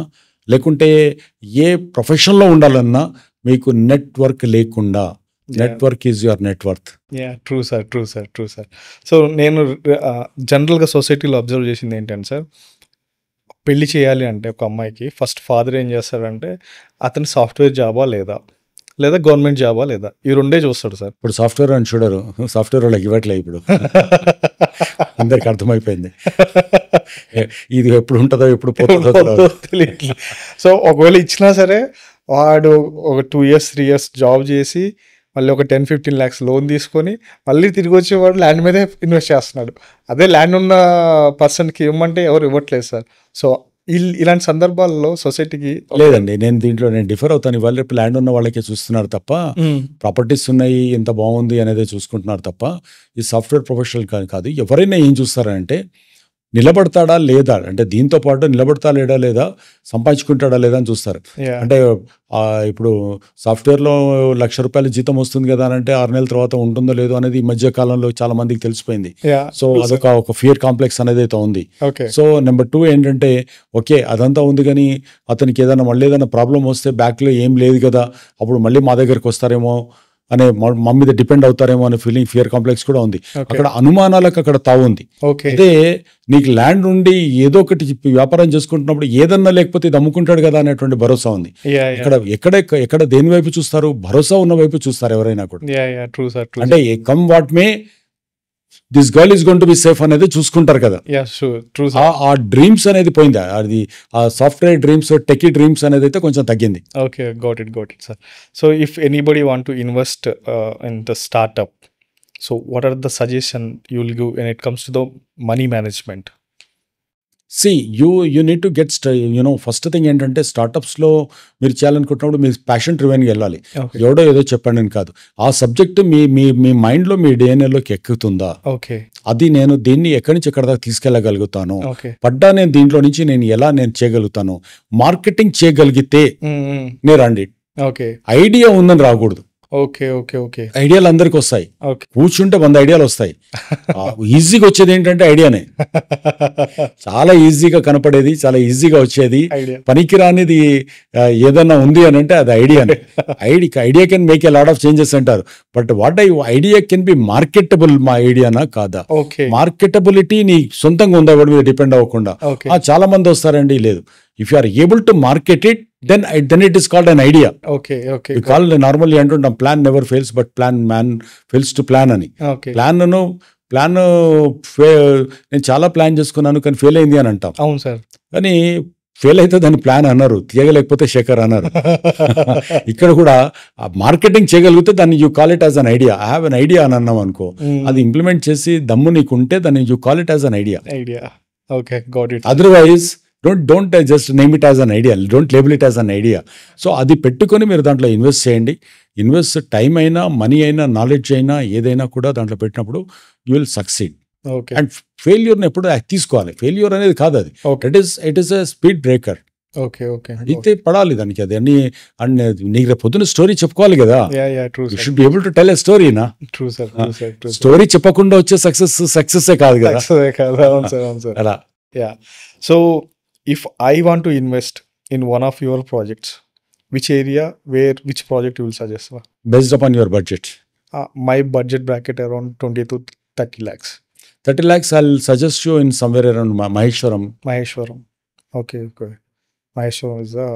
lekunte ye profession lo undalanna, meeku network lekunda. Network is your net worth. Yeah, true sir. So నేను జనరల్గా సొసైటీలో observe చేసింది ఏంటంటే sir, పెళ్లి చేయాలి అంటే ఒక అమ్మాయికి ఫస్ట్ ఫాదర్ ఏం చేస్తాడంటే అతని సాఫ్ట్వేర్ జాబా లేదా గవర్నమెంట్ జాబా లేదా, ఈ రెండే చూస్తాడు సార్. ఇప్పుడు సాఫ్ట్వేర్ అని చూడరు, సాఫ్ట్వేర్ వాళ్ళకి ఇవ్వట్లే ఇప్పుడు. అందరికి అర్థమైపోయింది ఇది ఎప్పుడు ఉంటుందో ఎప్పుడు పోతుందో తెలియదు. సో ఒకవేళ ఇచ్చినా సరే వాడు ఒక 2 years 3 years జాబ్ చేసి మళ్ళీ ఒక 10-15 lakhs లోన్ తీసుకొని మళ్ళీ తిరిగి వచ్చేవాడు ల్యాండ్ మీదే ఇన్వెస్ట్ చేస్తున్నాడు. అదే ల్యాండ్ ఉన్న పర్సన్కి ఇవ్వమంటే ఎవరు ఇవ్వట్లేదు సార్. సో ఇలాంటి సందర్భాల్లో సొసైటీకి లేదండి, నేను డిఫర్ అవుతాను. ఇవాళ రేపు ల్యాండ్ ఉన్న వాళ్ళకే చూస్తున్నారు తప్ప, ప్రాపర్టీస్ ఉన్నాయి ఎంత బాగుంది అనేది చూసుకుంటున్నారు తప్ప, ఈ సాఫ్ట్వేర్ ప్రొఫెషనల్ కాదు. ఎవరైనా ఏం చూస్తారంటే నిలబడతాడా లేదా, అంటే దీంతో పాటు నిలబడతా లేదా సంపాదించుకుంటాడా లేదా అని చూస్తారు. అంటే ఇప్పుడు సాఫ్ట్వేర్లో ₹1,00,000 జీతం వస్తుంది కదా అని అంటే 6 నెలల తర్వాత ఉంటుందో లేదో అనేది ఈ మధ్య కాలంలో చాలా మందికి తెలిసిపోయింది. సో అదొక ఫియర్ కాంప్లెక్స్ అనేది అయితే ఉంది. సో నెంబర్ 2 ఏంటంటే ఓకే అదంతా ఉంది కానీ అతనికి ఏదైనా మళ్ళీ ఏదైనా ప్రాబ్లం వస్తే బ్యాక్లో ఏం లేదు కదా, అప్పుడు మళ్ళీ మా దగ్గరికి వస్తారేమో అనే, మా మీద డిపెండ్ అవుతారేమో అనే ఫీలింగ్, ఫియర్ కాంప్లెక్స్ కూడా ఉంది. అక్కడ అనుమానాలకు అక్కడ తావు ఉంది. అయితే నీకు ల్యాండ్ ఉండి ఏదో ఒకటి వ్యాపారం చేసుకుంటున్నప్పుడు ఏదన్నా లేకపోతే ఇది అమ్ముకుంటాడు కదా అనేటువంటి భరోసా ఉంది. ఎక్కడ దేని వైపు చూస్తారు? భరోసా ఉన్న వైపు చూస్తారు ఎవరైనా కూడా. అంటే come what may this girl is going to be safe అనేది చూసుకుంటారు కదా. ఆ డ్రీమ్స్ అనేది పోయిందా, అది ఆ సాఫ్ట్వేర్ డ్రీమ్స్, టెకీ డ్రీమ్స్ అనేది అయితే కొంచెం తగ్గింది. Okay, got it sir. So if anybody want to invest in the startup, so what are the suggestion you will give when it comes to the money management? See you need to get first thing ఏంటంటే స్టార్టప్స్లో మీరు చేయాలనుకుంటున్నప్పుడు మీరు passion డ్రివెన్గా వెళ్ళాలి. ఎవడో ఏదో చెప్పండి అని కాదు, ఆ సబ్జెక్ట్ మీ మైండ్లో మీ డిఎన్ఏలోకి ఎక్కుతుందా, అది నేను దీన్ని ఎక్కడి నుంచి ఎక్కడ దాకా తీసుకెళ్ళగలుగుతాను, పడ్డా నేను దీంట్లో నుంచి నేను చేయగలుగుతాను, మార్కెటింగ్ చేయగలిగితే నేను రండి. ఐడియా ఉందని రాకూడదు. ఐడియాలు అందరికి వస్తాయి, కూర్చుంటే 100 ఐడియాలు వస్తాయి. ఈజీగా వచ్చేది ఏంటంటే ఐడియానే. చాలా ఈజీగా కనపడేది, చాలా ఈజీగా వచ్చేది, పనికిరానిది ఏదన్నా ఉంది అని అంటే అది ఐడియానే. Idea can make a lot of changes అంటారు, but what idea can be marketable. మా ఐడియానా కాదా? మార్కెటబిలిటీ నీ సొంతంగా ఉందా వాడి మీద డిపెండ్ అవ్వకుండా. చాలా మంది వస్తారండి, లేదు, if you are able to market it then it is called an idea. We call normally అంటుంటాం plan never fails but man fails to plan అని. ప్లాన్ నేను చాలా ప్లాన్ చేసుకున్నాను కానీ ఫెయిల్ అయింది అని అంటాం. అవును సార్, కానీ ఫెయిల్ అయితే దాన్ని ప్లాన్ అన్నారు, తీయగలేకపోతే శేఖర్ అన్నారు. ఇక్కడ కూడా మార్కెటింగ్ చేయగలిగితే దాన్ని you call it as an idea. I have an idea అని అన్నాం అనుకో, అది ఇంప్లిమెంట్ చేసి దమ్ము నీకుంటే దాన్ని you call it as an idea. Otherwise don't just name it as an idea, don't label it as an idea. So అది పెట్టుకొని మీరు దాంట్లో ఇన్వెస్ట్ చేయండి. టైం అయినా, మనీ అయినా, నాలెడ్జ్ అయినా, ఏదైనా కూడా దాంట్లో పెట్టినప్పుడు యూ విల్ సక్సీడ్. అండ్ ఫెయిల్యూర్ని ఎప్పుడు తీసుకోవాలి, ఫెయిల్యూర్ అనేది కాదు అది, it is a speed breaker. అయితే పడాలి దానికి, అది అన్ని నీకు పొద్దున్న స్టోరీ చెప్పుకోవాలి కదా, you should be able to tell a story నా. స్టోరీ చెప్పకుండా వచ్చే సక్సెస్ కాదు కదా. అలా. So if I want to invest in one of your projects, which project you will suggest? Based upon your budget. My budget bracket around 20 to 30 lakhs. 30 lakhs I'll suggest you in somewhere around Maheshwaram. Okay. Maheshwaram is the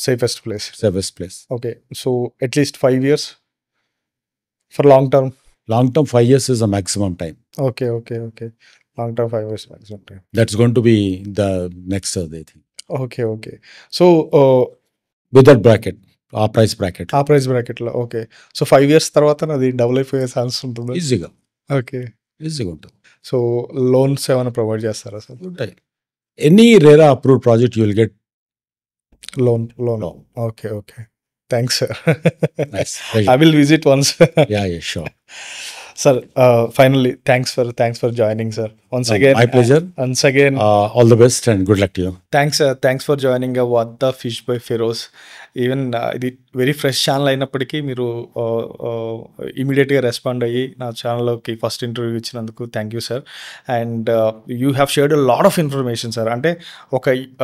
safest place. Okay, so at least 5 years for long term. 5 years is the maximum time. Okay. Long term 5 years maximum time. That's going to be the next I think. Okay. So with that bracket, ఆ price bracket లో. Okay, so 5 years తర్వాత అది double అయిపోయే chance ఉంటుంది ఈజీగా. ఈజీగా ఉంటుంది. So loans ఏమైనా ప్రొవైడ్ చేస్తారా సార్? ఉంటాయి. Any RERA approved project you will get loan. Okay. Thanks sir. I will visit once. Yeah, sure. Sir, finally, thanks for joining, sir. Once again, my pleasure. Once again, all the best and good luck to you. Thanks for joining What the Fish by Feroz. Even ఇది very fresh channel అయినప్పటికీ మీరు ఇమీడియట్గా respond అయ్యి నా ఛానల్లోకి first interview ఇచ్చినందుకు thank you sir. And you have shared a lot of information sir. అంటే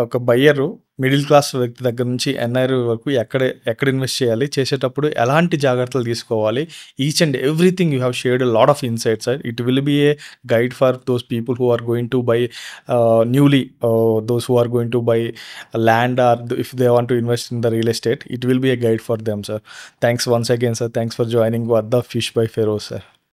ఒక బయ్యరు మిడిల్ క్లాస్ వ్యక్తి దగ్గర నుంచి ఎన్ఐఆర్ వరకు ఎక్కడ ఇన్వెస్ట్ చేయాలి, చేసేటప్పుడు ఎలాంటి జాగ్రత్తలు తీసుకోవాలి, each and everything you have shared a lot of insight sir. It will be a guide for those people who are going to buy newly, those who are going to buy land or if they want to invest in the real estate. It will be a guide for them, sir. Thanks once again, sir. Thanks for joining What the Fish by Feroz, sir.